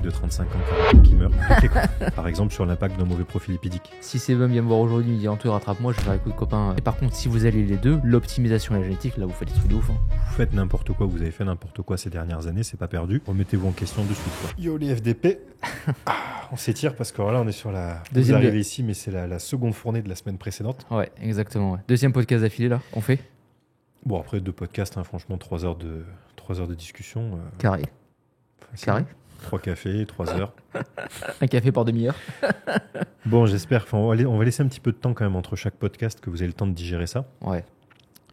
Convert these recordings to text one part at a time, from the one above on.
de 35 ans 40 ans qui meurt. Par exemple, sur l'impact d'un mauvais profil lipidique. Si Sebum vient me voir aujourd'hui, il me dit Antoine, rattrape-moi, je vais faire écoute, copain. Et par contre, si vous allez les deux, l'optimisation et la génétique, là, vous faites des trucs de ouf. Hein. Vous faites n'importe quoi, vous avez fait n'importe quoi ces dernières années, c'est pas perdu. Remettez-vous en question de suite. Quoi. Yo, les FDP. On s'étire parce que là, on est sur la. Vous arrivez ici, mais c'est la seconde fournée de la semaine précédente. Ouais, exactement. Ouais. Deuxième podcast d'affilée, là, qu'on fait. Bon, après 2 podcasts, hein, franchement, 3 heures de discussion. Carré. Carré. 3 cafés, 3 heures. Un café par demi-heure. Bon, j'espère. On va laisser un petit peu de temps quand même entre chaque podcast, que vous ayez le temps de digérer ça. Ouais.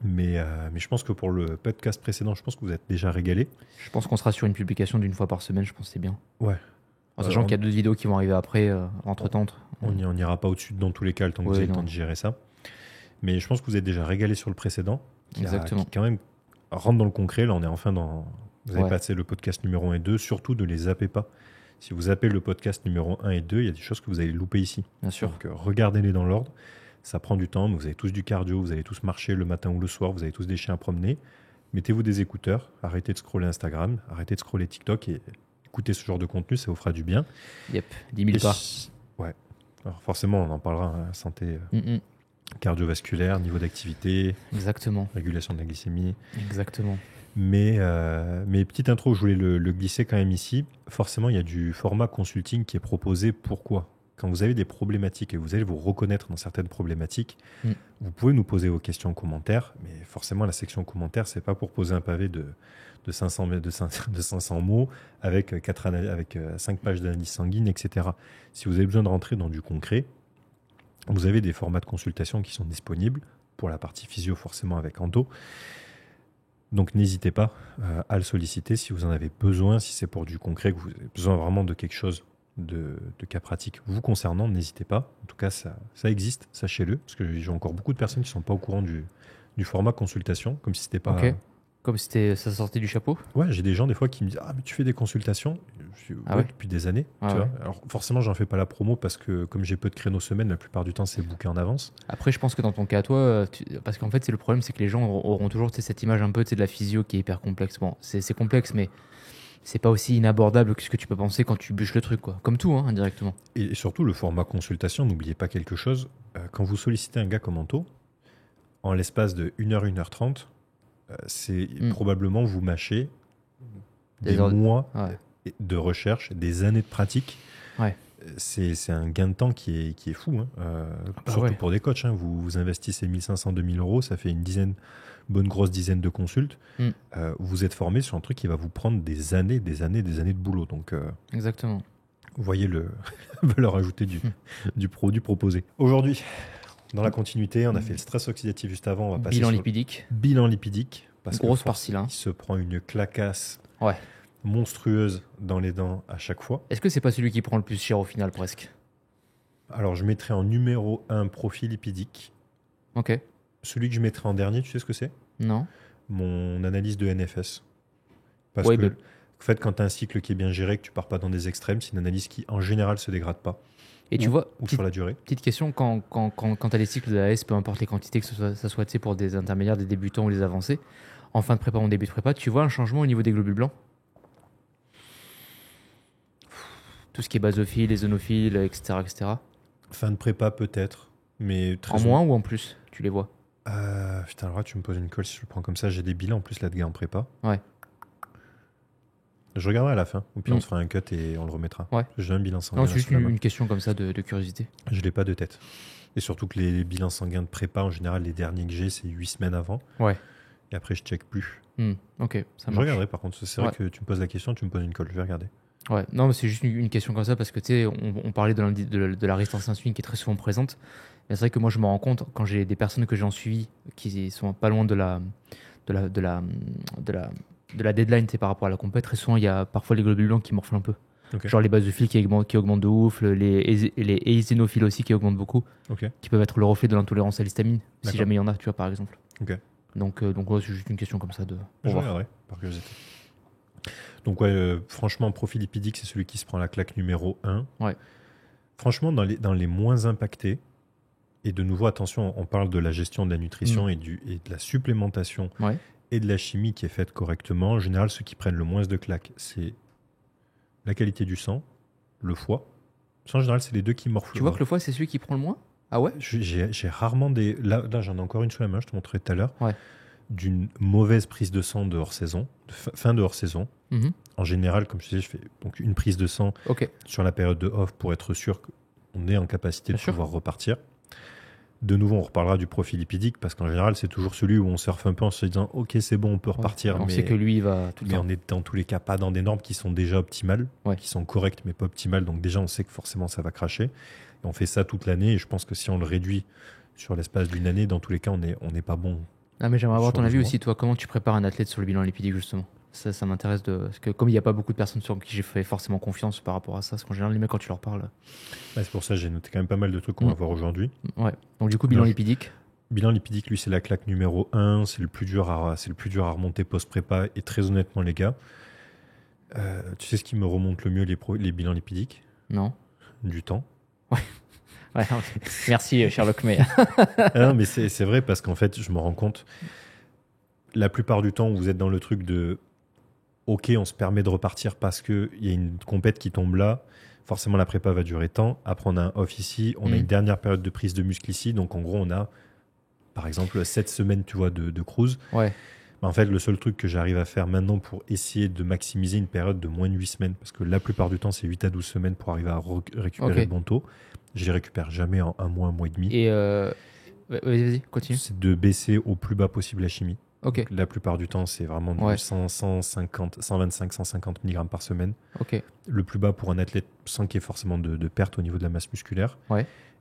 Mais je pense que pour le podcast précédent, je pense que vous êtes déjà régalé. Je pense qu'on sera sur une publication d'1 fois par semaine, je pense que c'est bien. Ouais. En sachant qu'il y a 2 vidéos qui vont arriver après, entre-temps. On n'ira pas au-dessus dans tous les cas, le temps que vous ayez le temps de digérer ça. Mais je pense que vous êtes déjà régalé sur le précédent. Exactement. Qui quand même rentre dans le concret. Là, on est enfin dans... Vous avez passé le podcast numéro 1 et 2. Surtout, ne les zappez pas. Si vous zappez le podcast numéro 1 et 2, il y a des choses que vous allez louper ici. Bien sûr. Donc, regardez-les dans l'ordre. Ça prend du temps, mais vous avez tous du cardio, vous allez tous marcher le matin ou le soir, vous avez tous des chiens à promener. Mettez-vous des écouteurs, arrêtez de scroller Instagram, arrêtez de scroller TikTok et écoutez ce genre de contenu, ça vous fera du bien. Yep, 10 000 pas. Ouais. Alors forcément, on en parlera, hein, santé cardiovasculaire, niveau d'activité. Exactement. Régulation de la glycémie. Exactement. Mais petite intro, je voulais le glisser quand même ici. Forcément, il y a du format consulting qui est proposé. Pourquoi ? Quand vous avez des problématiques et vous allez vous reconnaître dans certaines problématiques, vous pouvez nous poser vos questions en commentaire. Mais forcément, la section commentaires, c'est pas pour poser un pavé de 500 mots avec 5 pages d'analyse sanguine, etc. Si vous avez besoin de rentrer dans du concret, vous avez des formats de consultation qui sont disponibles pour la partie physio, forcément avec Anto. Donc n'hésitez pas à le solliciter si vous en avez besoin, si c'est pour du concret, que vous avez besoin vraiment de quelque chose de cas pratique vous concernant, n'hésitez pas. En tout cas, ça existe, sachez-le, parce que j'ai encore beaucoup de personnes qui ne sont pas au courant du format consultation, comme si c'était pas... Ok. Comme si ça sortait du chapeau. Ouais, j'ai des gens des fois qui me disent « Ah, mais tu fais des consultations ?» Depuis des années. Tu vois. Alors forcément, j'en fais pas la promo parce que comme j'ai peu de créneaux semaine, la plupart du temps, c'est booké en avance. Après, je pense que dans ton cas, toi, parce qu'en fait, c'est le problème, c'est que les gens auront toujours cette image un peu de la physio qui est hyper complexe. Bon, c'est complexe, mais c'est pas aussi inabordable que ce que tu peux penser quand tu bûches le truc, quoi. Comme tout, hein, indirectement. Et surtout, le format consultation, n'oubliez pas quelque chose. Quand vous sollicitez un gars comme Anto, en l'espace de 1h, 1h30, c'est probablement vous mâchez des mois de recherche, des années de pratique. Ouais. C'est un gain de temps qui est fou. Hein. Surtout pour des coachs. Hein. Vous investissez 1500, 2000 euros, ça fait une grosse dizaine de consultes. Vous êtes formé sur un truc qui va vous prendre des années de boulot. Donc, exactement. Vous voyez la valeur ajoutée du produit proposé. Aujourd'hui, dans la continuité, on a fait le stress oxydatif juste avant. On va passer bilan lipidique. Parce grosse partie là. Il se prend une clacasse monstrueuse dans les dents à chaque fois. Est-ce que c'est pas celui qui prend le plus cher au final presque ? Alors je mettrai en numéro 1 profil lipidique. Ok. Celui que je mettrai en dernier, tu sais ce que c'est ? Non. Mon analyse de NFS. Parce que en fait, quand tu as un cycle qui est bien géré, que tu pars pas dans des extrêmes, c'est une analyse qui en général se dégrade pas. Et tu vois, sur la durée. Petite question, quand tu as les cycles de l'AS, peu importe les quantités, que ça soit pour des intermédiaires, des débutants ou des avancés, en fin de prépa ou en début de prépa, tu vois un changement au niveau des globules blancs ? Tout ce qui est basophile, eosinophiles, etc., etc. Fin de prépa peut-être, mais très en moins ou en plus, tu les vois ? Putain, alors là, tu me poses une colle si je le prends comme ça. J'ai des bilans en plus là de gars en prépa. Ouais. Je regarderai à la fin. Ou puis on se fera un cut et on le remettra. Ouais. J'ai un bilan sanguin. Non, c'est juste une question comme ça de curiosité. Je l'ai pas de tête. Et surtout que les bilans sanguins de prépa, en général, les derniers que j'ai, c'est 8 semaines avant. Ouais. Et après, je check plus. Ok, ça marche. Je regarderai par contre. C'est vrai que tu me poses la question, tu me poses une colle. Je vais regarder. Ouais, non, mais c'est juste une question comme ça parce que tu sais, on parlait de la résistance à l'insuline qui est très souvent présente. Mais c'est vrai que moi, je me rends compte quand j'ai des personnes que j'ai en suivi qui sont pas loin de la deadline, par rapport à la compète. Très souvent, il y a parfois les globules blancs qui morflent un peu. Okay. Genre les basophiles qui augmentent de ouf, les eosinophiles aussi qui augmentent beaucoup, qui peuvent être le reflet de l'intolérance à l'histamine, si jamais il y en a, tu vois, par exemple. Donc ouais, c'est juste une question comme ça de. Je regarderai, par curiosité. Donc franchement, profil lipidique, c'est celui qui se prend la claque numéro 1. Ouais. Franchement, dans les moins impactés, et de nouveau, attention, on parle de la gestion de la nutrition et de la supplémentation et de la chimie qui est faite correctement. En général, ceux qui prennent le moins de claques, c'est la qualité du sang, le foie. En général, c'est les deux qui morflent. Tu vois que le foie, c'est celui qui prend le moins? Ah ouais? J'ai rarement des... Là, j'en ai encore une sous la main, je te montrerai tout à l'heure. Ouais. D'une mauvaise prise de sang de hors-saison, fin de hors-saison. En général, comme je disais, je fais donc une prise de sang sur la période de off pour être sûr qu'on est en capacité de pouvoir repartir. De nouveau, on reparlera du profil lipidique parce qu'en général, c'est toujours celui où on surfe un peu en se disant « Ok, c'est bon, on peut repartir. » On sait que lui, il va tout le temps. Mais on est dans tous les cas pas dans des normes qui sont déjà optimales, qui sont correctes mais pas optimales. Donc déjà, on sait que forcément, ça va cracher. Et on fait ça toute l'année et je pense que si on le réduit sur l'espace d'une année, dans tous les cas, on n'est pas bon. Ah, mais j'aimerais avoir ton avis aussi, toi. Comment tu prépares un athlète sur le bilan lipidique, justement? Ça m'intéresse parce que comme il n'y a pas beaucoup de personnes sur qui j'ai fait forcément confiance par rapport à ça, parce qu'en général, les mecs, quand tu leur parles... C'est pour ça que j'ai noté quand même pas mal de trucs qu'on va voir aujourd'hui. Ouais. Donc du coup, bilan lipidique. Bilan lipidique, lui, c'est la claque numéro 1. C'est le plus dur à remonter post-prépa. Et très honnêtement, les gars, tu sais ce qui me remonte le mieux les bilans lipidiques? Non. Du temps. Ouais, merci Sherlock May. Non, mais c'est vrai parce qu'en fait, je me rends compte, la plupart du temps, vous êtes dans le truc de ok, on se permet de repartir parce qu'il y a une compète qui tombe là. Forcément, la prépa va durer tant. Après, on a un off ici. On a une dernière période de prise de muscle ici. Donc, en gros, on a, par exemple, 7 semaines, tu vois, de cruise. Ouais. En fait, le seul truc que j'arrive à faire maintenant pour essayer de maximiser une période de moins de 8 semaines, parce que la plupart du temps, c'est 8 à 12 semaines pour arriver à récupérer le bon taux. Je les récupère jamais en un mois et demi. Et vas-y, continue. C'est de baisser au plus bas possible la chimie. Donc, la plupart du temps, c'est vraiment du 125, 150 mg par semaine. Le plus bas pour un athlète sans qu'il y ait forcément de perte au niveau de la masse musculaire.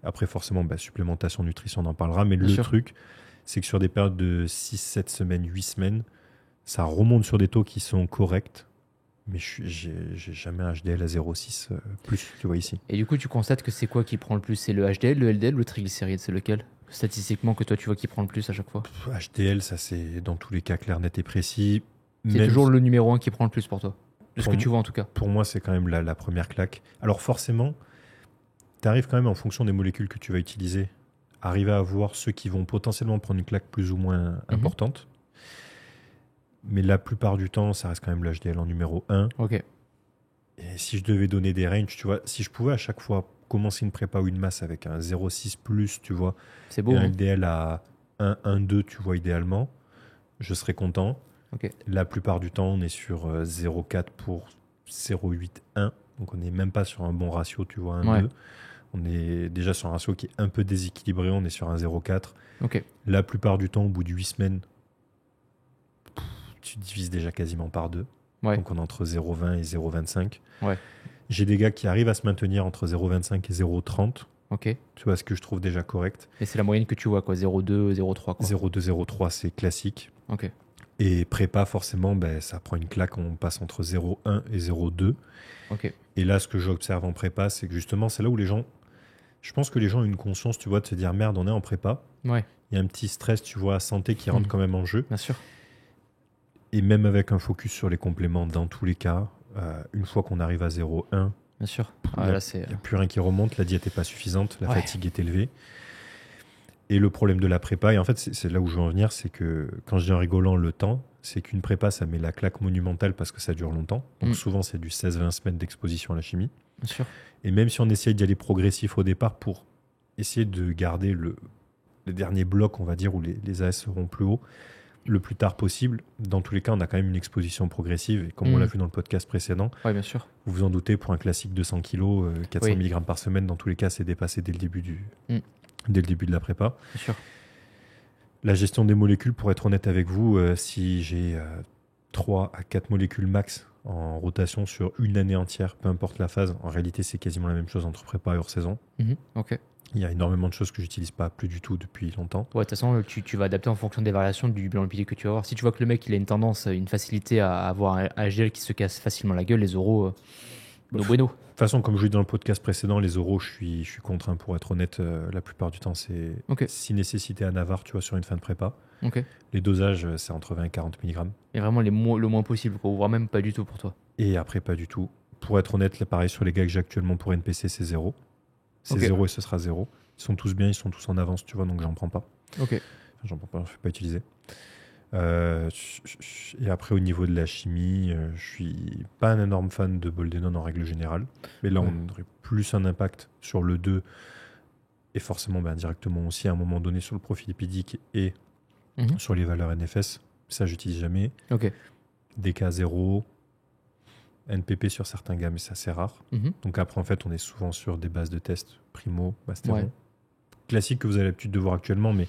Après, forcément, supplémentation, nutrition, on en parlera. Mais le truc, c'est que sur des périodes de 6, 7 semaines, 8 semaines, ça remonte sur des taux qui sont corrects. Mais j'ai jamais un HDL à 0,6 plus, tu vois ici. Et du coup, tu constates que c'est quoi qui prend le plus? C'est le HDL, le LDL ou le triglycéride? C'est lequel? Statistiquement, que toi, tu vois qui prend le plus à chaque fois? HDL, ça c'est dans tous les cas clair, net et précis. C'est toujours le numéro 1 qui prend le plus pour toi? De ce que tu vois en tout cas? Pour moi, c'est quand même la première claque. Alors forcément, tu arrives quand même en fonction des molécules que tu vas utiliser, arriver à avoir ceux qui vont potentiellement prendre une claque plus ou moins importante. Mais la plupart du temps, ça reste quand même le HDL en numéro 1. Et si je devais donner des ranges, tu vois, si je pouvais à chaque fois commencer une prépa ou une masse avec un 0,6 plus, tu vois, c'est beau, et un LDL à 1,2, tu vois, idéalement, je serais content. La plupart du temps, on est sur 0,4 pour 0,8,1. Donc, on n'est même pas sur un bon ratio, tu vois, 1,2. On est déjà sur un ratio qui est un peu déséquilibré. On est sur un 0,4. La plupart du temps, au bout de 8 semaines, tu divises déjà quasiment par 2. Donc, on est entre 0,20 et 0,25. J'ai des gars qui arrivent à se maintenir entre 0,25 et 0,30. Tu vois, ce que je trouve déjà correct. Et c'est la moyenne que tu vois, quoi, 0,2, 0,3. 0,2, 0,3, c'est classique. Et prépa, forcément, ça prend une claque. On passe entre 0,1 et 0,2. Et là, ce que j'observe en prépa, c'est que justement, c'est là où les gens... Je pense que les gens ont une conscience, tu vois, de se dire, merde, on est en prépa. Il y a un petit stress, tu vois, santé qui rentre quand même en jeu. Bien sûr. Et même avec un focus sur les compléments, dans tous les cas, une fois qu'on arrive à 0,1, bien sûr. Il n'y a plus rien qui remonte, la diète n'est pas suffisante, la fatigue est élevée. Et le problème de la prépa, et en fait c'est là où je veux en venir, c'est que quand je dis en rigolant le temps, c'est qu'une prépa ça met la claque monumentale parce que ça dure longtemps. Donc souvent c'est du 16-20 semaines d'exposition à la chimie. Bien sûr. Et même si on essaye d'y aller progressif au départ pour essayer de garder le dernier bloc, on va dire, où les AS seront plus hauts, le plus tard possible. Dans tous les cas, on a quand même une exposition progressive. Et comme on l'a vu dans le podcast précédent, bien sûr. Vous vous en doutez, pour un classique de 100 kg, 400 mg par semaine, dans tous les cas, c'est dépassé dès le début de la prépa. Bien sûr. La gestion des molécules, pour être honnête avec vous, si j'ai 3 à 4 molécules max en rotation sur une année entière, peu importe la phase, en réalité, c'est quasiment la même chose entre prépa et hors saison. Il y a énormément de choses que j'utilise pas plus du tout depuis longtemps. De toute façon, tu vas adapter en fonction des variations du bilan lipidique que tu vas avoir. Si tu vois que le mec il a une tendance, une facilité à avoir un HDL qui se casse facilement la gueule, les oraux, no bueno. De toute façon, comme je l'ai dit dans le podcast précédent, les oraux, je suis contraint pour être honnête. La plupart du temps, c'est si nécessité à Navarre, tu vois, sur une fin de prépa. Les dosages, c'est entre 20 et 40 mg. Et vraiment le moins possible, quoi, voire même pas du tout pour toi. Et après, pas du tout. Pour être honnête, là, pareil, sur les gars que j'ai actuellement pour NPC, c'est 0. C'est 0 et ce sera 0. Ils sont tous bien, ils sont tous en avance, tu vois, donc j'en prends pas. J'en prends pas, je ne fais pas utiliser. Et après, au niveau de la chimie, je suis pas un énorme fan de Boldenone en règle générale. Mais là, on aurait plus un impact sur le 2 et forcément directement aussi à un moment donné sur le profil lipidique et sur les valeurs NFS. Ça, j'utilise jamais. DK0, NPP sur certains gars, mais c'est assez rare. Donc après, en fait, on est souvent sur des bases de tests primo, Bastéron. Classique que vous avez l'habitude de voir actuellement, mais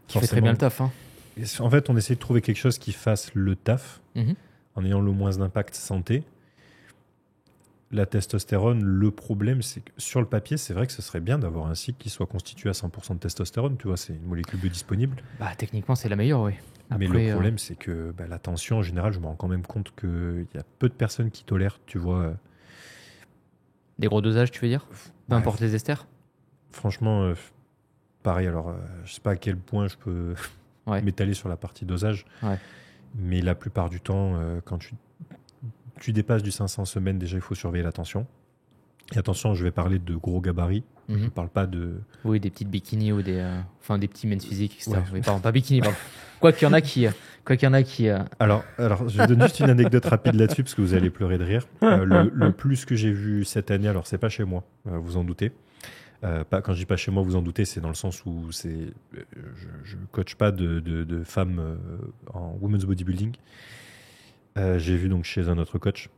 qui fait très bien le taf. En fait, on essaie de trouver quelque chose qui fasse le taf en ayant le moins d'impact santé. La testostérone, le problème, c'est que sur le papier, c'est vrai que ce serait bien d'avoir un cycle qui soit constitué à 100% de testostérone. Tu vois, c'est une molécule biodisponible. Techniquement, c'est la meilleure, oui. Mais le problème, c'est que la tension, en général, je me rends quand même compte qu'il y a peu de personnes qui tolèrent, tu vois. Des gros dosages, tu veux dire ? Peu importe les esters ? Franchement, pareil. Alors, je sais pas à quel point je peux m'étaler sur la partie dosage. Mais la plupart du temps, quand tu dépasses du 500 semaines, déjà, il faut surveiller la tension. Et attention, je vais parler de gros gabarits. Je ne parle pas de... Oui, des petites bikinis ou des petits men's physiques, etc. Oui, pardon, pas bikini, pardon. Quoi qu'il y en a qui... Alors, je donne juste une anecdote rapide là-dessus, parce que vous allez pleurer de rire. Le plus que j'ai vu cette année, alors c'est pas chez moi, vous en doutez. Quand je dis pas chez moi, vous en doutez, c'est dans le sens où je coach pas de femmes en women's bodybuilding. J'ai vu donc chez un autre coach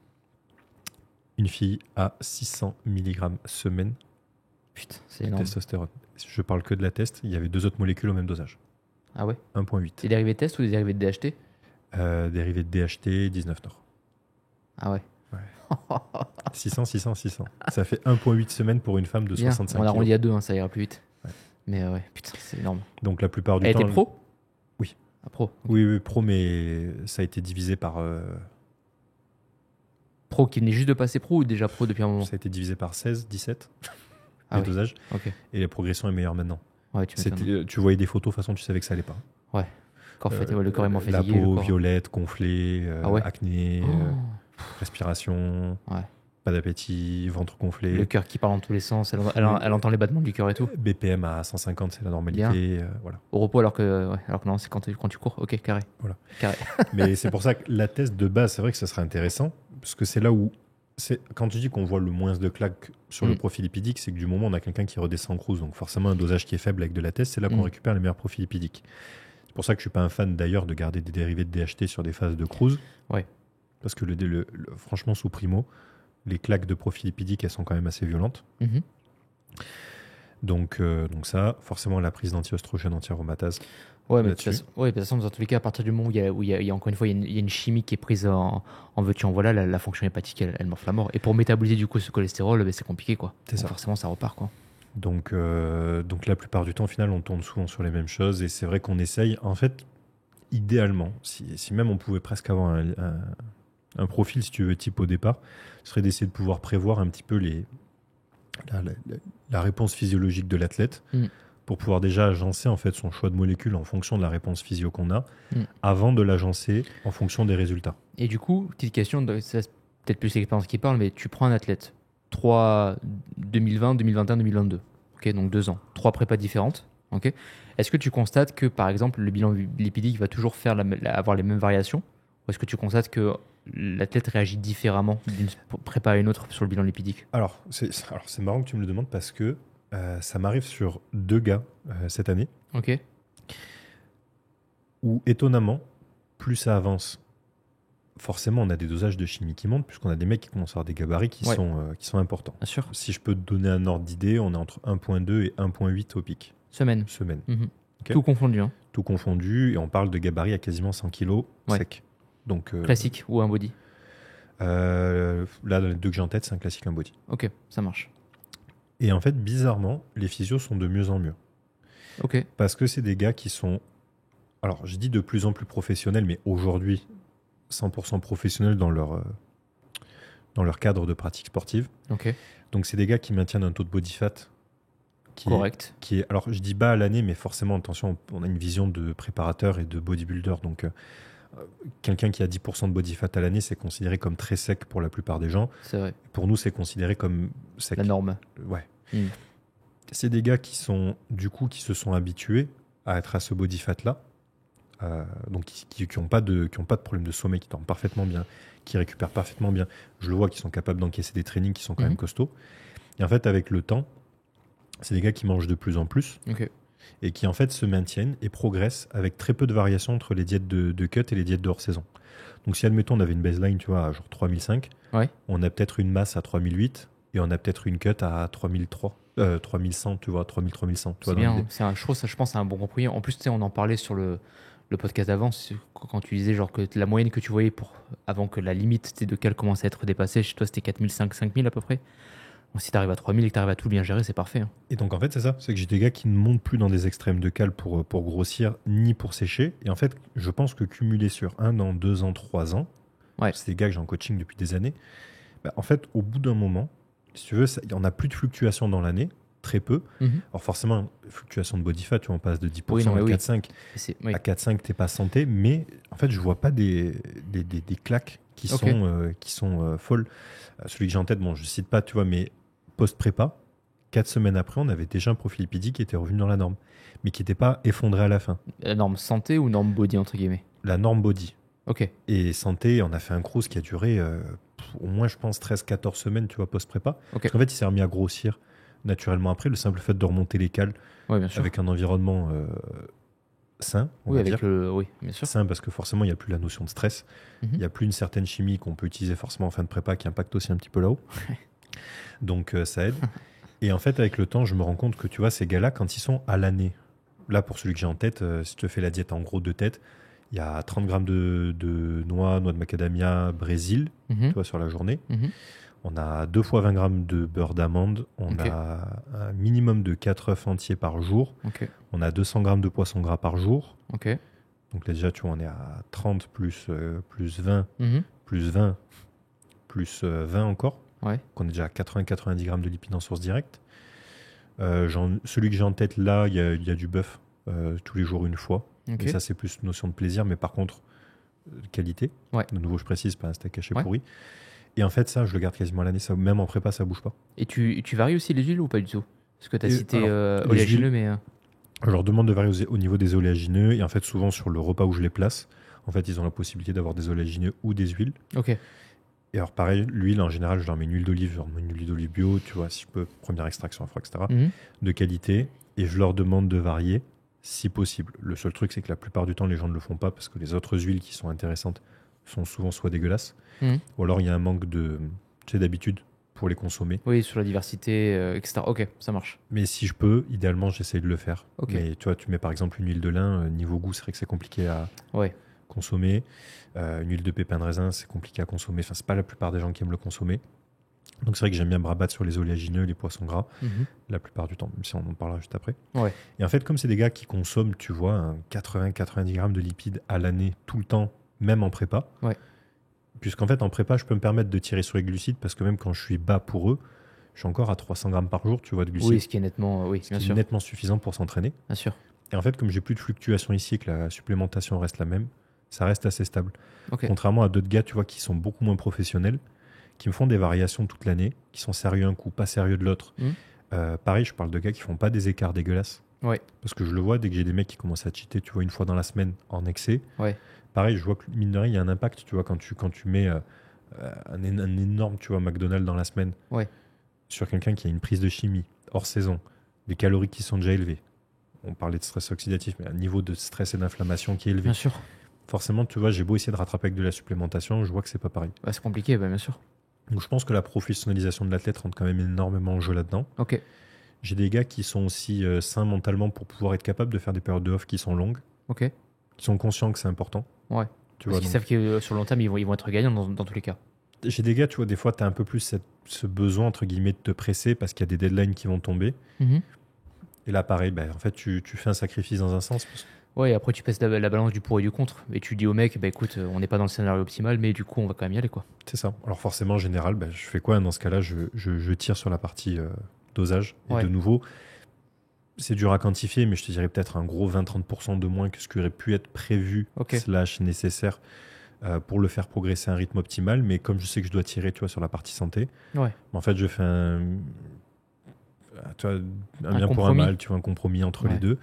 une fille à 600 mg semaine. Putain, c'est énorme. Testostérone. Je parle que de la test. Il y avait 2 autres molécules au même dosage. Ah ouais. 1,8. Des dérivés de test ou des dérivés de DHT ? Dérivés de DHT, 19 Nord. Ah ouais. 600. Ça fait 1,8 semaines pour une femme de 65 kg. On arrondit à 2, ça ira plus vite. Mais putain, c'est énorme. Donc la plupart du temps... Elle était pro ? Oui. Pro. Okay. Oui, pro, mais ça a été divisé par... Pro qui venait juste de passer pro ou déjà pro depuis un moment ? Ça a été divisé par 16, 17, les dosages. Okay. Et la progression est meilleure maintenant. Ouais, tu voyais des photos, de toute façon, tu savais que ça allait pas. Ouais. Le corps est moins fatigué. La peau violette, gonflée, acné, respiration, pas d'appétit, ventre gonflé. Le cœur qui parle dans tous les sens, elle entend les battements du cœur et tout. BPM à 150, c'est la normalité. Voilà. Au repos, alors que non, c'est quand tu cours. Ok, carré. Voilà. Carré. Mais c'est pour ça que la test de base, c'est vrai que ça serait intéressant, parce que c'est là où, quand tu dis qu'on voit le moins de claques sur le profil lipidique, c'est que du moment où on a quelqu'un qui redescend en cruise, donc forcément un dosage qui est faible avec de la test, c'est là qu'on récupère les meilleurs profils lipidiques. C'est pour ça que je suis pas un fan d'ailleurs de garder des dérivés de DHT sur des phases de cruise. Ouais. Parce que franchement, sous primo, les claques de profil lipidique, elles sont quand même assez violentes. Donc ça, forcément, la prise d'anti-oestrogène, anti-aromatase. Ouais, mais de toute façon, dans tous les cas, à partir du moment où il y a encore une fois, il y a une chimie qui est prise en veux-tu en voilà, la fonction hépatique, elle morfle la mort. Et pour métaboliser du coup ce cholestérol, c'est compliqué, quoi. C'est ça. Forcément, ça repart, quoi. Donc la plupart du temps, au final, on tourne souvent sur les mêmes choses. Et c'est vrai qu'on essaye, en fait, idéalement, si même on pouvait presque avoir un profil, si tu veux, type au départ, ce serait d'essayer de pouvoir prévoir un petit peu la réponse physiologique de l'athlète pour pouvoir déjà agencer en fait son choix de molécule en fonction de la réponse physio qu'on a avant de l'agencer en fonction des résultats. Et du coup, petite question, c'est peut-être plus l'expérience qui parle, mais tu prends un athlète 2020, 2021, 2022, ok, donc 2 ans, 3 prépas différentes. Okay. Est-ce que tu constates que, par exemple, le bilan lipidique va toujours avoir les mêmes variations, ou est-ce que tu constates que l'athlète réagit différemment d'une prépa à une autre sur le bilan lipidique ? Alors, c'est marrant que tu me le demandes parce que ça m'arrive sur 2 gars cette année. Ok. Où, étonnamment, plus ça avance, forcément, on a des dosages de chimie qui montent, puisqu'on a des mecs qui commencent à avoir des gabarits qui sont importants. Bien sûr. Si je peux te donner un ordre d'idée, on est entre 1,2 et 1,8 au pic. Semaine. Okay. Tout confondu. Hein. Tout confondu, et on parle de gabarits à quasiment 100 kg sec. Donc, classique ou un body là, dans les 2 que j'ai en tête, c'est un classique, un body. Ok, ça marche. Et en fait, bizarrement, les physios sont de mieux en mieux. Ok. Parce que c'est des gars qui sont, alors je dis de plus en plus professionnels, mais aujourd'hui 100% professionnels dans leur cadre de pratique sportive. Ok. Donc c'est des gars qui maintiennent un taux de body fat correct. Qui est, alors je dis bas à l'année, mais forcément, attention, on a une vision de préparateur et de bodybuilder. Donc quelqu'un qui a 10% de body fat à l'année, c'est considéré comme très sec pour la plupart des gens. C'est vrai. Pour nous, c'est considéré comme sec. La norme. Ouais. C'est des gars qui se sont habitués à être à ce body fat là, donc qui n'ont pas de problème de sommeil, qui dorment parfaitement bien, qui récupèrent parfaitement bien. Je le vois, qui sont capables d'encaisser des trainings qui sont quand même costauds. Et en fait, avec le temps, c'est des gars qui mangent de plus en plus et qui en fait se maintiennent et progressent avec très peu de variations entre les diètes de cut et les diètes de hors saison. Donc si admettons on avait une baseline, tu vois, à genre 3005, on a peut-être une masse à 3008 et on a peut-être une cut à 3003. 3100, tu vois, 3000, 3100. C'est bien, je pense que c'est un bon compromis. En plus, tu sais, on en parlait sur le podcast d'avant, quand tu disais genre que la moyenne que tu voyais avant que la limite de cal commence à être dépassée, chez toi c'était 4005, 5000 à peu près. Donc, si tu arrives à 3000 et que tu arrives à tout bien gérer, c'est parfait. Hein. Et donc en fait, c'est ça, c'est que j'ai des gars qui ne montent plus dans des extrêmes de cal pour grossir ni pour sécher. Et en fait, je pense que cumuler sur 1 an, 2 ans, 3 ans, c'est des gars que j'ai en coaching depuis des années, en fait, au bout d'un moment, si tu veux, il n'y en a plus de fluctuations dans l'année, très peu. Alors forcément, fluctuation de body fat, tu vois, on passe de 10% à 4,5. À 4,5, tu n'es pas santé, mais en fait, je ne vois pas des claques qui sont folles. Celui que j'ai en tête, bon, je ne cite pas, tu vois, mais post-prépa, 4 semaines après, on avait déjà un profil lipidique qui était revenu dans la norme, mais qui n'était pas effondré à la fin. La norme santé ou norme body, entre guillemets? La norme body. Ok. Et santé, on a fait un cruise qui a duré au moins, je pense, 13-14 semaines, tu vois, post-prépa. Parce qu'en fait, il s'est remis à grossir naturellement après. Le simple fait de remonter les cales avec un environnement sain, on va dire. Oui, bien sûr. Sain parce que forcément, il n'y a plus la notion de stress. Il n'y a plus une certaine chimie qu'on peut utiliser forcément en fin de prépa qui impacte aussi un petit peu là-haut. Donc, ça aide. Et en fait, avec le temps, je me rends compte que, tu vois, ces gars-là, quand ils sont à l'année, là, pour celui que j'ai en tête, si tu fais la diète en gros de tête, il y a 30 grammes de noix de macadamia, Brésil, tu vois, sur la journée. On a 2 fois 20 grammes de beurre d'amande. On a un minimum de 4 œufs entiers par jour. On a 200 grammes de poisson gras par jour. Donc là, déjà, tu vois, on est à 30 plus 20, plus 20, plus 20 encore. Donc on est déjà à 80-90 grammes de lipides en source directe. Celui que j'ai en tête là, il y a du bœuf tous les jours une fois. Et ça, c'est plus une notion de plaisir, mais par contre, qualité. De nouveau, je précise, pas un steak haché pourri. Et en fait, ça, je le garde quasiment à l'année. Même en prépa, ça bouge pas. Et tu varies aussi les huiles ou pas du tout? Parce que tu as cité oléagineux, mais... Je leur demande de varier au niveau des oléagineux. Et en fait, souvent, sur le repas où je les place, en fait, ils ont la possibilité d'avoir des oléagineux ou des huiles. Et alors, pareil, l'huile, en général, je leur mets une huile d'olive, une huile d'olive bio, tu vois, si je peux, première extraction, etc., de qualité. Et je leur demande de varier, si possible. Le seul truc, c'est que la plupart du temps, les gens ne le font pas parce que les autres huiles qui sont intéressantes sont souvent soit dégueulasses, ou alors il y a un manque d'habitude pour les consommer. Oui, sur la diversité, etc. Ok, ça marche. Mais si je peux, idéalement, j'essaye de le faire. Mais tu vois, tu mets par exemple une huile de lin, niveau goût, c'est vrai que c'est compliqué à consommer. Une huile de pépins de raisin, c'est compliqué à consommer. Enfin, c'est pas la plupart des gens qui aiment le consommer. Donc c'est vrai que j'aime bien me rabattre sur les oléagineux, les poissons gras, la plupart du temps, même si on en parlera juste après. Et en fait, comme c'est des gars qui consomment, tu vois, 80-90 grammes de lipides à l'année, tout le temps, même en prépa, puisqu'en fait, en prépa, je peux me permettre de tirer sur les glucides parce que même quand je suis bas pour eux, je suis encore à 300 grammes par jour, tu vois, de glucides. Oui, ce qui est nettement, nettement suffisant pour s'entraîner. Bien sûr. Et en fait, comme j'ai plus de fluctuations ici et que la supplémentation reste la même, ça reste assez stable. Contrairement à d'autres gars, tu vois, qui sont beaucoup moins professionnels, qui me font des variations toute l'année, qui sont sérieux un coup, pas sérieux de l'autre. Pareil, je parle de gars qui font pas des écarts dégueulasses. Parce que je le vois, dès que j'ai des mecs qui commencent à cheater, tu vois, une fois dans la semaine en excès. Pareil, je vois que mine de rien, il y a un impact, tu vois, quand tu mets un énorme, tu vois, McDonald's dans la semaine sur quelqu'un qui a une prise de chimie hors saison, des calories qui sont déjà élevées. On parlait de stress oxydatif, mais un niveau de stress et d'inflammation qui est élevé. Bien sûr. Forcément, tu vois, j'ai beau essayer de rattraper avec de la supplémentation, je vois que c'est pas pareil. C'est compliqué, bien sûr. Donc je pense que la professionnalisation de l'athlète rentre quand même énormément en jeu là-dedans. J'ai des gars qui sont aussi sains mentalement pour pouvoir être capables de faire des périodes de off qui sont longues, qui sont conscients que c'est important. Tu vois, qu'ils savent que sur le long terme, ils vont être gagnants dans tous les cas. J'ai des gars, tu vois, des fois, tu as un peu plus ce besoin, entre guillemets, de te presser parce qu'il y a des deadlines qui vont tomber. Et là, pareil, en fait, tu fais un sacrifice dans un sens. Et après, tu passes la balance du pour et du contre. Et tu dis au mec, écoute, on n'est pas dans le scénario optimal, mais du coup, on va quand même y aller, quoi. C'est ça. Alors forcément, en général, je fais quoi dans ce cas-là? Je tire sur la partie dosage. Et de nouveau, c'est dur à quantifier, mais je te dirais peut-être un gros 20-30% de moins que ce qui aurait pu être prévu / nécessaire pour le faire progresser à un rythme optimal. Mais comme je sais que je dois tirer, tu vois, sur la partie santé, en fait, je fais un bien pour un mal, tu vois, un compromis entre les deux.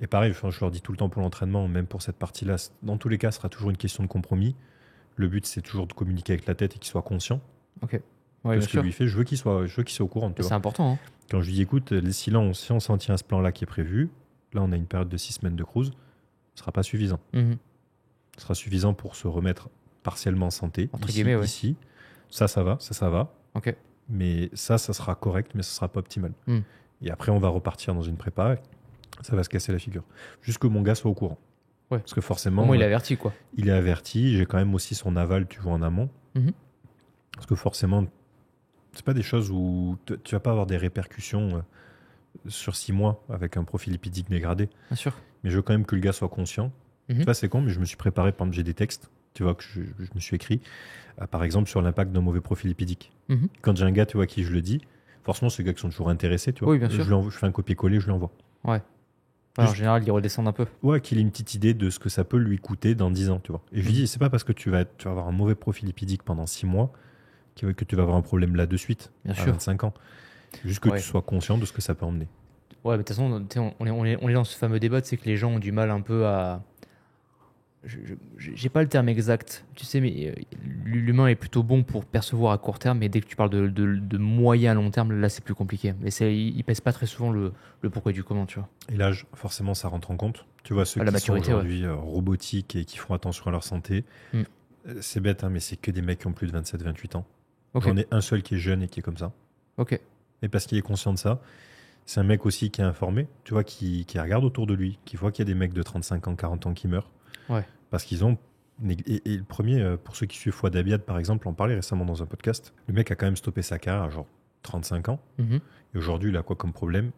Et pareil, je leur dis tout le temps pour l'entraînement, même pour cette partie-là, dans tous les cas, ce sera toujours une question de compromis. Le but, c'est toujours de communiquer avec la tête et qu'il soit conscient. Ok. Ouais, de ce que lui fait, je veux qu'il soit au courant. C'est important. Hein. Quand je lui dis, écoute, si on s'en tient à ce plan-là qui est prévu, là, on a une période de 6 semaines de cruise, ce ne sera pas suffisant. Ce sera suffisant pour se remettre partiellement en santé. Entre guillemets, ouais. Ici, ça va. Ok. Mais ça sera correct, mais ça ne sera pas optimal. Et après, on va repartir dans une prépa, ça va se casser la figure. Juste que mon gars soit au courant. Ouais. Parce que forcément... Au moins, il est averti, quoi. Il est averti. J'ai quand même aussi son aval, tu vois, en amont. Parce que forcément, c'est pas des choses où tu vas pas avoir des répercussions sur 6 mois avec un profil lipidique dégradé. Bien sûr. Mais je veux quand même que le gars soit conscient. Tu vois, c'est con, mais je me suis préparé, par exemple, j'ai des textes, tu vois, que je me suis écrit, par exemple, sur l'impact d'un mauvais profil lipidique. Quand j'ai un gars, tu vois, à qui je le dis, forcément, c'est des gars qui sont toujours intéressés, tu vois. Oui, bien sûr. Je fais un copier-coller, je lui envoie. Ouais. En général, ils redescendent un peu. Ouais, qu'il ait une petite idée de ce que ça peut lui coûter dans 10 ans, tu vois. Et je lui dis, c'est pas parce que tu vas avoir un mauvais profil lipidique pendant 6 mois que tu vas avoir un problème là de suite, bien à sûr. 25 ans. Juste que tu sois conscient de ce que ça peut emmener. Ouais, mais de toute façon, on est dans ce fameux débat, c'est que les gens ont du mal un peu à... J'ai pas le terme exact, tu sais, mais l'humain est plutôt bon pour percevoir à court terme, mais dès que tu parles de moyen à long terme, là c'est plus compliqué. Mais il pèse pas très souvent le pourquoi du comment, tu vois. Et là, forcément, ça rentre en compte. Tu vois, ceux qui sont aujourd'hui robotiques et qui font attention à leur santé, c'est bête, hein, mais c'est que des mecs qui ont plus de 27-28 ans. Okay. J'en ai un seul qui est jeune et qui est comme ça. Ok. Et parce qu'il est conscient de ça, c'est un mec aussi qui est informé, tu vois, qui regarde autour de lui, qui voit qu'il y a des mecs de 35 ans, 40 ans qui meurent. Ouais. Parce qu'ils ont... Et le premier, pour ceux qui suivent Fouad Abiad, par exemple, on parlait récemment dans un podcast, le mec a quand même stoppé sa carrière à genre 35 ans. Et aujourd'hui, il a quoi comme problème?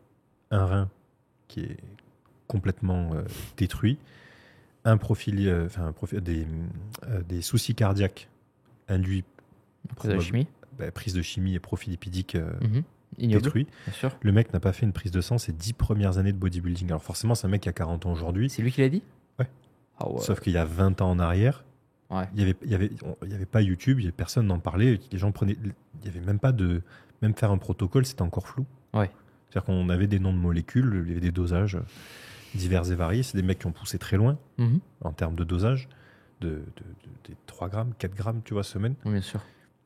Un rein qui est complètement détruit, des soucis cardiaques induits prise de chimie, prise de chimie et profil lipidique ignoble, détruit. Bien sûr. Le mec n'a pas fait une prise de sang ces 10 premières années de bodybuilding. Alors forcément, c'est un mec qui a 40 ans aujourd'hui. C'est lui qui l'a dit? Ouais. Ah ouais. Sauf qu'il y a 20 ans en arrière, il y avait pas YouTube, personne n'en parlait. Les gens prenaient, il y avait même pas de, même faire un protocole, c'était encore flou. Ouais. C'est-à-dire qu'on avait des noms de molécules, il y avait des dosages divers et variés. C'est des mecs qui ont poussé très loin en termes de dosage, des 3 grammes, 4 grammes, tu vois, semaine. Oui, bien sûr.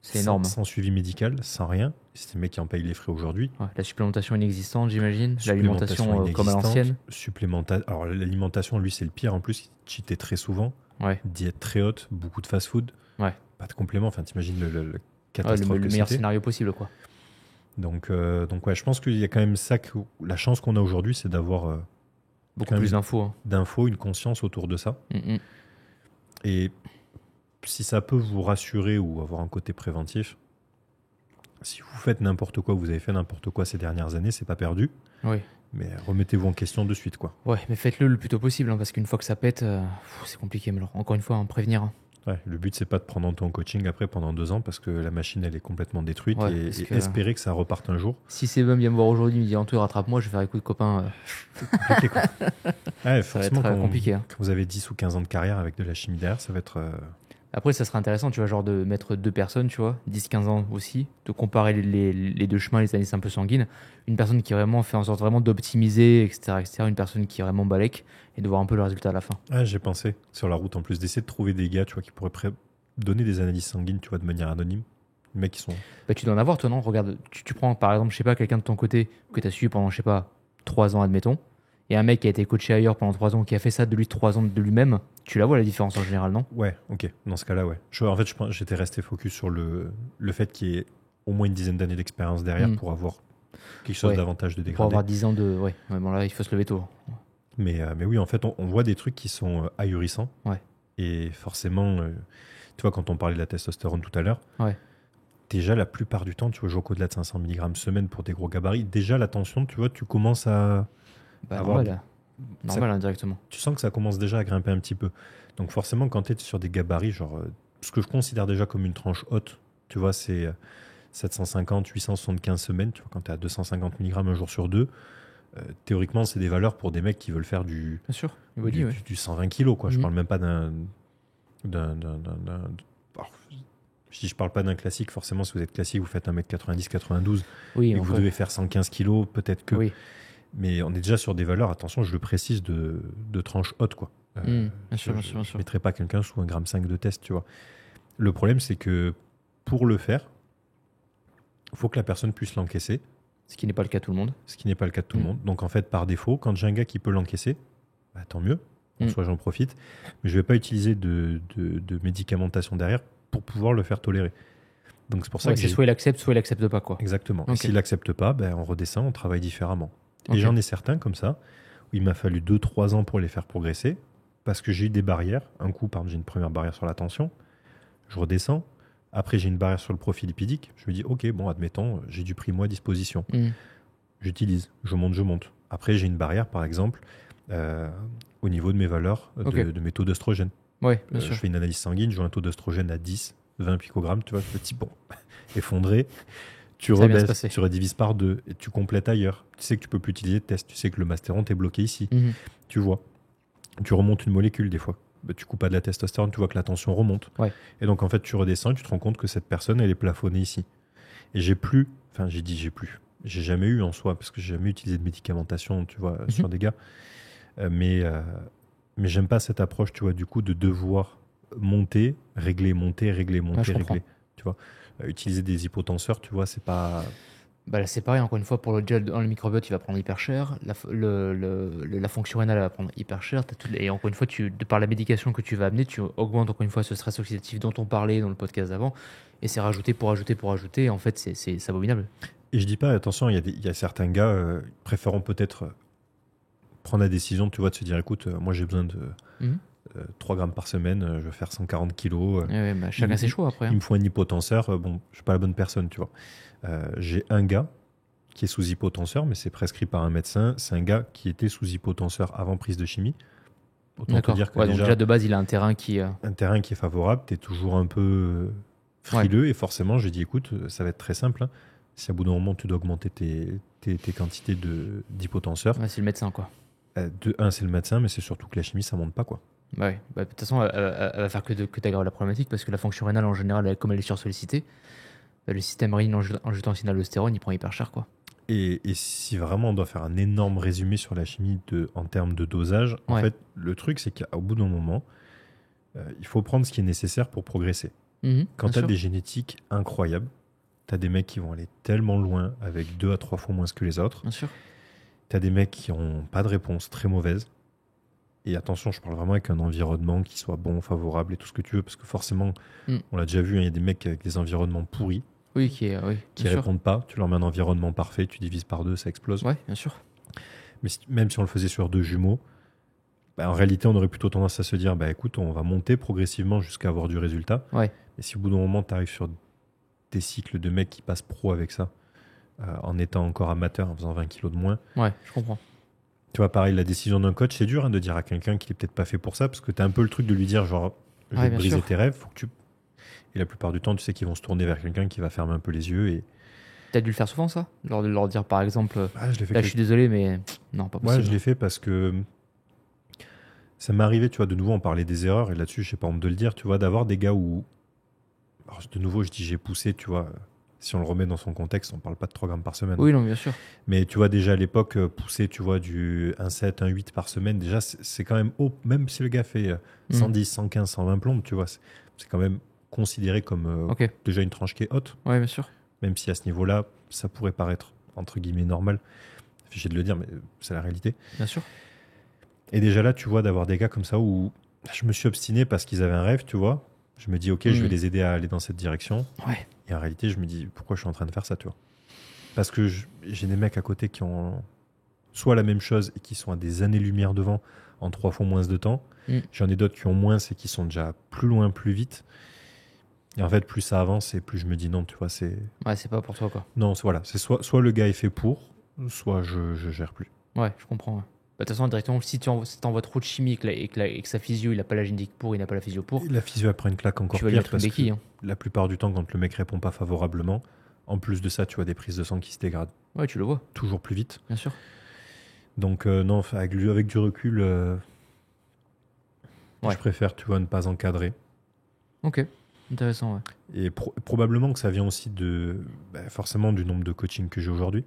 C'est énorme. Sans suivi médical, sans rien. C'est des mecs qui en payent les frais aujourd'hui. Ouais, la supplémentation inexistante, j'imagine. L'alimentation comme à l'ancienne. Alors l'alimentation, lui, c'est le pire. En plus, il cheatait très souvent. Ouais. Diète très haute, beaucoup de fast-food. Ouais. Pas de complément. Enfin, t'imagines le catastrophe le meilleur scénario possible, quoi. Donc ouais, je pense qu'il y a quand même ça. La chance qu'on a aujourd'hui, c'est d'avoir beaucoup plus d'infos. Hein. D'infos, une conscience autour de ça. Et si ça peut vous rassurer ou avoir un côté préventif, si vous faites n'importe quoi, vous avez fait n'importe quoi ces dernières années, c'est pas perdu. Oui. Mais remettez-vous en question de suite, quoi. Ouais, mais faites-le le plus tôt possible, hein, parce qu'une fois que ça pète, c'est compliqué. Mais alors, encore une fois, prévenir. Hein. Ouais, le but, c'est pas de prendre ton coaching après pendant 2 ans, parce que la machine, elle est complètement détruite, et espérer que ça reparte un jour. Si Sebum vient me voir aujourd'hui, il me dit Antoine, rattrape-moi, je vais faire écoute, copain. C'est compliqué, quoi. Ouais, ça va être compliqué. Hein. Quand vous avez 10 ou 15 ans de carrière avec de la chimie derrière, ça va être... Après, ça serait intéressant, tu vois, genre de mettre 2 personnes, tu vois, 10-15 ans aussi, de comparer les 2 chemins, les analyses un peu sanguines. Une personne qui vraiment fait en sorte vraiment d'optimiser, etc., Une personne qui est vraiment balèque et de voir un peu le résultat à la fin. Ah, j'ai pensé sur la route, en plus, d'essayer de trouver des gars, tu vois, qui pourraient donner des analyses sanguines, tu vois, de manière anonyme. Les mecs qui sont... Bah, tu dois en avoir, toi, non? Regarde, tu prends, par exemple, je sais pas, quelqu'un de ton côté que tu as suivi pendant, je sais pas, 3 ans, admettons, et un mec qui a été coaché ailleurs pendant 3 ans, qui a fait ça de lui 3 ans de lui-même, tu la vois la différence en général, non? Ouais, ok. Dans ce cas-là, ouais. En fait, j'étais resté focus sur le fait qu'il y ait au moins une dizaine d'années d'expérience derrière pour avoir quelque chose davantage de dégradé. Pour avoir 10 ans de... Ouais, bon là, il faut se lever tôt. Mais oui, en fait, on voit des trucs qui sont ahurissants. Ouais. Et forcément, tu vois, quand on parlait de la testostérone tout à l'heure, déjà, la plupart du temps, tu vois, je au-delà de 500 mg semaine pour des gros gabarits. Déjà, la tension, tu vois, tu commences à... normal, indirectement. Tu sens que ça commence déjà à grimper un petit peu. Donc forcément, quand tu es sur des gabarits, genre ce que je considère déjà comme une tranche haute, tu vois, c'est 750, 875 semaines, tu vois, quand tu es à 250 mg un jour sur 2, théoriquement, c'est des valeurs pour des mecs qui veulent faire du 120 kg, quoi. Je parle même pas je parle pas d'un classique, forcément, si vous êtes classique, vous faites 1m90, 92, et que vous devez faire 115 kg, peut-être que... Oui. Mais on est déjà sur des valeurs, attention, je le précise, de tranche haute, quoi. Bien sûr, bien je sûr. ne mettrai pas quelqu'un sous 1,5 g de test, tu vois. Le problème, c'est que pour le faire, il faut que la personne puisse l'encaisser. Ce qui n'est pas le cas de tout le monde. Ce qui n'est pas le cas de tout le monde. Donc, en fait, par défaut, quand j'ai un gars qui peut l'encaisser, bah, tant mieux. En soi, j'en profite. Mais je ne vais pas utiliser de médicamentation derrière pour pouvoir le faire tolérer. Donc, c'est pour ça que c'est soit il accepte pas, quoi. Exactement. Okay. Et s'il n'accepte pas, ben, on redescend, on travaille différemment. Et j'en ai certains comme ça, où il m'a fallu 2-3 ans pour les faire progresser, parce que j'ai eu des barrières. Un coup, par exemple, j'ai une première barrière sur la tension, je redescends. Après, j'ai une barrière sur le profil lipidique. Je me dis, ok, bon, admettons, j'ai du primo à disposition. J'utilise, je monte. Après, j'ai une barrière, par exemple, au niveau de mes valeurs, de mes taux d'œstrogène. Ouais, bien sûr. Je fais une analyse sanguine, je vois un taux d'œstrogène à 10, 20 picogrammes, tu vois, petit bon, effondré. Tu rebaisses, tu redivises par 2 et tu complètes ailleurs. Tu sais que tu peux plus utiliser de test. Tu sais que le mastéron t'est bloqué ici. Tu vois. Tu remontes une molécule des fois. Bah, tu coupes pas de la testostérone, tu vois que la tension remonte. Ouais. Et donc en fait, tu redescends, tu te rends compte que cette personne, elle est plafonnée ici. Et j'ai jamais eu en soi, parce que j'ai jamais utilisé de médicamentation, tu vois, sur des gars. Mais j'aime pas cette approche, tu vois, du coup, de devoir monter, régler. Tu vois, utiliser des hypotenseurs, tu vois, c'est pas. Bah là, c'est pareil, encore une fois, pour le gel, le microbiote, il va prendre hyper cher. La fonction rénale, elle va prendre hyper cher. Et encore une fois, par la médication que tu vas amener, tu augmentes encore une fois ce stress oxydatif dont on parlait dans le podcast d'avant. Et c'est rajouter pour ajouter. Et en fait, c'est abominable. Et je dis pas, attention, il y a certains gars préférant peut-être prendre la décision, tu vois, de se dire, écoute, moi j'ai besoin de 3 grammes par semaine, je vais faire 140 kilos. Chacun ses choix après. Il me faut un hypotenseur. Bon, je suis pas la bonne personne, tu vois. J'ai un gars qui est sous hypotenseur, mais c'est prescrit par un médecin. C'est un gars qui était sous hypotenseur avant prise de chimie. Autant te dire que donc déjà de base, il a un terrain qui est favorable. Tu es toujours un peu frileux. Et forcément, j'ai dit, écoute, ça va être très simple. Hein. Si à bout d'un moment, tu dois augmenter tes quantités d'hypotenseur. C'est le médecin, quoi. De un, c'est le médecin, mais c'est surtout que la chimie, ça monte pas, quoi. De toute façon, elle va faire que t'aggraves la problématique, parce que la fonction rénale, en général, comme elle est sursollicitée, le système rénine angiotensin aldostérone, il prend hyper cher, quoi. Et si vraiment on doit faire un énorme résumé sur la chimie en termes de dosage, en fait, le truc, c'est qu'au bout d'un moment, il faut prendre ce qui est nécessaire pour progresser. Quand tu as des génétiques incroyables, tu as des mecs qui vont aller tellement loin avec 2 à 3 fois moins que les autres. Bien sûr. Tu as des mecs qui n'ont pas de réponse, très mauvaise. Et attention, je parle vraiment avec un environnement qui soit bon, favorable et tout ce que tu veux, parce que forcément, on l'a déjà vu, il y a des mecs avec des environnements pourris. Oui, qui répondent pas. Tu leur mets un environnement parfait, tu divises par 2, ça explose. Ouais, bien sûr. Mais même si on le faisait sur 2 jumeaux, en réalité, on aurait plutôt tendance à se dire, écoute, on va monter progressivement jusqu'à avoir du résultat. Ouais. Et si au bout d'un moment, tu arrives sur des cycles de mecs qui passent pro avec ça, en étant encore amateur, en faisant 20 kilos de moins. Ouais, je comprends. Tu vois, pareil, la décision d'un coach, c'est dur de dire à quelqu'un qu'il est peut-être pas fait pour ça, parce que tu as un peu le truc de lui dire, genre, je vais briser tes rêves, faut que tu... Et la plupart du temps, tu sais qu'ils vont se tourner vers quelqu'un qui va fermer un peu les yeux. Et... T'as dû le faire souvent, ça? Leur dire, par exemple, je je suis désolé, mais non, pas possible. Ouais, je l'ai fait parce que ça m'est arrivé, tu vois, de nouveau, on parlait des erreurs, et là-dessus, je sais pas honte de le dire, tu vois, d'avoir des gars où... Alors, de nouveau, je dis j'ai poussé, tu vois, si on le remet dans son contexte, on parle pas de 3 grammes par semaine. Oui, non, bien sûr. Mais tu vois, déjà à l'époque, pousser, tu vois, du 1,7, 1,8 par semaine, déjà, c'est quand même haut, même si le gars fait 110, 115, 120 plombes, tu vois, c'est quand même considéré comme déjà une tranche qui est haute. Ouais, bien sûr. Même si à ce niveau-là, ça pourrait paraître, entre guillemets, normal. Fiché de le dire, mais c'est la réalité. Bien sûr. Et déjà là, tu vois, d'avoir des gars comme ça où je me suis obstiné parce qu'ils avaient un rêve, tu vois. Je me dis, ok, je vais les aider à aller dans cette direction. Ouais. Et en réalité, je me dis, pourquoi je suis en train de faire ça, tu vois. Parce que j'ai des mecs à côté qui ont soit la même chose et qui sont à des années-lumière devant en 3 fois moins de temps. J'en ai d'autres qui ont moins et qui sont déjà plus loin, plus vite. Et en fait, plus ça avance et plus je me dis non, tu vois, c'est... Ouais, c'est pas pour toi, quoi. Non, voilà, c'est soit le gars est fait pour, soit je gère plus. Ouais, je comprends. Ouais. De toute façon, directement, si tu envoies trop de chimie et que sa physio, il n'a pas la génétique pour, il n'a pas la physio pour... La physio, elle prend une claque encore pire parce que la plupart du temps, quand le mec répond pas favorablement, en plus de ça, tu vois des prises de sang qui se dégradent. Ouais, tu le vois. Toujours plus vite. Bien sûr. Donc non, avec du recul, je préfère, tu vois, ne pas encadrer. Ok. Intéressant, ouais. Et probablement que ça vient aussi forcément du nombre de coachings que j'ai aujourd'hui.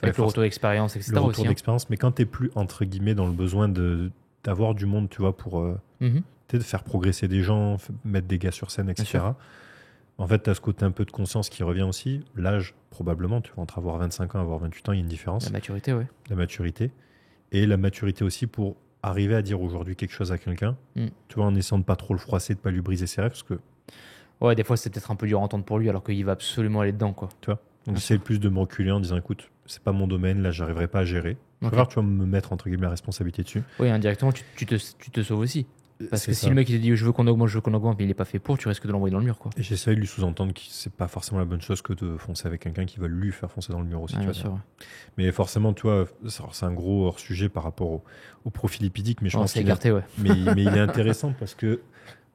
Avec le retour d'expérience, etc. Le retour d'expérience, mais quand tu n'es plus, entre guillemets, dans le besoin d'avoir du monde, tu vois, pour de faire progresser des gens, mettre des gars sur scène, etc. En fait, tu as ce côté un peu de conscience qui revient aussi. L'âge, probablement, tu vois, entre avoir 25 ans et avoir 28 ans, il y a une différence. La maturité, ouais. La maturité. Et la maturité aussi pour arriver à dire aujourd'hui quelque chose à quelqu'un, tu vois, en essayant de pas trop le froisser, de pas lui briser ses rêves, parce que... Ouais, des fois, c'est peut-être un peu dur à entendre pour lui, alors qu'il va absolument aller dedans, quoi. Tu vois. Donc, j'essaie plus de me reculer en disant, écoute, c'est pas mon domaine, là, j'arriverai pas à gérer. Je préfère, tu vois, me mettre, entre guillemets, la responsabilité dessus. Oui, indirectement, tu te sauves aussi. Parce que si le mec il te dit je veux qu'on augmente, mais il est pas fait pour, tu risques de l'envoyer dans le mur, quoi. Et j'essaie de lui sous-entendre que c'est pas forcément la bonne chose que de foncer avec quelqu'un qui va lui faire foncer dans le mur aussi. Bien sûr. Mais forcément, tu vois, c'est un gros hors-sujet par rapport au profil lipidique, mais je pense qu'il écarté, ouais. mais il est intéressant parce que,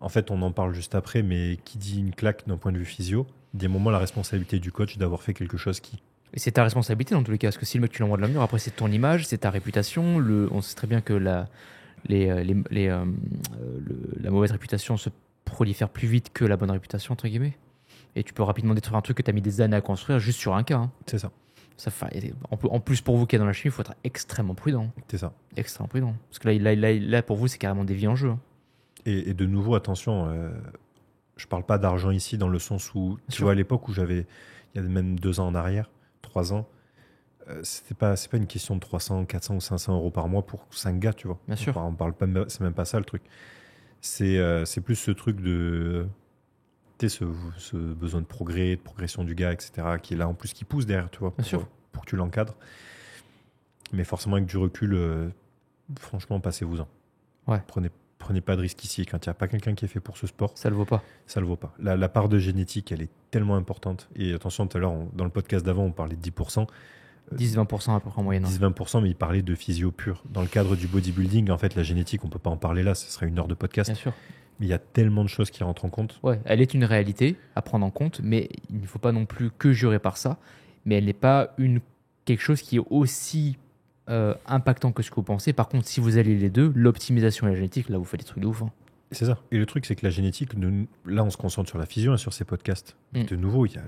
en fait, on en parle juste après, mais qui dit une claque d'un point de vue physio, des moments la responsabilité du coach d'avoir fait quelque chose qui... Et c'est ta responsabilité dans tous les cas, parce que si le mec tu l'envoies de la mur, après c'est ton image, c'est ta réputation, on sait très bien que la mauvaise réputation se prolifère plus vite que la bonne réputation, entre guillemets. Et tu peux rapidement détruire un truc que tu as mis des années à construire juste sur un cas. C'est ça. En plus, pour vous qui êtes dans la chimie, il faut être extrêmement prudent. C'est ça. Extrêmement prudent. Parce que là pour vous, c'est carrément des vies en jeu. Et de nouveau, attention, je parle pas d'argent ici dans le sens où, tu vois, à l'époque où il y a même 2 ans en arrière, 3 ans, c'est pas une question de 300, 400 ou 500 euros par mois pour 5 gars, tu vois. Bien sûr. On parle pas, c'est même pas ça le truc. C'est plus ce truc de ce besoin de progrès, de progression du gars, etc., qui est là en plus, qui pousse derrière, tu vois, pour que tu l'encadres. Mais forcément, avec du recul, franchement, passez-vous-en. Ouais. Prenez pas de risque ici. Et quand il n'y a pas quelqu'un qui est fait pour ce sport, ça le vaut pas. Ça le vaut pas. La part de génétique, elle est tellement importante. Et attention, tout à l'heure, dans le podcast d'avant, on parlait de 10%. 10-20% à peu près en moyenne. 10-20%, mais il parlait de physio pur. Dans le cadre du bodybuilding, en fait, la génétique, on peut pas en parler là, ce serait 1 heure de podcast. Bien sûr. Mais il y a tellement de choses qui rentrent en compte. Ouais, elle est une réalité à prendre en compte, mais il ne faut pas non plus que jurer par ça. Mais elle n'est pas quelque chose qui est aussi impactant que ce que vous pensez. Par contre, si vous allez les deux, l'optimisation et la génétique, là, vous faites des trucs de ouf. Hein. C'est ça. Et le truc, c'est que la génétique, là, on se concentre sur la physio et sur ces podcasts. De nouveau, il y a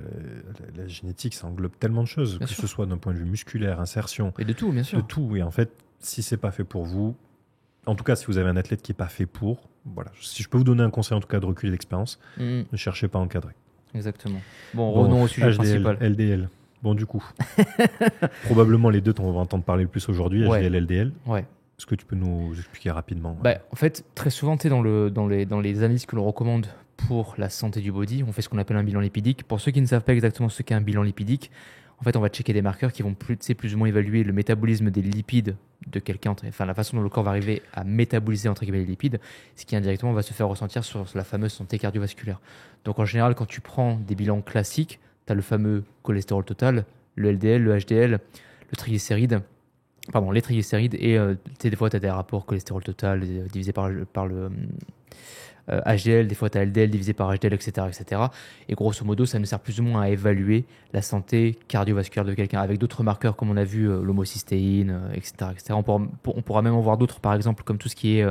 la génétique, ça englobe tellement de choses, bien que ce soit d'un point de vue musculaire, insertion. Et de tout, bien sûr. De tout. Et en fait, si c'est pas fait pour vous, en tout cas, si vous avez un athlète qui n'est pas fait pour, voilà. Si je peux vous donner un conseil, en tout cas, de recul et d'expérience, ne cherchez pas à encadrer. Exactement. Bon, revenons au sujet principal. LDL. Bon, du coup, probablement les deux, on va entendre parler le plus aujourd'hui, HDL, LDL. Ouais. Est-ce que tu peux nous expliquer rapidement? En fait, très souvent, dans les analyses que l'on recommande pour la santé du body, on fait ce qu'on appelle un bilan lipidique. Pour ceux qui ne savent pas exactement ce qu'est un bilan lipidique, en fait, on va checker des marqueurs qui vont plus ou moins évaluer le métabolisme des lipides de quelqu'un, enfin la façon dont le corps va arriver à métaboliser entre guillemets les lipides, ce qui indirectement va se faire ressentir sur la fameuse santé cardiovasculaire. Donc en général, quand tu prends des bilans classiques, tu as le fameux cholestérol total, le LDL, le HDL, les triglycérides et des fois tu as des rapports cholestérol total divisé par le HDL, des fois tu as LDL divisé par HDL, etc., etc. Et grosso modo, ça nous sert plus ou moins à évaluer la santé cardiovasculaire de quelqu'un avec d'autres marqueurs comme on a vu l'homocystéine, etc., etc. On pourra même en voir d'autres, par exemple, comme tout ce qui est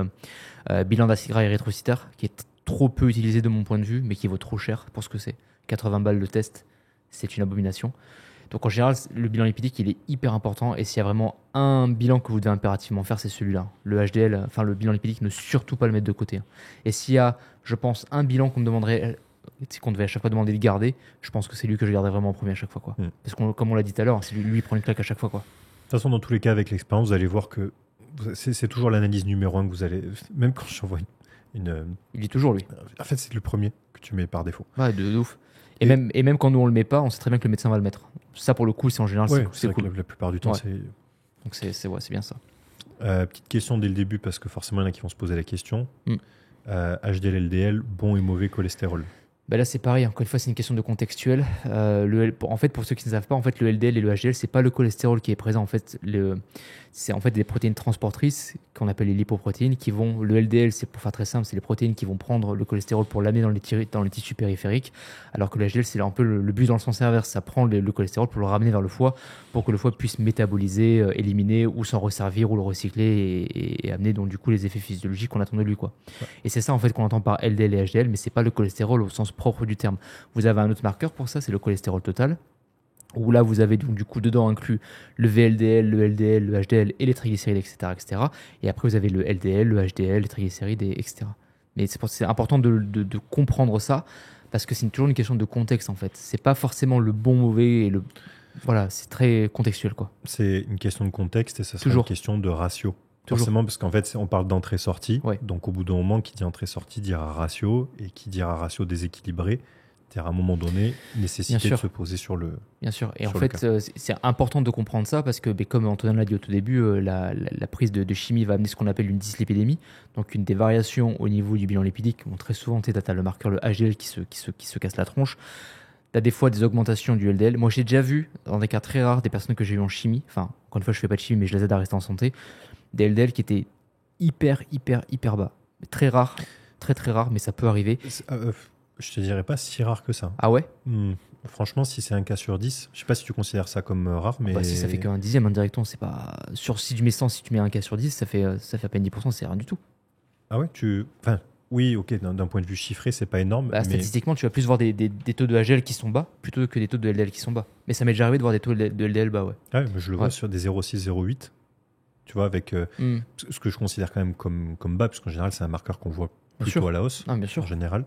bilan d'acide gras érythrocytaire, qui est trop peu utilisé de mon point de vue, mais qui vaut trop cher pour ce que c'est. 80 balles de test, c'est une abomination. Donc en général, le bilan lipidique, il est hyper important. Et s'il y a vraiment un bilan que vous devez impérativement faire, c'est celui-là. Le HDL, enfin le bilan lipidique, ne surtout pas le mettre de côté. Et s'il y a, je pense, un bilan qu'on devait à chaque fois demander de garder, je pense que c'est lui que je garderai vraiment en premier à chaque fois. Quoi. Parce que comme on l'a dit tout à l'heure, c'est lui, il prend une claque à chaque fois. Quoi. De toute façon, dans tous les cas, avec l'expérience, vous allez voir que c'est toujours l'analyse numéro 1 que vous allez... Même quand j'envoie une... Il dit toujours, lui. En fait, c'est le premier que tu mets par défaut. Ouais, de ouf. Et même quand nous on le met pas, on sait très bien que le médecin va le mettre. Ça pour le coup, c'est en général c'est cool. La plupart du temps, ouais. Donc c'est bien ça. Petite question dès le début parce que forcément il y en a qui vont se poser la question. HDL, LDL, bon et mauvais cholestérol. Là c'est pareil. Encore une fois, c'est une question de contextuel. En fait, pour ceux qui ne savent pas, en fait le LDL et le HDL, c'est pas le cholestérol qui est présent. En fait, c'est en fait des protéines transportrices qu'on appelle les lipoprotéines qui vont. Le LDL, c'est pour faire très simple, c'est les protéines qui vont prendre le cholestérol pour l'amener dans les tissus périphériques, alors que le HDL, c'est un peu le but dans le sens inverse. Ça prend le cholestérol pour le ramener vers le foie, pour que le foie puisse métaboliser, éliminer ou s'en resservir ou le recycler et amener donc du coup les effets physiologiques qu'on attend de lui, quoi. Ouais. Et c'est ça en fait qu'on entend par LDL et HDL, mais c'est pas le cholestérol au sens propre du terme. Vous avez un autre marqueur pour ça, c'est le cholestérol total, où là vous avez donc du coup dedans inclus le VLDL, le LDL, le HDL et les triglycérides, etc., etc. Et après vous avez le LDL, le HDL, les triglycérides, etc. Mais c'est important de comprendre ça, parce que c'est toujours une question de contexte en fait. C'est pas forcément le bon, mauvais et le... Voilà, c'est très contextuel quoi. C'est une question de contexte et ça sera une question de ratio. Forcément, parce qu'en fait, on parle d'entrée-sortie. Ouais. Donc, au bout d'un moment, qui dit entrée-sortie dira ratio. Et qui dira ratio déséquilibré, dira à un moment donné, nécessité de se poser sur le. Bien sûr. Et en fait, c'est important de comprendre ça parce que, comme Antonin l'a dit au tout début, la prise de chimie va amener ce qu'on appelle une dyslipidémie. Donc, une des variations au niveau du bilan lipidique. Bon, très souvent, tu as le marqueur, le HDL, qui se casse la tronche. Tu as des fois des augmentations du LDL. Moi, j'ai déjà vu, dans des cas très rares, des personnes que j'ai eues en chimie. Enfin, encore une fois, je fais pas de chimie, mais je les aide à rester en santé. Des LDL qui étaient hyper bas. Très rare, très rare, mais ça peut arriver. Je te dirais pas si rare que ça. Ah ouais Franchement, si c'est un cas sur 10, je sais pas si tu considères ça comme rare, mais... si ça fait qu'un dixième indirectement, c'est pas... Si tu mets 100, si tu mets un cas sur 10, ça fait à peine 10%, c'est rien du tout. Ah ouais Enfin, oui, ok, d'un point de vue chiffré, c'est pas énorme. Mais... Statistiquement, tu vas plus voir des taux de HDL qui sont bas plutôt que des taux de LDL qui sont bas. Mais ça m'est déjà arrivé de voir des taux de LDL bas, ouais. Ah ouais, mais je le vois sur des 0,6, 0,8. Tu vois, avec ce que je considère quand même comme bas, parce qu'en général, c'est un marqueur qu'on voit plutôt à la hausse, bien sûr. En général.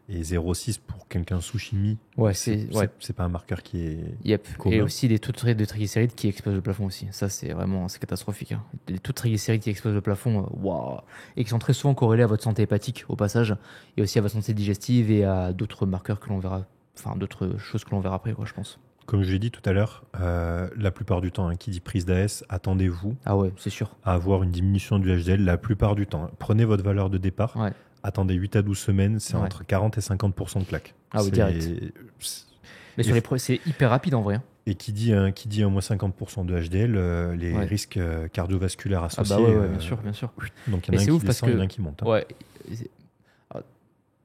Et 0,6 pour quelqu'un sous chimie, c'est pas un marqueur qui est commun. Et aussi des taux de triglycérides qui explosent le plafond aussi. Ça, c'est catastrophique. Hein. Les taux de triglycérides qui explosent le plafond, waouh, et qui sont très souvent corrélés à votre santé hépatique, au passage, et aussi à votre santé digestive et à d'autres marqueurs que l'on verra, enfin d'autres choses que l'on verra après, quoi, je pense. Comme je l'ai dit tout à l'heure, la plupart du temps, qui dit prise d'AS, attendez-vous c'est sûr. À avoir une diminution du HDL la plupart du temps. Prenez votre valeur de départ, attendez 8 à 12 semaines, c'est entre 40 et 50% de claque. Ah oui, direct. Mais c'est hyper rapide en vrai. Hein. Et qui dit au moins 50% de HDL, les risques cardiovasculaires associés. Ah bah bien sûr. Donc il y en a un qui descend, il y en a un qui monte. Hein. Ouais.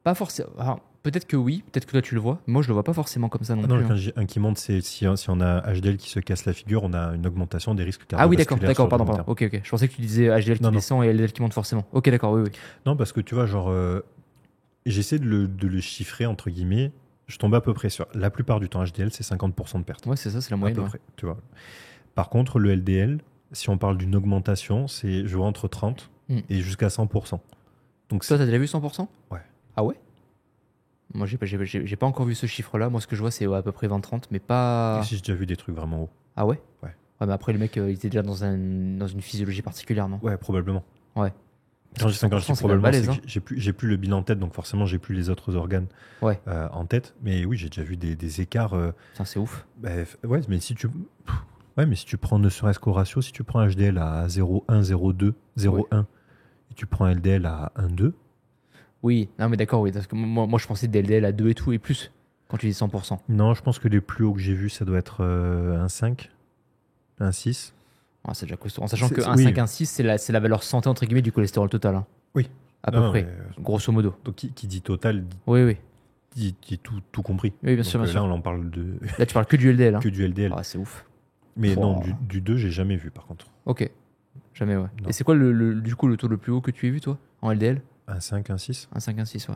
Pas forcément... Peut-être que oui, peut-être que toi tu le vois. Moi je le vois pas forcément comme ça non plus. Non, quand un qui monte, c'est si on a HDL qui se casse la figure, on a une augmentation des risques cardiovasculaires. Ah oui, d'accord, pardon. Ok. Je pensais que tu disais HDL qui descend et LDL qui monte forcément. Ok, d'accord, oui. Non, parce que tu vois, genre, j'essaie de le chiffrer entre guillemets. Je tombe à peu près sur. La plupart du temps, HDL, c'est 50% de perte. Ouais, c'est ça, c'est la moyenne. À peu près, tu vois. Par contre, le LDL, si on parle d'une augmentation, c'est, je vois, entre 30 et jusqu'à 100%. Donc, toi, t'as déjà vu 100%? Ouais. Ah ouais? Moi, j'ai pas encore vu ce chiffre-là. Moi, ce que je vois, c'est à peu près 20-30, mais pas... Si, j'ai déjà vu des trucs vraiment hauts. Ah ouais? Ouais. Ouais, mais après, le mec, il était déjà dans une physiologie particulière, non? Ouais, probablement. Ouais. Quand je dis probablement, c'est que j'ai plus le bilan en tête, donc forcément, j'ai plus les autres organes en tête. Mais oui, j'ai déjà vu des écarts... c'est ouf. Mais si tu prends ne serait-ce qu'au ratio, si tu prends HDL à 0,1, 0,2, 0,1, et tu prends LDL à 1,2... Oui, non mais d'accord, oui, parce que moi je pensais des LDL à 2 et tout et plus quand tu dis 100%. Non, je pense que les plus hauts que j'ai vus, ça doit être 1,5, 1,6. Ah, c'est déjà costaud. En sachant que 1,5, 1,6, c'est la valeur santé entre guillemets du cholestérol total. Hein. Oui. À peu près, grosso modo. Donc qui dit total dit tout compris. Oui, bien sûr. Là, on en parle de... Là, tu parles que du LDL. Hein. Que du LDL. Ah, c'est ouf. Mais non, du 2, j'ai jamais vu par contre. Ok. Jamais, ouais. Non. Et c'est quoi du coup le taux le plus haut que tu aies vu, toi, en LDL? 1,5, 1,6. 1,5, 1,6, ouais.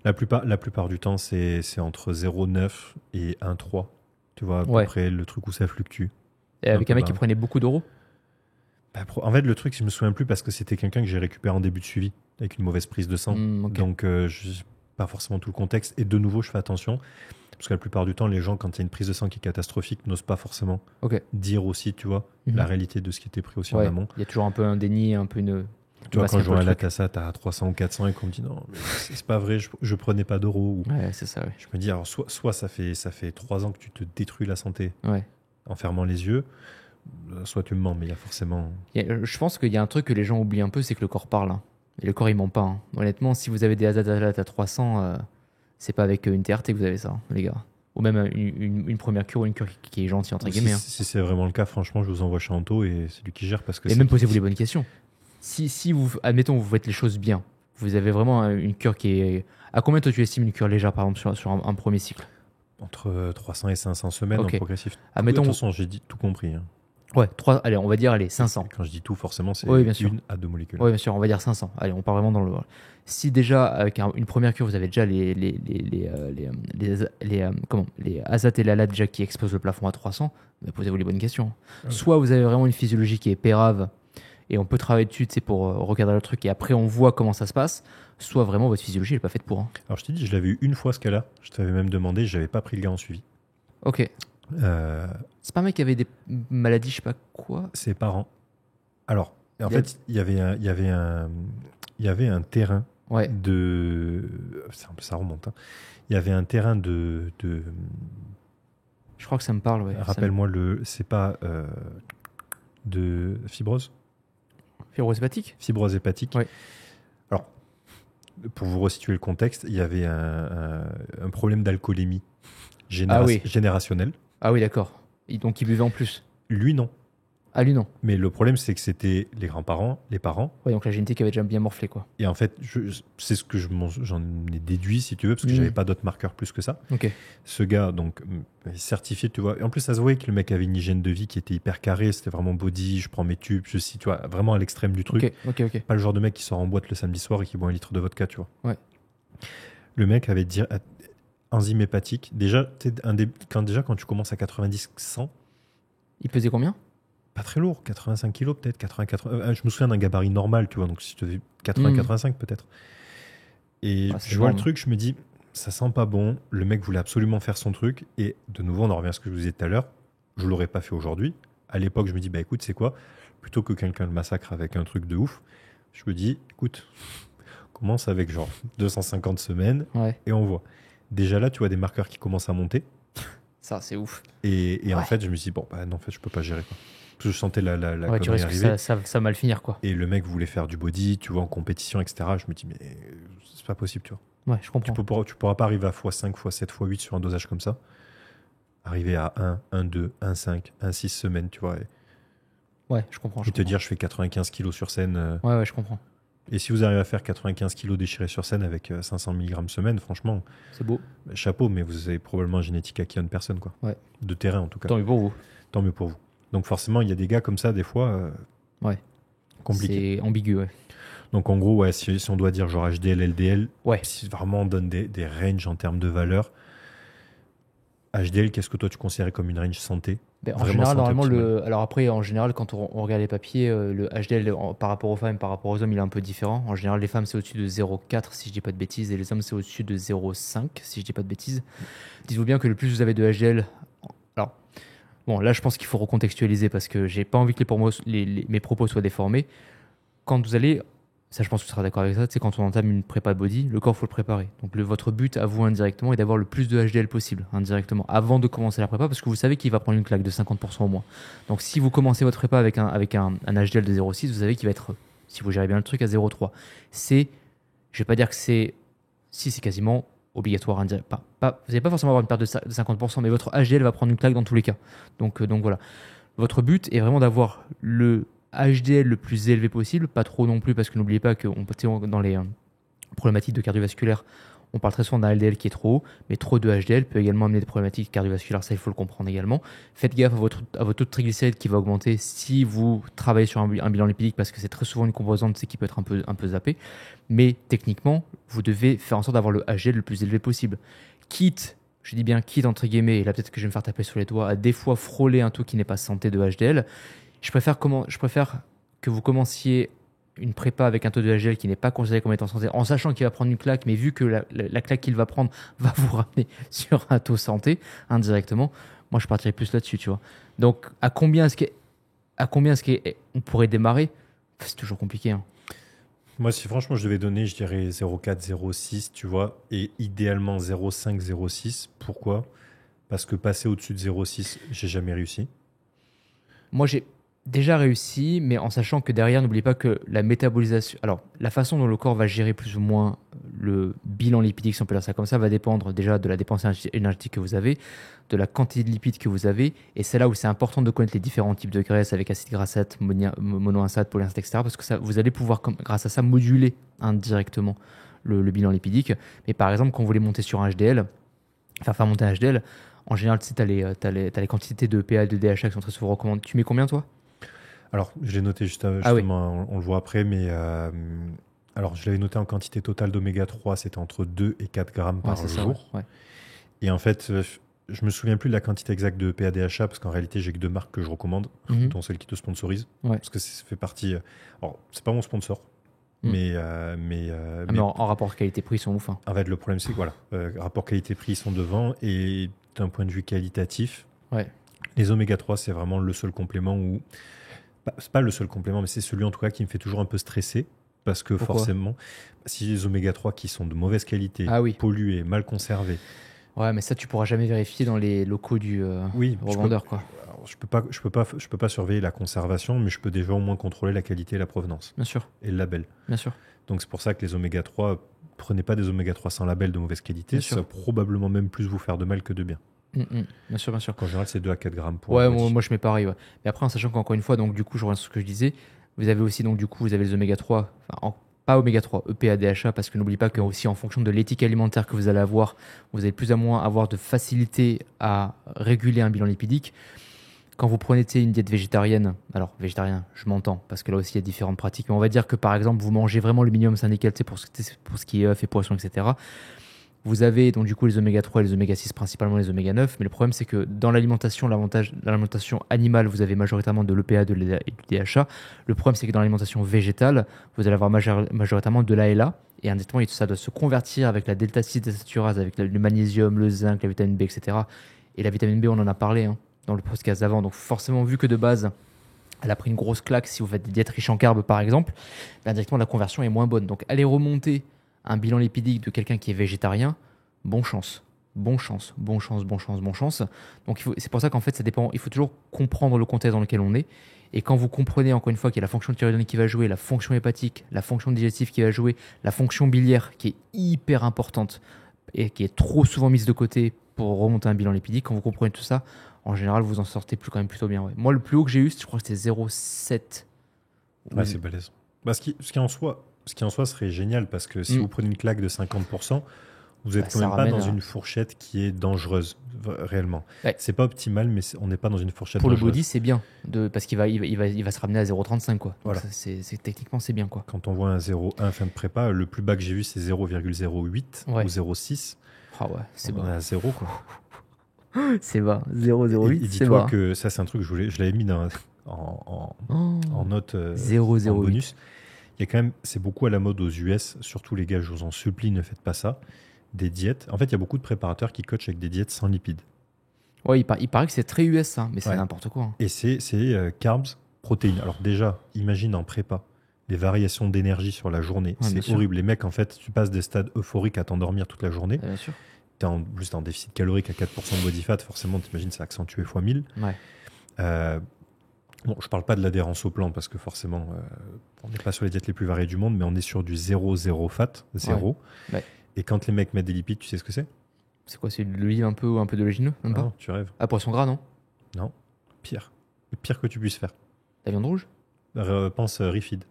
La plupart du temps, c'est entre 0,9 et 1,3. Tu vois, à peu près le truc où ça fluctue. Et avec un mec qui prenait beaucoup d'euros? En fait, le truc, je me souviens plus parce que c'était quelqu'un que j'ai récupéré en début de suivi avec une mauvaise prise de sang. Donc, je sais pas forcément tout le contexte. Et de nouveau, je fais attention parce que la plupart du temps, les gens, quand il y a une prise de sang qui est catastrophique, n'osent pas forcément dire aussi, tu vois, la réalité de ce qui était pris aussi en amont. Il y a toujours un peu un déni, un peu une... Tu vois, quand je joue à la Tassa, t'as 300 ou 400 et qu'on me dit non, mais c'est pas vrai, je prenais pas d'euros. Ouais, c'est ça, Je me dis, alors, soit ça fait 3 ans que tu te détruis la santé en fermant les yeux, soit tu me mens, mais il y a forcément... Je pense qu'il y a un truc que les gens oublient un peu, c'est que le corps parle. Hein. Et le corps, il ment pas. Hein. Honnêtement, si vous avez des azatalates à 300, c'est pas avec une TRT que vous avez ça, hein, les gars. Ou même une première cure ou une cure qui est gentille, entre guillemets. Si c'est vraiment le cas, franchement, je vous envoie chez Anto et c'est lui qui gère. Parce que et même posez-vous les bonnes questions. Si vous, admettons, vous faites les choses bien, vous avez vraiment une cure qui est... À combien toi tu estimes une cure légère, par exemple, sur un premier cycle? Entre 300 et 500 semaines en progressif. Admettons, attention, j'ai dit tout compris. Hein. Ouais, 3, allez, on va dire 500. Quand je dis tout, forcément, c'est oui, 1 à 2 molécules. Oui, bien sûr, on va dire 500. Allez, on part vraiment dans le... Si déjà, avec une première cure, vous avez déjà les azates et les alates déjà qui explosent le plafond à 300, posez-vous les bonnes questions. Okay. Soit vous avez vraiment une physiologie qui est pérave, et on peut travailler dessus pour recadrer le truc, et après on voit comment ça se passe, soit vraiment votre physiologie n'est pas faite pour. Alors je t'ai dit, je l'avais eu une fois ce cas-là, je t'avais même demandé, je n'avais pas pris le gars en suivi. Ok. C'est pas un mec qui avait des maladies, je sais pas quoi. Ses parents. Alors, en fait, il y avait un terrain de... Ça remonte. Hein. Il y avait un terrain de... Je crois que ça me parle, ouais. Rappelle-moi, c'est pas de fibrose. Fibrose hépatique. Fibrose hépatique. Ouais. Alors, pour vous resituer le contexte, il y avait un problème d'alcoolémie générationnelle. Ah oui, d'accord. Donc il buvait en plus. Lui, non. Ah, lui, non. Mais le problème, c'est que c'était les grands-parents, les parents. Ouais, donc la génétique avait déjà bien morflé, quoi. Et en fait, c'est ce que j'en ai déduit, si tu veux, parce que j'avais pas d'autres marqueurs plus que ça. Ok. Ce gars, donc, certifié, tu vois. Et en plus, ça se voyait que le mec avait une hygiène de vie qui était hyper carrée. C'était vraiment body, je prends mes tubes, tu vois, vraiment à l'extrême du truc. Ok. Pas le genre de mec qui sort en boîte le samedi soir et qui boit 1 litre de vodka, tu vois. Ouais. Le mec avait enzyme hépatique. Déjà, quand tu commences à 90-100. Il pesait combien ? Pas très lourd, 85 kilos peut-être, 80. Je me souviens d'un gabarit normal, tu vois, donc si tu faisais 80-85 peut-être. Et je vois le truc, je me dis, ça sent pas bon. Le mec voulait absolument faire son truc. Et de nouveau, on en revient à ce que je vous disais tout à l'heure. Je l'aurais pas fait aujourd'hui. À l'époque, je me dis, bah écoute, c'est quoi ? Plutôt que quelqu'un le massacre avec un truc de ouf, je me dis, écoute, commence avec genre 250 semaines et on voit. Déjà là, tu vois des marqueurs qui commencent à monter. Ça, c'est ouf. Et en fait, je me suis dit, bon, bah non, en fait, je peux pas gérer, quoi. Parce que je sentais la tu risques arriver. Ça va mal finir, quoi. Et le mec voulait faire du body, tu vois, en compétition, etc. Je me dis, mais c'est pas possible, tu vois. Ouais, je comprends. Tu pourras pas arriver à x5, x7, x8 sur un dosage comme ça. Arriver à 1, 2, 1,5, 1,6 semaines, tu vois. Ouais, je comprends. Et te dire, je fais 95 kilos sur scène. Ouais, je comprends. Et si vous arrivez à faire 95 kilos déchirés sur scène avec 500 mg semaine, franchement, c'est beau. Chapeau, mais vous avez probablement un génétique acquis à une personne, quoi. Ouais. De terrain, en tout cas. Tant mieux pour vous. Tant mieux pour vous. Donc forcément, il y a des gars comme ça, des fois, compliqués. C'est ambigu, ouais. Donc en gros, ouais, si on doit dire genre HDL, LDL, si vraiment on donne des ranges en termes de valeur, HDL, qu'est-ce que toi tu considères comme une range santé ? En général, normalement, alors après, en général, quand on regarde les papiers, le HDL par rapport aux femmes et par rapport aux hommes, il est un peu différent. En général, les femmes, c'est au-dessus de 0,4 si je dis pas de bêtises, et les hommes, c'est au-dessus de 0,5 si je dis pas de bêtises. Dites-vous bien que le plus vous avez de HDL... Alors, bon, là, je pense qu'il faut recontextualiser parce que j'ai pas envie que mes propos soient déformés. Quand vous allez... Ça, je pense que tu seras d'accord avec ça. C'est quand on entame une prépa body, le corps, faut le préparer. Donc, votre but à vous indirectement est d'avoir le plus de HDL possible indirectement avant de commencer la prépa parce que vous savez qu'il va prendre une claque de 50% au moins. Donc, si vous commencez votre prépa avec un HDL de 0,6, vous savez qu'il va être, si vous gérez bien le truc, à 0,3. Je vais pas dire que c'est quasiment obligatoire. Vous n'allez pas forcément avoir une perte de 50%, mais votre HDL va prendre une claque dans tous les cas. Donc voilà. Votre but est vraiment d'avoir le HDL le plus élevé possible, pas trop non plus, parce que n'oubliez pas que dans les problématiques de cardiovasculaire, on parle très souvent d'un LDL qui est trop haut, mais trop de HDL peut également amener des problématiques cardiovasculaires, ça il faut le comprendre également. Faites gaffe à votre taux de triglycérides qui va augmenter si vous travaillez sur un bilan lipidique, parce que c'est très souvent une composante qui peut être un peu zappée, mais techniquement, vous devez faire en sorte d'avoir le HDL le plus élevé possible. Je dis bien quitte entre guillemets, et là peut-être que je vais me faire taper sur les doigts, à des fois frôler un taux qui n'est pas santé de HDL, je préfère que vous commenciez une prépa avec un taux de HDL qui n'est pas considéré comme étant santé, en sachant qu'il va prendre une claque, mais vu que la claque qu'il va prendre va vous ramener sur un taux santé indirectement, moi je partirais plus là-dessus, tu vois. Donc à combien est-ce qu'on pourrait démarrer ? C'est toujours compliqué. Hein. Moi, si franchement je devais donner, je dirais 0,4, 0,6, tu vois, et idéalement 0,5, 0,6. Pourquoi ? Parce que passer au-dessus de 0,6, j'ai jamais réussi. Moi, j'ai déjà réussi, mais en sachant que derrière, n'oubliez pas que la métabolisation... Alors, la façon dont le corps va gérer plus ou moins le bilan lipidique, si on peut dire ça comme ça, va dépendre déjà de la dépense énergétique que vous avez, de la quantité de lipides que vous avez, et c'est là où c'est important de connaître les différents types de graisses avec acide grassate, monoinsates, polyinsates, etc. Parce que vous allez pouvoir, grâce à ça, moduler indirectement le bilan lipidique. Mais par exemple, quand vous voulez monter sur un HDL, faire monter un HDL, En général, tu sais, t'as les quantités de EPA et de DHA qui sont très souvent recommandées. Tu mets combien, toi? Alors, je l'ai noté justement, Ah oui. on le voit après, mais alors je l'avais noté en quantité totale d'oméga 3, c'était entre 2 et 4 grammes par c'est jour. Ça, ouais. Et en fait, je me souviens plus de la quantité exacte de EPA DHA parce qu'en réalité, j'ai que 2 marques que je recommande, dont celle qui te sponsorise. Parce que ça fait partie. Alors, c'est pas mon sponsor, mais en rapport qualité-prix, ils sont ouf. Hein. En fait, le problème, c'est que voilà, rapport qualité-prix, ils sont devant. Et d'un point de vue qualitatif, les oméga 3, c'est vraiment le seul complément où. C'est pas le seul complément, mais c'est celui en tout cas qui me fait toujours un peu stresser. Parce que forcément, si les oméga 3 qui sont de mauvaise qualité, pollués, mal conservés. Ouais, mais ça, tu pourras jamais vérifier dans les locaux du revendeur. Je peux pas surveiller la conservation, mais je peux déjà au moins contrôler la qualité et la provenance. Bien sûr. Et le label. Bien sûr. Donc c'est pour ça que les oméga 3, prenez pas des oméga 3 sans label de mauvaise qualité. Ça va probablement même plus vous faire de mal que de bien. Bien sûr, bien sûr. En général, c'est 2 à 4 grammes pour moi je mets pareil. Ouais. Mais après, en sachant qu'encore une fois, donc du coup, je reviens sur ce que je disais, vous avez aussi, donc du coup, vous avez les oméga 3, pas oméga 3, EPA, DHA, parce que n'oubliez pas que aussi en fonction de l'éthique alimentaire que vous allez avoir, vous allez plus ou moins avoir de facilité à réguler un bilan lipidique. Quand vous prenez une diète végétarienne, alors végétarien, je m'entends, parce que là aussi il y a différentes pratiques, mais on va dire que par exemple, vous mangez vraiment le minimum syndical pour ce qui est œufs et poissons, etc. Vous avez donc du coup les oméga 3 et les oméga 6, principalement les oméga 9, mais le problème c'est que dans l'alimentation, l'avantage de l'alimentation animale, vous avez majoritairement de l'EPA et du DHA. Le problème c'est que dans l'alimentation végétale, vous allez avoir majoritairement de l'ALA, et indirectement ça doit se convertir avec la delta-6-désaturase, avec le magnésium, le zinc, la vitamine B, etc. Et la vitamine B, on en a parlé dans le podcast d'avant, donc forcément vu que de base, elle a pris une grosse claque si vous faites des diètes riches en carbs par exemple, indirectement la conversion est moins bonne. Donc allez remonter un bilan lipidique de quelqu'un qui est végétarien, bon chance. Donc c'est pour ça qu'en fait ça dépend, il faut toujours comprendre le contexte dans lequel on est. Et quand vous comprenez encore une fois qu'il y a la fonction thyroïdienne qui va jouer, la fonction hépatique, la fonction digestive qui va jouer, la fonction biliaire qui est hyper importante et qui est trop souvent mise de côté pour remonter un bilan lipidique, quand vous comprenez tout ça, en général vous en sortez quand même plutôt bien. Ouais. Moi le plus haut que j'ai eu, je crois que c'était 0,7. Ouais, c'est balèze. Ce qui en soi serait génial parce que si vous prenez une claque de 50%, vous n'êtes quand même pas dans une fourchette qui est dangereuse, réellement. Ouais. C'est pas optimal, mais on n'est pas dans une fourchette dangereuse. Pour le body, c'est bien, parce qu'il va se ramener à 0,35. Quoi. Voilà. Techniquement, c'est bien. Quoi. Quand on voit un 0,1 fin de prépa, le plus bas que j'ai vu, c'est 0,08 ou 0,6. Ah ouais, c'est bas. On est à 0, quoi. C'est bas, 0,08, et dis-toi que ça, c'est un truc, je l'avais mis en note en bonus. Il y a quand même, c'est beaucoup à la mode aux US, surtout les gars, je vous en supplie, ne faites pas ça. Des diètes. En fait, il y a beaucoup de préparateurs qui coachent avec des diètes sans lipides. Ouais, il paraît que c'est très US, ça, mais c'est n'importe quoi. Hein. Et c'est carbs, protéines. Alors déjà, imagine en prépa, les variations d'énergie sur la journée. C'est horrible. Les mecs, en fait, tu passes des stades euphoriques à t'endormir toute la journée. Bien sûr. Tu es en déficit calorique à 4% de body fat, forcément, t'imagines, c'est accentué x 1000. Ouais. Bon, je parle pas de l'adhérence au plan parce que forcément, on n'est pas sur les diètes les plus variées du monde, mais on est sur du 0,0 fat, 0. Ouais. Et quand les mecs mettent des lipides, tu sais ce que c'est ? C'est quoi ? C'est de l'olive un peu d'oléagineux ? Non, tu rêves. Ah, poisson gras, non ? Non, pire. Le pire que tu puisses faire. La viande rouge ? Pense refeed.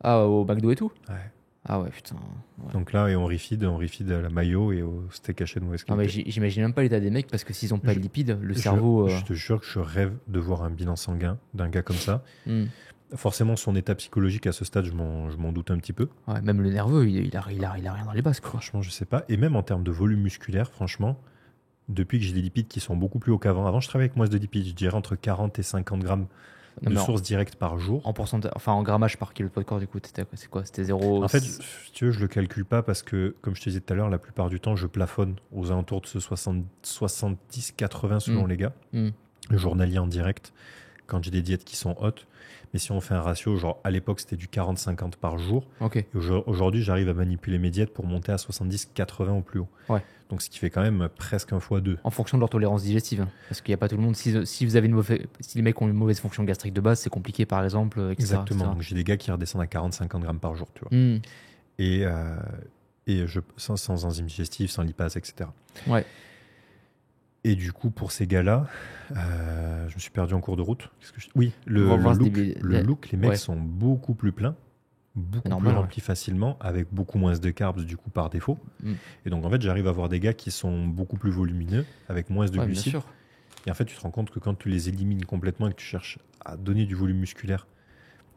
Ah, au McDo et tout ? Ouais. Ah ouais, putain. Ouais. Donc là, et on refeed à la mayo et au steak haché de mauvaise qualité. Non, mais j'imagine même pas l'état des mecs parce que s'ils n'ont pas de lipides, le cerveau... Je te jure que je rêve de voir un bilan sanguin d'un gars comme ça. Forcément, son état psychologique à ce stade, je m'en doute un petit peu. Ouais, même le nerveux, il a rien dans les bases. Quoi. Franchement, je sais pas. Et même en termes de volume musculaire, franchement, depuis que j'ai des lipides qui sont beaucoup plus hauts qu'avant. Avant, je travaillais avec masse de lipides, je dirais entre 40 et 50 grammes de source directe par jour. En pourcentage, enfin en grammage par kilo de poids de corps, du coup, c'est quoi ? C'était 0. En fait, si tu veux, je le calcule pas parce que, comme je te disais tout à l'heure, la plupart du temps, je plafonne aux alentours de ce 70-80 selon les gars. Le journalier en direct, quand j'ai des diètes qui sont hautes. Mais si on fait un ratio, genre à l'époque, c'était du 40-50 par jour. Okay. Et aujourd'hui, j'arrive à manipuler mes diètes pour monter à 70-80 au plus haut. Ouais. Donc, ce qui fait quand même presque un fois 2. En fonction de leur tolérance digestive. Parce qu'il n'y a pas tout le monde. Si vous avez si les mecs ont une mauvaise fonction gastrique de base, c'est compliqué, par exemple. Etc., exactement. Donc, j'ai des gars qui redescendent à 40-50 grammes par jour, tu vois. Et sans enzymes digestives, sans lipase, etc. Ouais. Et du coup, pour ces gars-là, je me suis perdu en cours de route. Oui, le look, les mecs sont beaucoup plus pleins. beaucoup plus rempli facilement, avec beaucoup moins de carbs du coup par défaut. Et donc en fait, j'arrive à voir des gars qui sont beaucoup plus volumineux, avec moins de glucides. Et en fait, tu te rends compte que quand tu les élimines complètement et que tu cherches à donner du volume musculaire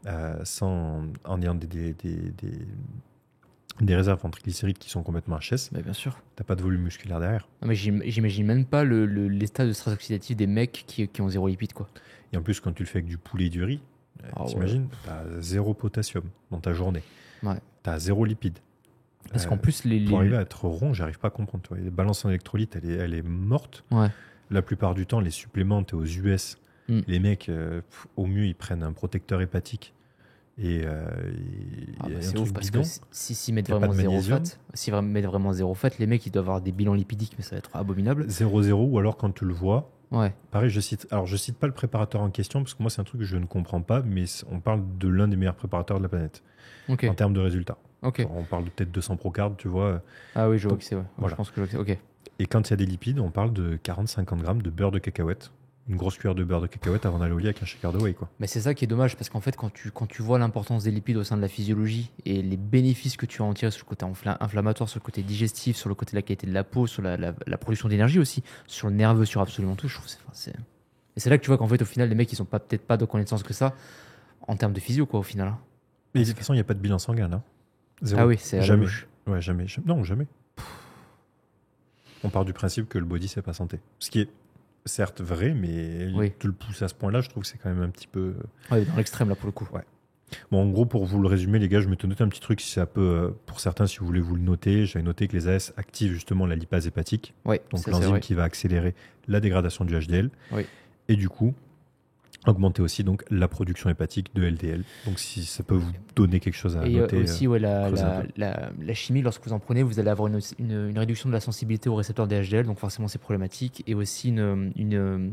en ayant des réserves en triglycérides qui sont complètement HS, bien sûr. T'as pas de volume musculaire derrière. Non, mais j'imagine même pas l'état de stress oxydatif des mecs qui ont zéro lipide, quoi. Et en plus, quand tu le fais avec du poulet et du riz, t'imagines, t'as 0 potassium dans ta journée. Ouais. T'as 0 lipide. Parce qu'en plus, pour arriver à être rond, j'arrive pas à comprendre. Toi. La balance en électrolytes, elle est morte. Ouais. La plupart du temps, les suppléments, t'es aux US. Les mecs, au mieux, ils prennent un protecteur hépatique. Et c'est ouf parce que s'ils mettent vraiment zéro fat, les mecs ils doivent avoir des bilans lipidiques, mais ça va être abominable. 0,0 ou alors quand tu le vois. Ouais. Pareil, je cite pas le préparateur en question parce que moi c'est un truc que je ne comprends pas, mais on parle de l'un des meilleurs préparateurs de la planète en termes de résultats. Okay. On parle de peut-être 200 Procarb, tu vois. Ah oui, je vois que c'est. Ouais. Voilà. Je pense que je vois que c'est. Ok. Et quand il y a des lipides, on parle de 40-50 grammes de beurre de cacahuète. Une grosse cuillère de beurre de cacahuète avant d'aller au lit avec un shaker de whey, quoi. Mais c'est ça qui est dommage parce qu'en fait, quand tu vois l'importance des lipides au sein de la physiologie et les bénéfices que tu vas en tirer sur le côté inflammatoire, sur le côté digestif, sur le côté de la qualité de la peau, sur la production d'énergie aussi, sur le nerveux, sur absolument tout, je trouve et c'est là que tu vois qu'en fait, au final, les mecs, ils sont peut-être pas de connaissance que ça en termes de physio, quoi, au final. Mais de toute façon, il n'y a pas de bilan sanguin, là. Zéro. Ah oui, c'est jamais. Ouais, jamais. Non, jamais. On part du principe que le body, c'est pas santé. Ce qui est certes vrai, mais tu le pousses à ce point-là, je trouve que c'est quand même un petit peu... Ouais, dans l'extrême, là, pour le coup. Ouais. Bon, en gros, pour vous le résumer, les gars, je m'étais noté un petit truc, si ça peut, pour certains, si vous voulez vous le noter, j'avais noté que les AS activent justement la lipase hépatique, donc l'enzyme qui va accélérer la dégradation du HDL, et du coup, augmenter aussi donc la production hépatique de LDL. Donc si ça peut vous donner quelque chose à noter. Et aussi, la chimie, lorsque vous en prenez, vous allez avoir une réduction de la sensibilité aux récepteurs des HDL, donc forcément c'est problématique, et aussi une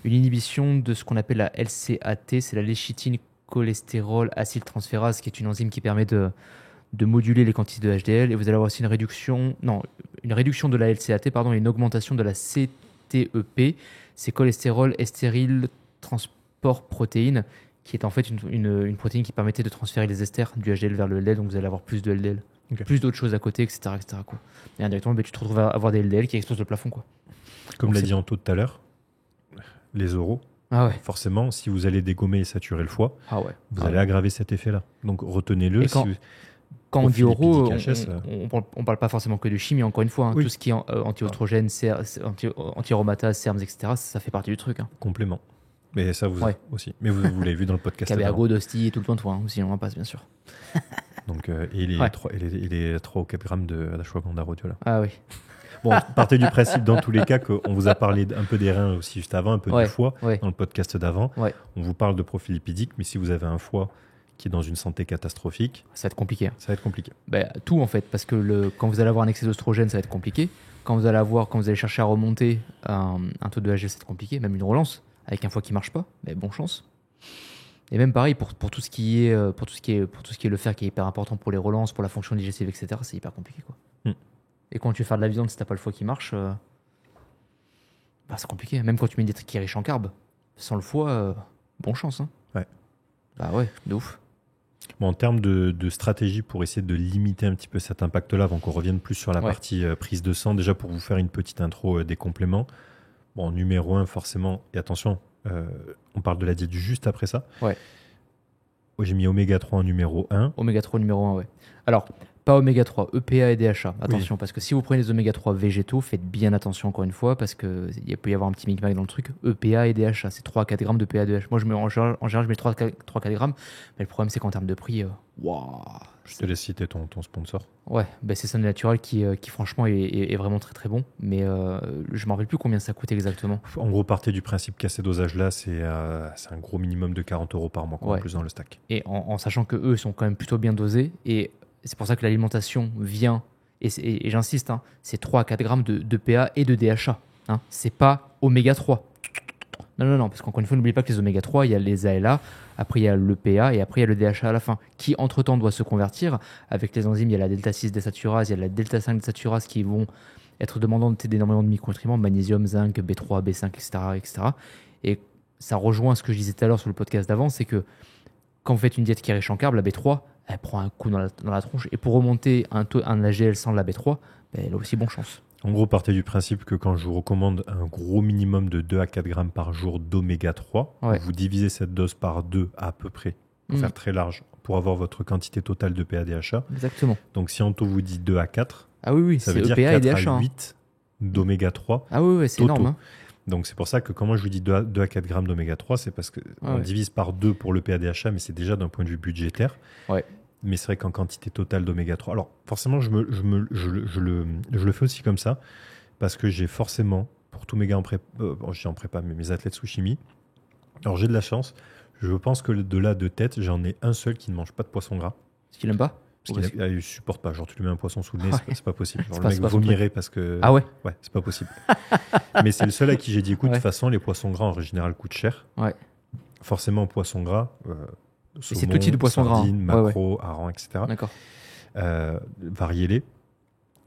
inhibition de ce qu'on appelle la LCAT, c'est la léchithine cholestérol acyltransférase, qui est une enzyme qui permet de moduler les quantités de HDL, et vous allez avoir aussi une réduction de la LCAT, et une augmentation de la CTEP, c'est cholestérol estéryl transport protéine, qui est en fait une protéine qui permettait de transférer les esters du HDL vers le LDL, donc vous allez avoir plus de LDL, plus d'autres choses à côté, etc. quoi. Et indirectement, tu te retrouves à avoir des LDL qui explosent le plafond, quoi. Comme l'a dit Anto tout à l'heure, les oraux, forcément, si vous allez dégommer et saturer le foie, vous allez aggraver cet effet-là. Donc retenez-le. Quand on dit oraux, on parle pas forcément que de chimie, encore une fois. Tout ce qui est anti-oestrogène, anti-aromatase, SERMs, etc., ça fait partie du truc. Complément. Mais ça, vous aussi. Mais vous l'avez vu dans le podcast. Cabergo, Dosti et tout le temps, aussi, on en passe, bien sûr. Donc, il est 3 ou 4 grammes d'ashwagandha rhodiola. Ah oui. Bon, partez du principe, dans tous les cas, qu'on vous a parlé un peu des reins aussi juste avant, un peu du foie, dans le podcast d'avant. On vous parle de profil lipidique, mais si vous avez un foie qui est dans une santé catastrophique... Ça va être compliqué. Ça va être compliqué. Tout, en fait, parce que quand vous allez avoir un excès d'oestrogène, ça va être compliqué. Quand vous allez chercher à remonter un taux de HDL, ça va être compliqué. Même une relance avec un foie qui marche pas, bonne chance. Et même pareil pour tout ce qui est le fer qui est hyper important pour les relances, pour la fonction digestive, etc. C'est hyper compliqué, quoi. Et quand tu veux faire de la viande, si t'as pas le foie qui marche, c'est compliqué. Même quand tu mets des trucs qui sont riches en carbs, sans le foie, bonne chance. Ouais, de ouf. Bon, en termes de stratégie pour essayer de limiter un petit peu cet impact-là, avant qu'on revienne plus sur la partie prise de sang, déjà pour vous faire une petite intro des compléments. Bon, numéro 1, forcément, et attention, on parle de la diète juste après ça. J'ai mis oméga 3 en numéro 1. Oméga 3 numéro 1, Alors, pas oméga 3, EPA et DHA. Attention, parce que si vous prenez des oméga 3 végétaux, faites bien attention encore une fois, parce qu'il peut y avoir un petit micmac dans le truc. EPA et DHA, c'est 3 à 4 grammes de PA et DHA. Moi, en général, je mets 3 à 4 grammes, mais le problème, c'est qu'en termes de prix, je te laisse citer ton sponsor. C'est Sun Natural qui franchement, est vraiment très très bon, mais je ne me rappelle plus combien ça coûte exactement. En gros, partez du principe qu'à ces dosages-là, c'est un gros minimum de 40 € par mois, en plus dans le stack. Et en sachant que eux sont quand même plutôt bien dosés, et c'est pour ça que l'alimentation vient, et j'insiste, c'est 3 à 4 grammes de PA et de DHA. C'est pas oméga 3. Non, parce qu'encore une fois, n'oubliez pas que les oméga 3, il y a les ALA, après il y a le PA et après il y a le DHA à la fin, qui entre-temps doit se convertir. Avec les enzymes, il y a la delta 6 désaturase, il y a la delta 5 désaturase qui vont être demandantes d'énormément de micronutriments, magnésium, zinc, B3, B5, etc. Et ça rejoint ce que je disais tout à l'heure sur le podcast d'avant, c'est que quand vous faites une diète qui est riche en carbs, la B3, elle prend un coup dans la tronche. Et pour remonter un AGL sans la B3, elle a aussi bonne chance. En gros, partez du principe que quand je vous recommande un gros minimum de 2 à 4 grammes par jour d'oméga 3, vous divisez cette dose par 2 à peu près, pour faire très large, pour avoir votre quantité totale de PADHA. Exactement. Donc si Anto vous dit 2 à 4, ça veut dire EPA 4 à 8 d'oméga 3. Ah oui, c'est énorme. Hein. Donc c'est pour ça que quand moi je vous dis 2 à 4 grammes d'oméga 3, c'est parce qu'on divise par 2 pour le PADHA, mais c'est déjà d'un point de vue budgétaire. Ouais. Mais c'est vrai qu'en quantité totale d'oméga 3... Alors forcément, je le fais aussi comme ça, parce que j'ai forcément, pour tous mes gars en prépa, mais mes athlètes sous chimie, alors j'ai de la chance, je pense que de là de tête, j'en ai un seul qui ne mange pas de poisson gras. Parce qu'il n'aime pas? Parce qu'il ne supporte pas. Genre, tu lui mets un poisson sous le nez, c'est pas possible. Genre, le mec vomirait parce que. Ah ouais? Ouais, c'est pas possible. Mais c'est le seul à qui j'ai dit écoute, de toute façon, les poissons gras en général coûtent cher. Ouais. Forcément, poisson gras. Saumon, c'est tout type de poisson gras. Maquereau, hareng, etc. D'accord. Variez-les.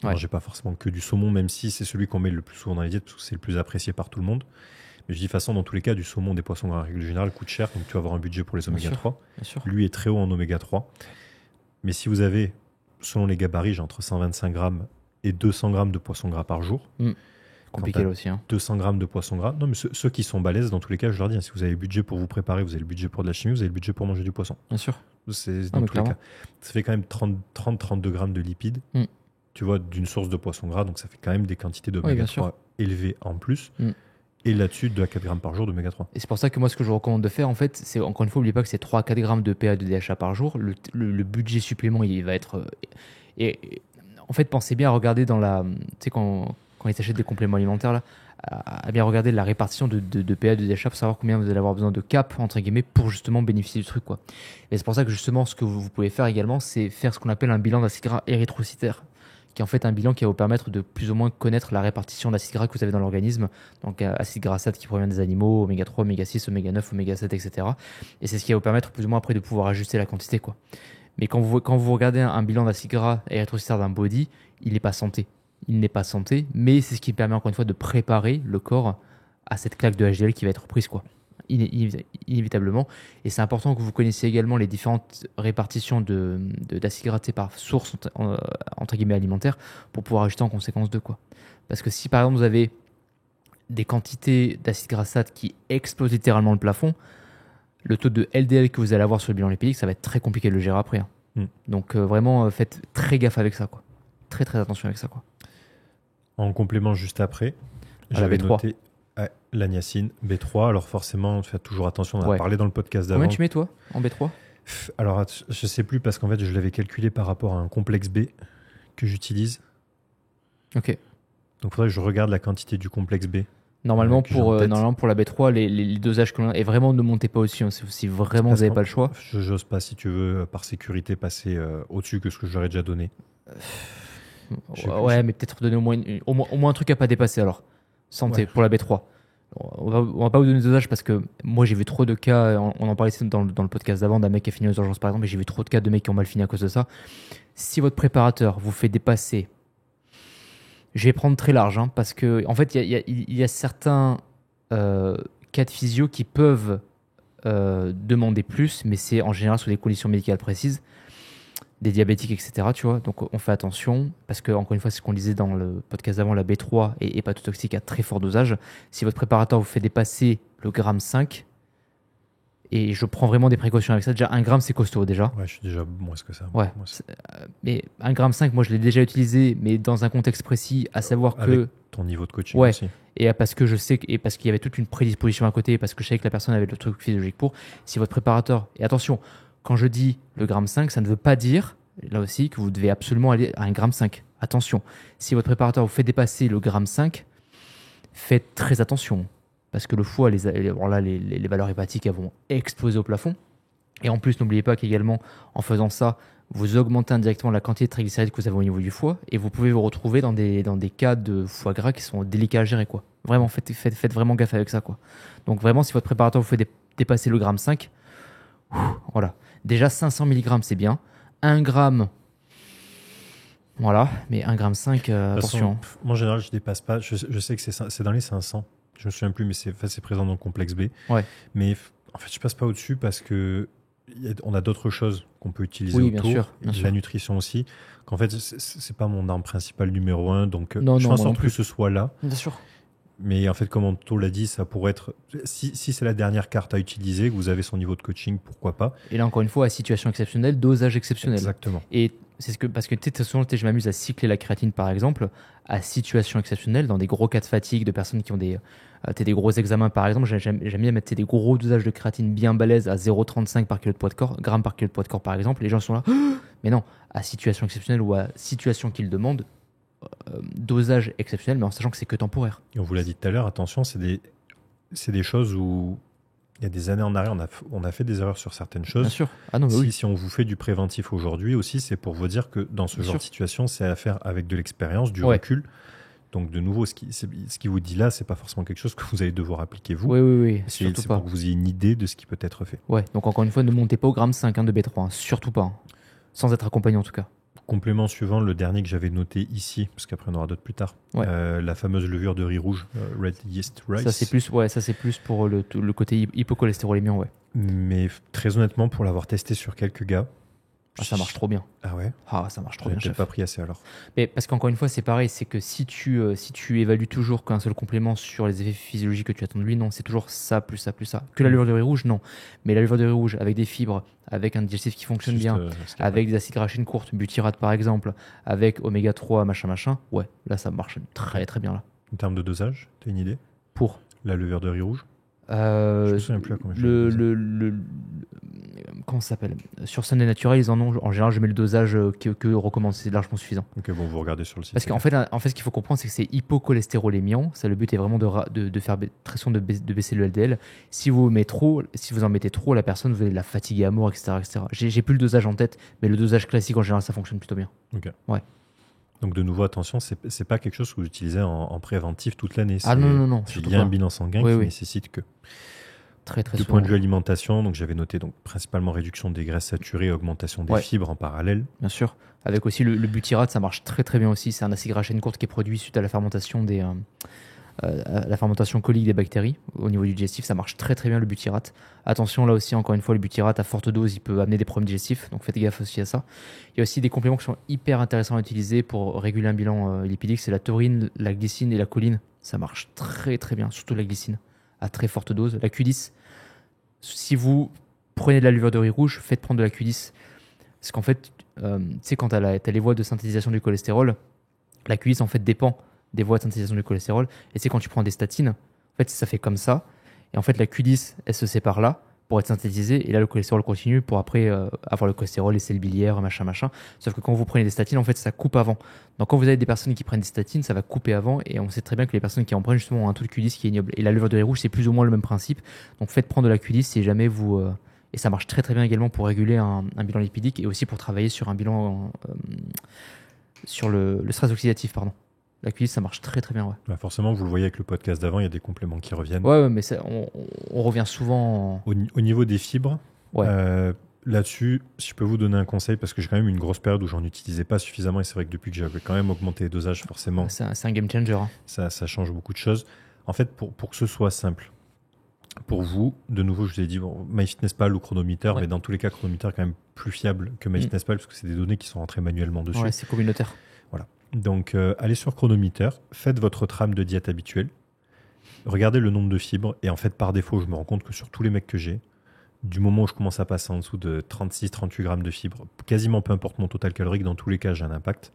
Mangez pas forcément que du saumon, même si c'est celui qu'on met le plus souvent dans les diètes, parce que c'est le plus apprécié par tout le monde. Mais je dis de toute façon, dans tous les cas, du saumon, des poissons gras en règle générale coûtent cher, donc tu vas avoir un budget pour les oméga 3. Bien sûr. Lui est très haut en oméga 3. Mais si vous avez, selon les gabarits, j'ai entre 125 grammes et 200 grammes de poisson gras par jour. Compliqué là aussi. 200 grammes de poisson gras. Non, mais ceux qui sont balèzes, dans tous les cas, je leur dis, si vous avez le budget pour vous préparer, vous avez le budget pour de la chimie, vous avez le budget pour manger du poisson. Bien sûr. C'est dans tous les cas. Ça fait quand même 30-32 grammes de lipides, tu vois, d'une source de poisson gras. Donc ça fait quand même des quantités d'oméga 3 élevées en plus. Et là-dessus, 2 à 4 grammes par jour d'oméga 3. Et c'est pour ça que moi, ce que je recommande de faire, en fait, c'est, encore une fois, n'oubliez pas que c'est 3 à 4 grammes de PA de DHA par jour. Le budget supplément, il va être... Et en fait, pensez bien à regarder dans la... Tu sais, quand ils s'achètent des compléments alimentaires, là, à bien regarder la répartition de PA de DHA pour savoir combien vous allez avoir besoin de cap, entre guillemets, pour justement bénéficier du truc, quoi. Et c'est pour ça que, justement, ce que vous pouvez faire également, c'est faire ce qu'on appelle un bilan d'acide gras érythrocytaire, qui est en fait un bilan qui va vous permettre de plus ou moins connaître la répartition d'acide gras que vous avez dans l'organisme. Donc acide gras sat qui provient des animaux, oméga 3, oméga 6, oméga 9, oméga 7, etc. Et c'est ce qui va vous permettre plus ou moins après de pouvoir ajuster la quantité, quoi. Mais quand vous regardez un bilan d'acide gras érythrocytaire d'un body, il n'est pas santé. Il n'est pas santé, mais c'est ce qui permet encore une fois de préparer le corps à cette claque de HDL qui va être prise, quoi. Inévitablement. Et c'est important que vous connaissiez également les différentes répartitions d'acide gras par source entre guillemets alimentaire pour pouvoir ajuster en conséquence de, quoi. Parce que si par exemple vous avez des quantités d'acide gras sat qui explosent littéralement le plafond, le taux de LDL que vous allez avoir sur le bilan lipidique, ça va être très compliqué de le gérer après. Donc vraiment faites très gaffe avec ça, quoi. Très très attention avec ça, quoi. En complément juste après, j'avais noté la niacine, B3. Alors forcément, faites toujours attention, on a parlé dans le podcast d'avant. Combien tu mets toi en B3 ? Alors je sais plus parce qu'en fait je l'avais calculé par rapport à un complexe B que j'utilise. Ok. Donc il faudrait que je regarde la quantité du complexe B. Normalement pour la B3, les dosages que l'on a, et vraiment ne montez pas au-dessus, hein, si vraiment vous n'avez pas le choix. Je n'ose pas, si tu veux, par sécurité, passer au-dessus que ce que je leur ai déjà donné. Mais peut-être donner au moins un truc à pas dépasser alors. Santé pour la B3. On va pas vous donner de dosage parce que moi j'ai vu trop de cas, on en parlait dans le podcast d'avant d'un mec qui a fini aux urgences par exemple, et j'ai vu trop de cas de mecs qui ont mal fini à cause de ça. Si votre préparateur vous fait dépasser, je vais prendre très large, hein, parce que en fait il y a certains cas de physio qui peuvent demander plus, mais c'est en général sur des conditions médicales précises, des diabétiques, etc. Tu vois, donc on fait attention parce que, encore une fois, c'est ce qu'on disait dans le podcast d'avant, la B3 est hépatotoxique à très fort dosage. Si votre préparateur vous fait dépasser le gramme 5, et je prends vraiment des précautions avec ça, déjà 1 gramme c'est costaud déjà. Ouais, je suis déjà moins que ça. Ouais, mais 1 gramme 5, moi je l'ai déjà utilisé, mais dans un contexte précis, à savoir avec que. Ton niveau de coaching aussi. Et parce que je sais, et parce qu'il y avait toute une prédisposition à côté, parce que je savais que la personne avait le truc physiologique pour. Si votre préparateur, et attention, quand je dis le gramme 5, ça ne veut pas dire, là aussi, que vous devez absolument aller à 1 gramme 5. Attention, si votre préparateur vous fait dépasser le gramme 5, faites très attention. Parce que le foie, les valeurs hépatiques elles vont exploser au plafond. Et en plus, n'oubliez pas qu'également, en faisant ça, vous augmentez indirectement la quantité de triglycérides que vous avez au niveau du foie. Et vous pouvez vous retrouver dans des cas de foie gras qui sont délicats à gérer, quoi. Vraiment, faites vraiment gaffe avec ça, quoi. Donc vraiment, si votre préparateur vous fait dépasser le gramme 5, voilà. Déjà 500 mg c'est bien. 1 gramme, voilà, mais 1 gramme 5, attention. Moi en général je dépasse pas, je sais que c'est dans les 500, je me souviens plus, mais c'est présent dans le complexe B. Ouais. Mais en fait je passe pas au-dessus parce que on a d'autres choses qu'on peut utiliser oui, autour. Bien sûr. La nutrition aussi. Qu'en fait, c'est pas mon arme principale numéro 1. Donc, non, je non, pense en plus plus ce soit là. Bien sûr. Mais en fait, comme Anto l'a dit, ça pourrait être... Si c'est la dernière carte à utiliser, que vous avez son niveau de coaching, pourquoi pas. Et là, encore une fois, à situation exceptionnelle, dosage exceptionnel. Exactement. Et c'est parce que souvent, je m'amuse à cycler la créatine, par exemple, à situation exceptionnelle, dans des gros cas de fatigue, de personnes qui ont des gros examens, par exemple. J'aime bien mettre des gros dosages de créatine bien balèzes à 0,35 par kilo de poids de corps, grammes par kilo de poids de corps, par exemple. Les gens sont là, mais non, à situation exceptionnelle ou à situation qu'ils demandent, dosage exceptionnel, mais en sachant que c'est que temporaire. Et on vous l'a dit tout à l'heure, attention, c'est des choses où il y a des années en arrière, on a fait des erreurs sur certaines choses. Bien sûr. Ah non, si on vous fait du préventif aujourd'hui aussi, c'est pour vous dire que dans ce genre de situation, c'est à faire avec de l'expérience, du recul. Donc de nouveau, ce qui vous dit là, c'est pas forcément quelque chose que vous allez devoir appliquer vous. Oui. C'est pour que vous ayez une idée de ce qui peut être fait. Ouais, donc encore une fois, ne montez pas au gramme 5 de B3, hein. Surtout pas. Hein. Sans être accompagné en tout cas. Complément suivant, le dernier que j'avais noté ici, parce qu'après on aura d'autres plus tard, la fameuse levure de riz rouge, Red Yeast Rice. Ça c'est plus pour le côté hypocholestérolémiant, ouais. Mais très honnêtement, pour l'avoir testé sur quelques gars, ça marche trop bien. Ah ouais. Ça marche trop bien. J'ai pas pris assez alors. Mais parce qu'encore une fois, c'est pareil, c'est que si tu évalues toujours qu'un seul complément sur les effets physiologiques que tu attends de lui, non, c'est toujours ça plus ça plus ça. Que la levure de riz rouge, non. Mais la levure de riz rouge avec des fibres, avec un digestif qui fonctionne bien, avec des acides gras chaîne courte, butyrate par exemple, avec oméga 3, machin, ouais, là ça marche très très bien là. En termes de dosage, t'as une idée? Pour la levure de riz rouge? Je me souviens plus à combien comment ça s'appelle? Sur Sunday Natural, ils en ont. En général, je mets le dosage que recommande, c'est largement suffisant. Ok, bon, vous regardez sur le site. Parce qu'en fait, ce qu'il faut comprendre, c'est que c'est hypocholestérolémiant. Ça, le but est vraiment de faire pression de baisser le LDL. Si vous en mettez trop, la personne, vous allez la fatiguer à mort, etc. J'ai plus le dosage en tête, mais le dosage classique, en général, ça fonctionne plutôt bien. Ok. Ouais. Donc de nouveau, attention, c'est pas quelque chose que vous utilisez en préventif toute l'année. Ah non. Il y a un bilan sanguin qui nécessite que. Très du point de vue alimentation, donc j'avais noté principalement réduction des graisses saturées, augmentation des fibres en parallèle. Bien sûr. Avec aussi le butyrate, ça marche très très bien aussi. C'est un acide gras chaîne courte qui est produit suite à la fermentation la fermentation colique des bactéries. Au niveau du digestif, ça marche très très bien le butyrate. Attention, là aussi, encore une fois, le butyrate à forte dose, il peut amener des problèmes digestifs, donc faites gaffe aussi à ça. Il y a aussi des compléments qui sont hyper intéressants à utiliser pour réguler un bilan lipidique, c'est la taurine, la glycine et la choline. Ça marche très très bien, surtout la glycine à très forte dose. La Q10, si vous prenez de la levure de riz rouge, faites prendre de la Q10. Parce qu'en fait, tu sais, quand tu as les voies de synthétisation du cholestérol, la Q10 en fait dépend des voies de synthétisation du cholestérol. Et c'est quand tu prends des statines, en fait, ça fait comme ça. Et en fait, la Q10, elle se sépare là pour être synthétisée. Et là, le cholestérol continue pour après avoir le cholestérol, les cellules biliaires, machin. Sauf que quand vous prenez des statines, en fait, ça coupe avant. Donc, quand vous avez des personnes qui prennent des statines, ça va couper avant. Et on sait très bien que les personnes qui en prennent, justement, ont un taux de Q10 qui est ignoble. Et la levure de riz rouge, c'est plus ou moins le même principe. Donc, faites prendre de la Q10 si jamais vous... Et ça marche très très bien également pour réguler un bilan lipidique et aussi pour travailler sur un bilan... sur le stress oxydatif, pardon. La Q10, ça marche très très bien, ouais. Bah forcément, vous le voyez avec le podcast d'avant, il y a des compléments qui reviennent. Ouais, mais on revient souvent... Au niveau des fibres, là-dessus, si je peux vous donner un conseil, parce que j'ai quand même une grosse période où j'en utilisais pas suffisamment, et c'est vrai que depuis que j'avais quand même augmenté les dosages, forcément... C'est un game changer. Hein. Ça change beaucoup de choses. En fait, pour que ce soit simple, pour vous, de nouveau, je vous ai dit, MyFitnessPal ou Chronometer, mais dans tous les cas, Chronometer est quand même plus fiable que MyFitnessPal, parce que c'est des données qui sont rentrées manuellement dessus. Ouais, c'est communautaire. Voilà. Donc, allez sur Chronometer, faites votre trame de diète habituelle, regardez le nombre de fibres, et en fait, par défaut, je me rends compte que sur tous les mecs que j'ai, du moment où je commence à passer en dessous de 36-38 grammes de fibres, quasiment peu importe mon total calorique, dans tous les cas, j'ai un impact.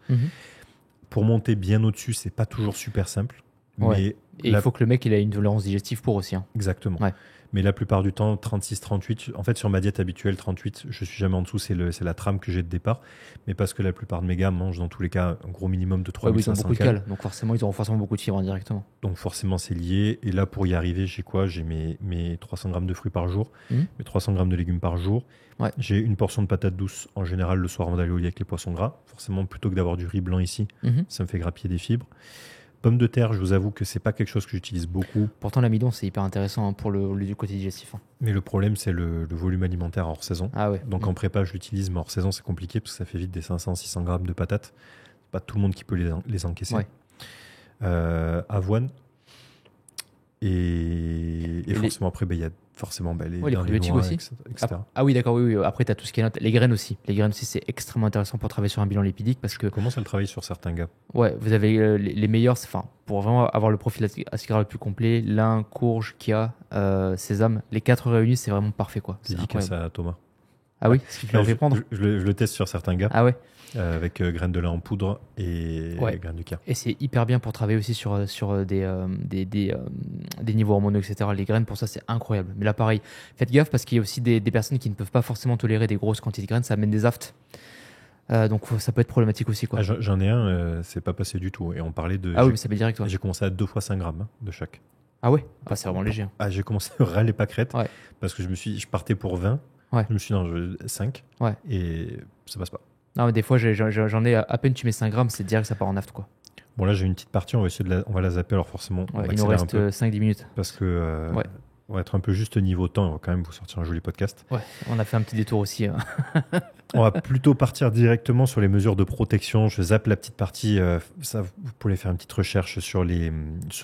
Pour monter bien au-dessus, c'est pas toujours super simple. Ouais. Mais il faut que le mec il ait une tolérance digestive pour aussi. Hein. Exactement. Ouais. Mais la plupart du temps, 36-38, en fait sur ma diète habituelle, 38, je suis jamais en dessous, c'est la trame que j'ai de départ. Mais parce que la plupart de mes gars mangent dans tous les cas un gros minimum de 3500 ils ont beaucoup de calories, donc forcément ils auront forcément beaucoup de fibres indirectement. Donc forcément c'est lié. Et là pour y arriver, j'ai quoi? J'ai mes 300 grammes de fruits par jour, mes 300 grammes de légumes par jour. Ouais. J'ai une portion de patates douces en général le soir avant d'aller au lit avec les poissons gras. Forcément plutôt que d'avoir du riz blanc ici, ça me fait grappiller des fibres. Pommes de terre, je vous avoue que c'est pas quelque chose que j'utilise beaucoup. Pourtant, l'amidon, c'est hyper intéressant pour du côté digestif. Hein. Mais le problème, c'est le volume alimentaire hors saison. Ah ouais. Donc en prépa, je l'utilise, mais hors saison, c'est compliqué parce que ça fait vite des 500-600 grammes de patates. C'est pas tout le monde qui peut les encaisser. Ouais. Avoine Et forcément, après, il y a forcément les probiotiques aussi. etc. Ah oui, d'accord, oui. Après, tu as tout ce qui est note. Les graines aussi. Les graines aussi, c'est extrêmement intéressant pour travailler sur un bilan lipidique parce que. Je commence à le travailler sur certains gars. Ouais, vous avez les meilleurs. Enfin, pour vraiment avoir le profil acide gras le plus complet, lin, courge, chia, sésame, les 4 réunis, c'est vraiment parfait, quoi. C'est dédicace à Thomas. Ah oui, c'est ce que tu l'as fait prendre. Je le teste sur certains gars. Ah ouais. Avec graines de lin en poudre et graines de chia. Et c'est hyper bien pour travailler aussi sur des niveaux hormonaux, etc. Les graines, pour ça, c'est incroyable. Mais là, pareil, faites gaffe parce qu'il y a aussi des personnes qui ne peuvent pas forcément tolérer des grosses quantités de graines. Ça amène des aftes. Donc ça peut être problématique aussi, quoi. J'en ai un, c'est pas passé du tout. Et on parlait de. Ah oui, mais ça fait direct, toi. J'ai commencé à 2 fois 5 grammes de chaque. Ah ouais. C'est vraiment léger. J'ai commencé à râler pâquerette parce que je partais pour 20. Ouais. Je me suis dit, 5. Ouais. Et ça passe pas. Non, mais des fois, j'en ai à peine tu mets 5 grammes, c'est direct que ça part en aft, quoi. Bon, là, j'ai une petite partie, on va la zapper, alors forcément. Il nous reste 5-10 minutes. Parce que on va être un peu juste niveau temps, on va quand même vous sortir un joli podcast. Ouais, on a fait un petit détour aussi. On va plutôt partir directement sur les mesures de protection. Je zappe la petite partie, ça, vous pouvez faire une petite recherche sur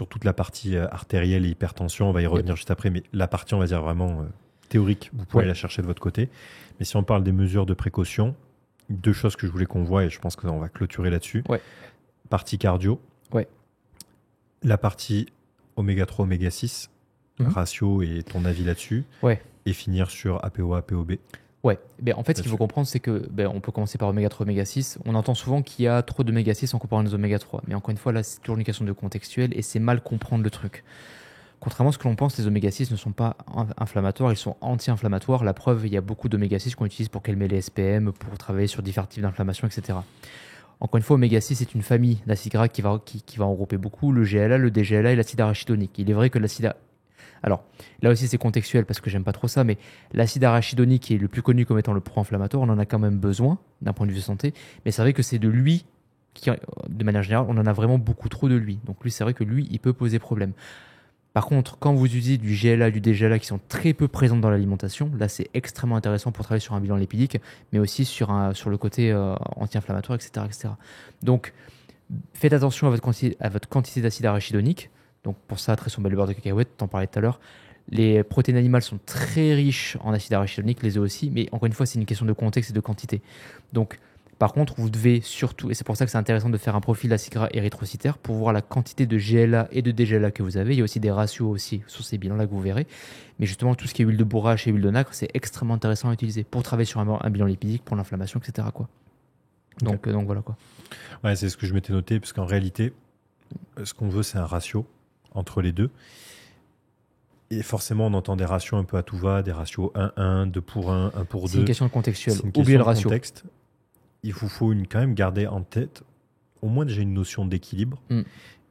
toute la partie artérielle et hypertension. On va y revenir juste après, mais la partie, on va dire vraiment théorique, vous pouvez la chercher de votre côté. Mais si on parle des mesures de précaution, 2 choses que je voulais qu'on voit et je pense qu'on va clôturer là-dessus. Ouais. Partie cardio. Ouais. La partie oméga 3, oméga 6, ratio et ton avis là-dessus. Ouais. Et finir sur APOA, APOB. Ouais. En fait, ce qu'il faut comprendre, c'est que on peut commencer par oméga 3, oméga 6. On entend souvent qu'il y a trop d'oméga 6 en comparant les oméga 3. Mais encore une fois, là, c'est toujours une question de contextuel et c'est mal comprendre le truc. Contrairement à ce que l'on pense, les oméga 6 ne sont pas inflammatoires, ils sont anti-inflammatoires. La preuve, il y a beaucoup d'oméga 6 qu'on utilise pour calmer les SPM, pour travailler sur différents types d'inflammation, etc. Encore une fois, oméga 6 est une famille d'acides gras qui va en regrouper beaucoup, le GLA, le DGLA et l'acide arachidonique. Il est vrai que l'acide... Alors, là aussi c'est contextuel parce que j'aime pas trop ça, mais l'acide arachidonique qui est le plus connu comme étant le pro-inflammatoire, on en a quand même besoin d'un point de vue santé, mais c'est vrai que c'est de lui, de manière générale, on en a vraiment beaucoup trop de lui. Donc lui, c'est vrai que lui, il peut poser problème. Par contre, quand vous utilisez du GLA, du DGLA qui sont très peu présents dans l'alimentation, là c'est extrêmement intéressant pour travailler sur un bilan lipidique, mais aussi sur le côté anti-inflammatoire, etc., etc. Donc, faites attention à votre quantité d'acide arachidonique. Donc pour ça, très sur le beurre de cacahuète, t'en parlais tout à l'heure. Les protéines animales sont très riches en acide arachidonique, les œufs aussi, mais encore une fois, c'est une question de contexte et de quantité. Donc, par contre, vous devez surtout, et c'est pour ça que c'est intéressant de faire un profil d'acide gras érythrocytaire pour voir la quantité de GLA et de DGLA que vous avez. Il y a aussi des ratios aussi sur ces bilans-là que vous verrez. Mais justement, tout ce qui est huile de bourrache et huile de nacre, c'est extrêmement intéressant à utiliser pour travailler sur un bilan lipidique, pour l'inflammation, etc., quoi. Donc voilà, quoi. Ouais, c'est ce que je m'étais noté, parce qu'en réalité, ce qu'on veut, c'est un ratio entre les deux. Et forcément, on entend des ratios un peu à tout va, des ratios 1-1, 2 pour 1, 1 pour 2. C'est une question de contextuel. Oubliez le ratio. Contexte. Il vous faut quand même garder en tête, au moins déjà une notion d'équilibre.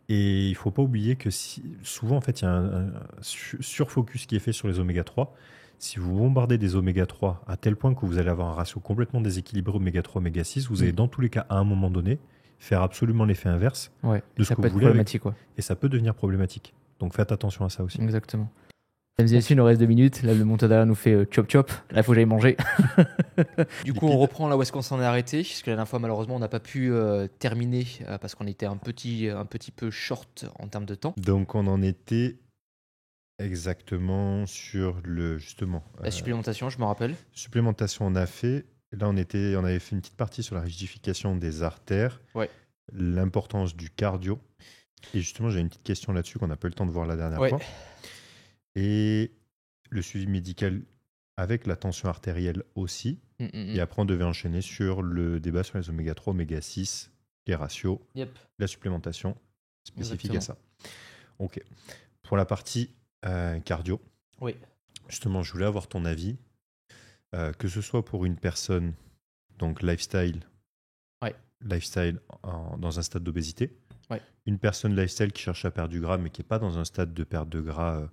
Et il ne faut pas oublier que souvent, en fait, il y a un surfocus qui est fait sur les oméga 3. Si vous bombardez des oméga 3 à tel point que vous allez avoir un ratio complètement déséquilibré oméga 3, oméga 6, vous allez dans tous les cas, à un moment donné, faire absolument l'effet inverse de ce que vous voulez. Problématique, et ça peut devenir problématique. Donc faites attention à ça aussi. Exactement. Mesdames et messieurs, il nous reste 2 minutes. Là, le monteur derrière nous fait chop chop. Là, il faut que j'aille manger. Du coup, on reprend là où est-ce qu'on s'en est arrêté. Parce que la dernière fois, malheureusement, on n'a pas pu terminer parce qu'on était un petit peu short en termes de temps. Donc, on en était exactement sur justement. La supplémentation, je me rappelle. Supplémentation, on a fait. Là, on avait fait une petite partie sur la rigidification des artères. Ouais. L'importance du cardio. Et justement, j'ai une petite question là-dessus qu'on n'a pas eu le temps de voir la dernière fois. Et le suivi médical avec la tension artérielle aussi. Et après, on devait enchaîner sur le débat sur les oméga 3, oméga 6, les ratios, la supplémentation spécifique à ça. Ok. Pour la partie cardio, justement, je voulais avoir ton avis. Que ce soit pour une personne, donc lifestyle dans un stade d'obésité, une personne lifestyle qui cherche à perdre du gras, mais qui n'est pas dans un stade de perte de gras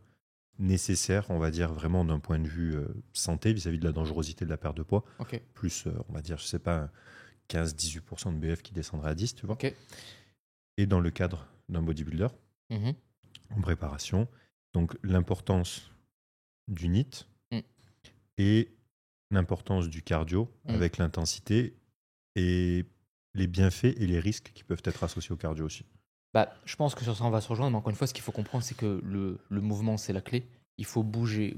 nécessaire, on va dire vraiment d'un point de vue santé vis-à-vis de la dangerosité de la perte de poids, plus on va dire, je sais pas, 15-18% de BF qui descendrait à 10, tu vois. Et dans le cadre d'un bodybuilder, en préparation, donc l'importance du NEAT et l'importance du cardio avec l'intensité et les bienfaits et les risques qui peuvent être associés au cardio aussi. Je pense que sur ça, on va se rejoindre. Mais encore une fois, ce qu'il faut comprendre, c'est que le mouvement, c'est la clé. Il faut bouger.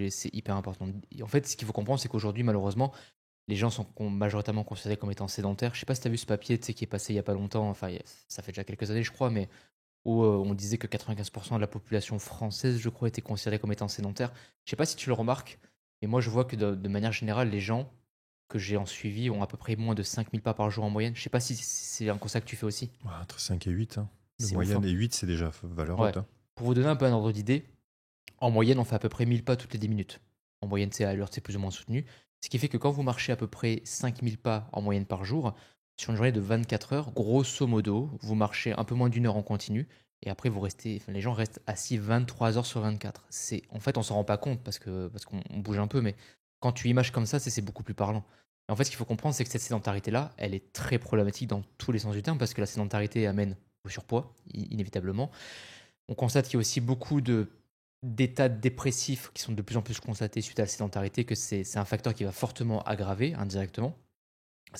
C'est hyper important. En fait, ce qu'il faut comprendre, c'est qu'aujourd'hui, malheureusement, les gens sont majoritairement considérés comme étant sédentaires. Je sais pas si tu as vu ce papier qui est passé il y a pas longtemps. Enfin, ça fait déjà quelques années, je crois, mais où on disait que 95% de la population française, je crois, était considérée comme étant sédentaire. Je sais pas si tu le remarques, mais moi, je vois que de manière générale, les gens que j'ai en suivi ont à peu près moins de 5000 pas par jour en moyenne. Je sais pas si c'est un constat que tu fais aussi. Ouais, entre 5 et 8. Hein. De C'est moyenne, ouf, hein. Et 8, c'est déjà valeur haute. Hein. Pour vous donner un peu un ordre d'idée, en moyenne, on fait à peu près 1000 pas toutes les 10 minutes. En moyenne, c'est à l'heure, c'est plus ou moins soutenu. Ce qui fait que quand vous marchez à peu près 5000 pas en moyenne par jour, sur une journée de 24 heures, grosso modo, vous marchez un peu moins d'une heure en continu. Et après, les gens restent assis 23 heures sur 24. En fait, on s'en rend pas compte parce qu'on bouge un peu, mais quand tu images comme ça, c'est beaucoup plus parlant. Et en fait, ce qu'il faut comprendre, c'est que cette sédentarité-là, elle est très problématique dans tous les sens du terme parce que la sédentarité amène au surpoids, inévitablement. On constate qu'il y a aussi beaucoup d'états dépressifs qui sont de plus en plus constatés suite à la sédentarité, que c'est un facteur qui va fortement aggraver indirectement.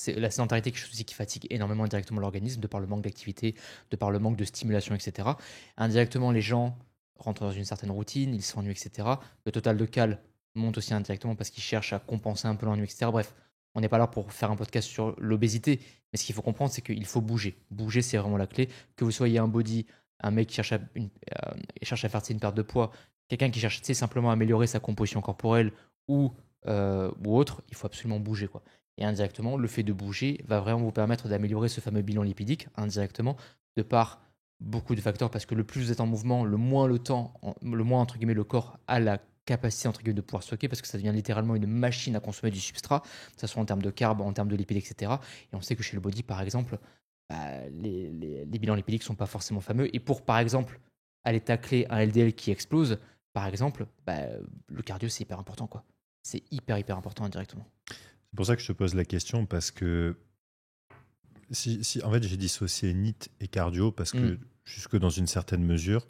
La sédentarité est quelque chose aussi qui fatigue énormément indirectement l'organisme, de par le manque d'activité, de par le manque de stimulation, etc. Indirectement, les gens rentrent dans une certaine routine, ils s'ennuient, etc. Le total de cale monte aussi indirectement parce qu'ils cherchent à compenser un peu l'ennui, etc. Bref, on n'est pas là pour faire un podcast sur l'obésité, mais ce qu'il faut comprendre, c'est qu'il faut bouger. Bouger, c'est vraiment la clé. Que vous soyez un body, un mec qui cherche à faire une perte de poids, quelqu'un qui cherche simplement à améliorer sa composition corporelle ou autre, il faut absolument bouger, quoi. Et indirectement, le fait de bouger va vraiment vous permettre d'améliorer ce fameux bilan lipidique, indirectement, de par beaucoup de facteurs, parce que le plus vous êtes en mouvement, le moins entre guillemets, le corps a la capacité entre guillemets de pouvoir stocker, parce que ça devient littéralement une machine à consommer du substrat, que ce soit en termes de carbone, en termes de lipides, etc. Et on sait que chez le body, par exemple, les bilans lipidiques ne sont pas forcément fameux. Et pour, par exemple, aller tacler un LDL qui explose, par exemple, le cardio, c'est hyper important, quoi. C'est hyper important indirectement. C'est pour ça que je te pose la question, parce que en fait, j'ai dissocié NEAT et cardio, parce que jusque dans une certaine mesure,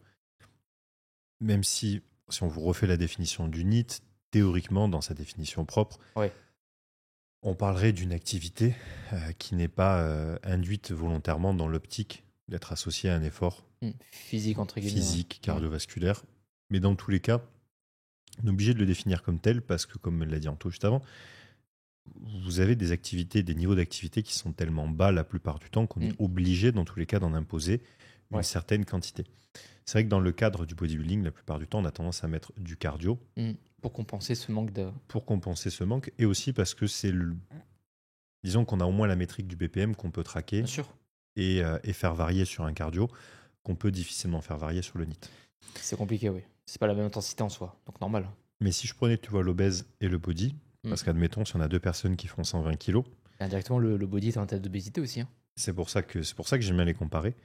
même si on vous refait la définition du NEAT, théoriquement, dans sa définition propre, on parlerait d'une activité qui n'est pas induite volontairement dans l'optique d'être associée à un effort physique, entre guillemets. Physique, cardiovasculaire. Mais dans tous les cas, on est obligé de le définir comme tel, parce que, comme l'a dit Anto juste avant, vous avez des activités, des niveaux d'activité qui sont tellement bas la plupart du temps qu'on est obligé, dans tous les cas, d'en imposer une certaine quantité. C'est vrai que dans le cadre du bodybuilding, la plupart du temps, on a tendance à mettre du cardio. Pour compenser ce manque Pour compenser ce manque, et aussi parce que disons qu'on a au moins la métrique du BPM qu'on peut traquer. Bien sûr. Et faire varier sur un cardio qu'on peut difficilement faire varier sur le NEAT. C'est compliqué, oui. C'est pas la même intensité en soi, donc normal. Mais si je prenais, tu vois, l'obèse et le body, parce qu'admettons, si on a deux personnes qui font 120 kilos... Indirectement, le body est un test d'obésité aussi. Hein. C'est pour ça que j'aime bien les comparer.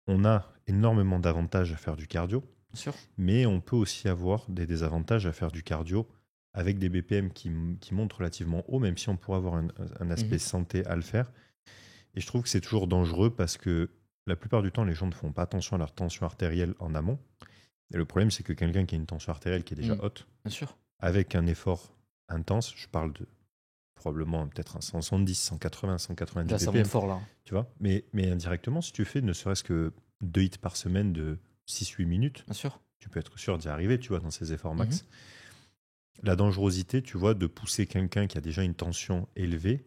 On a énormément d'avantages à faire du cardio, bien sûr. Mais on peut aussi avoir des désavantages à faire du cardio avec des BPM qui montent relativement haut, même si on pourrait avoir un aspect santé à le faire. Et je trouve que c'est toujours dangereux parce que la plupart du temps, les gens ne font pas attention à leur tension artérielle en amont. Et le problème, c'est que quelqu'un qui a une tension artérielle qui est déjà haute, bien sûr, avec un effort intense, je parle de probablement peut-être un 170, 180, 190 là, BPM. Ça monte fort, là. Tu vois, mais indirectement, si tu fais ne serait-ce que 2 hits par semaine de 6-8 minutes, bien sûr, tu peux être sûr d'y arriver, tu vois, dans ces efforts max. La dangerosité, tu vois, de pousser quelqu'un qui a déjà une tension élevée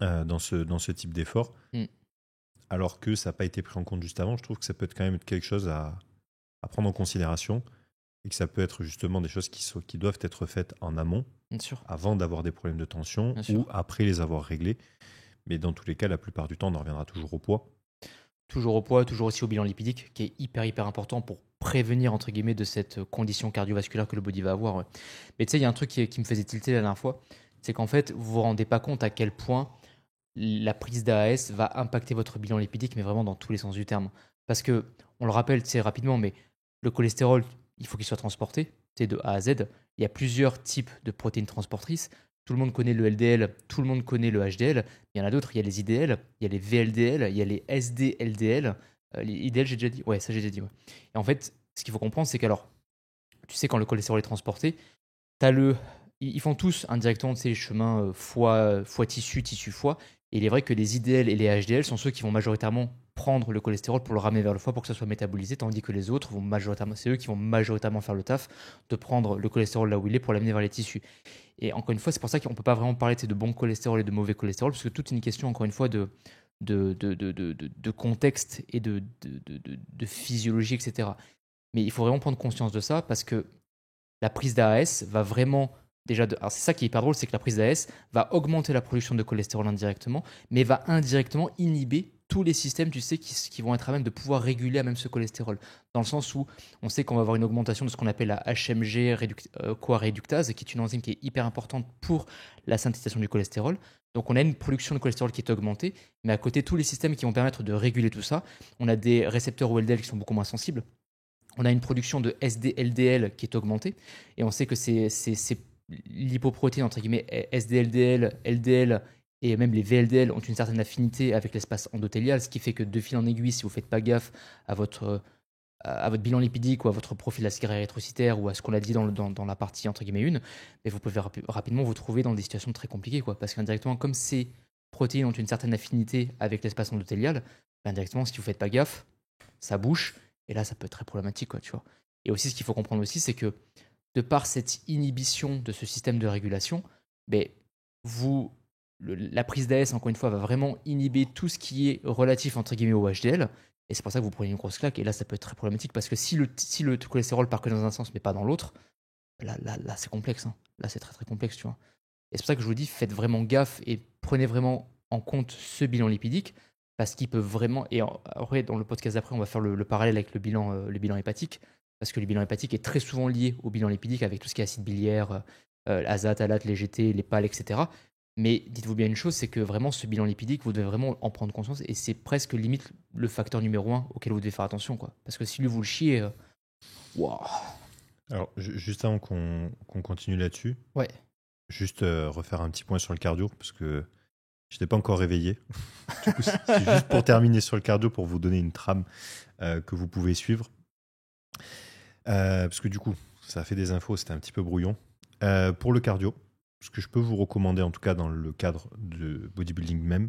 dans ce type d'effort, alors que ça n'a pas été pris en compte juste avant, je trouve que ça peut être quand même quelque chose à prendre en considération et que ça peut être justement des choses qui doivent être faites en amont, bien sûr, avant d'avoir des problèmes de tension ou après les avoir réglés. Mais dans tous les cas, la plupart du temps, on en reviendra toujours au poids. Toujours au poids, toujours aussi au bilan lipidique, qui est hyper important pour prévenir, entre guillemets, de cette condition cardiovasculaire que le body va avoir. Mais tu sais, il y a un truc qui me faisait tilter la dernière fois, c'est qu'en fait, vous vous rendez pas compte à quel point la prise d'AAS va impacter votre bilan lipidique, mais vraiment dans tous les sens du terme. Parce que, on le rappelle, tu sais, rapidement, mais le cholestérol, il faut qu'il soit transporté, c'est de A à Z. Il y a plusieurs types de protéines transportrices. Tout le monde connaît le LDL, tout le monde connaît le HDL. Il y en a d'autres, il y a les IDL, il y a les VLDL, il y a les SDLDL. Les IDL, j'ai déjà dit. Ouais, ça, j'ai déjà dit. Ouais. Et en fait, ce qu'il faut comprendre, c'est qu'alors, tu sais, quand le cholestérol est transporté, ils font tous indirectement, tu sais, les chemins foie tissu, tissu foie. Et il est vrai que les IDL et les HDL sont ceux qui vont majoritairement prendre le cholestérol pour le ramener vers le foie pour que ça soit métabolisé, tandis que les autres c'est eux qui vont majoritairement faire le taf de prendre le cholestérol là où il est pour l'amener vers les tissus. Et encore une fois, c'est pour ça qu'on ne peut pas vraiment parler de bon cholestérol et de mauvais cholestérol, parce que toute une question, encore une fois, de contexte et de physiologie, etc. Mais il faut vraiment prendre conscience de ça, parce que la prise d'AAS va vraiment... Alors c'est ça qui est hyper drôle, c'est que la prise d'AAS va augmenter la production de cholestérol indirectement, mais va indirectement inhiber tous les systèmes, tu sais, qui vont être à même de pouvoir réguler à même ce cholestérol. Dans le sens où on sait qu'on va avoir une augmentation de ce qu'on appelle la HMG CoA réductase, qui est une enzyme qui est hyper importante pour la synthétisation du cholestérol. Donc on a une production de cholestérol qui est augmentée, mais à côté, tous les systèmes qui vont permettre de réguler tout ça, on a des récepteurs ou LDL qui sont beaucoup moins sensibles. On a une production de SD-LDL qui est augmentée, et on sait que c'est lipoprotéines, entre guillemets, SD-LDL, LDL et même les VLDL ont une certaine affinité avec l'espace endothélial, ce qui fait que de fil en aiguille, si vous ne faites pas gaffe à votre bilan lipidique ou à votre profil acide érythrocytaire ou à ce qu'on a dit dans la partie entre guillemets 1, mais vous pouvez rapidement vous trouver dans des situations très compliquées, quoi, parce qu'indirectement, comme ces protéines ont une certaine affinité avec l'espace endothélial, indirectement, si vous ne faites pas gaffe, ça bouche, et là, ça peut être très problématique, quoi, tu vois. Et aussi, ce qu'il faut comprendre aussi, c'est que de par cette inhibition de ce système de régulation, ben, la prise d'AS, encore une fois, va vraiment inhiber tout ce qui est relatif, entre guillemets, au HDL. Et c'est pour ça que vous prenez une grosse claque. Et là, ça peut être très problématique parce que si le cholestérol part que dans un sens, mais pas dans l'autre, là c'est complexe. Hein. Là, c'est très, très complexe, tu vois. Et c'est pour ça que je vous dis, faites vraiment gaffe et prenez vraiment en compte ce bilan lipidique parce qu'il peut vraiment... Et après, dans le podcast d'après, on va faire le parallèle avec le bilan hépatique parce que le bilan hépatique est très souvent lié au bilan lipidique avec tout ce qui est acide biliaire, azate, alate, les GT, les PAL, etc. Mais dites-vous bien une chose, c'est que vraiment ce bilan lipidique, vous devez vraiment en prendre conscience et c'est presque limite le facteur numéro 1 auquel vous devez faire attention, quoi. Parce que si lui vous le chiez, waouh. Alors, juste avant qu'on continue là-dessus, ouais. Juste refaire un petit point sur le cardio, parce que je n'étais pas encore réveillé. Du coup, c'est juste pour terminer sur le cardio, pour vous donner une trame que vous pouvez suivre. Parce que du coup, ça a fait des infos, c'était un petit peu brouillon. Pour le cardio, ce que je peux vous recommander, en tout cas dans le cadre de bodybuilding même,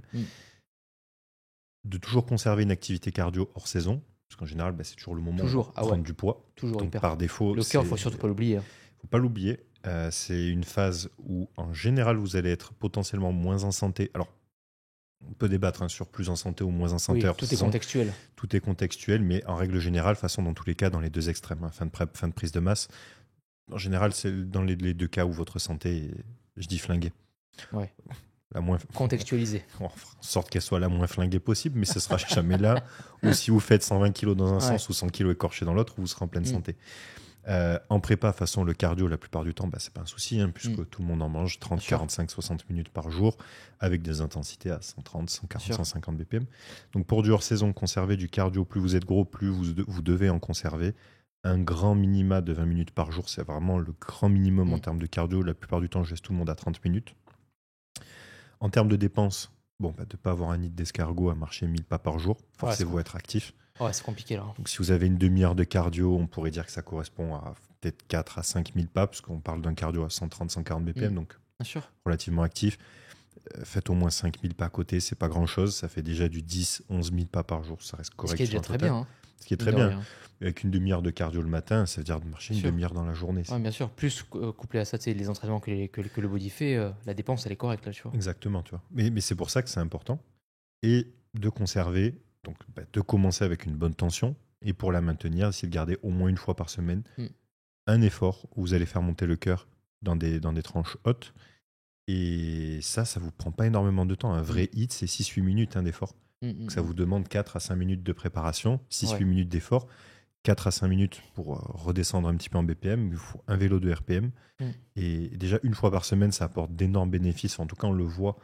de toujours conserver une activité cardio hors saison, parce qu'en général, c'est toujours le moment de prendre du poids. Toujours. Donc, par défaut, le cœur, il ne faut surtout pas l'oublier. Il ne faut pas l'oublier. C'est une phase où, en général, vous allez être potentiellement moins en santé. Alors, on peut débattre sur plus en santé ou moins en santé. Oui, tout est contextuel. Tout est contextuel, mais en règle générale, façon dans tous les cas, dans les deux extrêmes, fin de prep, fin de prise de masse, en général, c'est dans les deux cas où votre santé est, je dis flinguée. Ouais. La moins contextualisée. En sorte qu'elle soit la moins flinguée possible, mais ce sera jamais là. Ou si vous faites 120 kg dans un sens ou 100 kg écorchés dans l'autre, vous serez en pleine santé. En prépa, façon le cardio, la plupart du temps, c'est pas un souci, puisque tout le monde en mange 30, 45, 60 minutes par jour, avec des intensités à 130, 140, 150 BPM. Donc pour du hors-saison, conserver du cardio, plus vous êtes gros, plus vous devez en conserver. Un grand minima de 20 minutes par jour, c'est vraiment le grand minimum en termes de cardio. La plupart du temps, je laisse tout le monde à 30 minutes. En termes de dépenses, de ne pas avoir un nid d'escargot à marcher 1000 pas par jour, forcez-vous à être actif. Ouais, c'est compliqué là. Donc, si vous avez une demi-heure de cardio, on pourrait dire que ça correspond à peut-être 4 à 5 000 pas, parce qu'on parle d'un cardio à 130, 140 BPM, donc relativement actif. Faites au moins 5 000 pas à côté, c'est pas grand-chose. Ça fait déjà du 10, 11 000 pas par jour, ça reste correct. Ce qui est déjà très bien. Hein. Ce qui est très bien. Avec une demi-heure de cardio le matin, ça veut dire de marcher une demi-heure dans la journée. Ouais, bien sûr. Plus couplé à ça, les entraînements que le body fait, la dépense, elle est correcte là, tu vois. Exactement, tu vois. Mais c'est pour ça que c'est important. Et de conserver, donc de commencer avec une bonne tension. Et pour la maintenir, essayer de garder au moins une fois par semaine un effort où vous allez faire monter le cœur dans des tranches hautes. Et ça vous prend pas énormément de temps. Un vrai hit, c'est 6-8 minutes d'effort. Donc ça vous demande 4 à 5 minutes de préparation, 6-8 minutes d'effort, 4 à 5 minutes pour redescendre un petit peu en BPM. Il faut un vélo de RPM. Et déjà, une fois par semaine, ça apporte d'énormes bénéfices. En tout cas, on le voit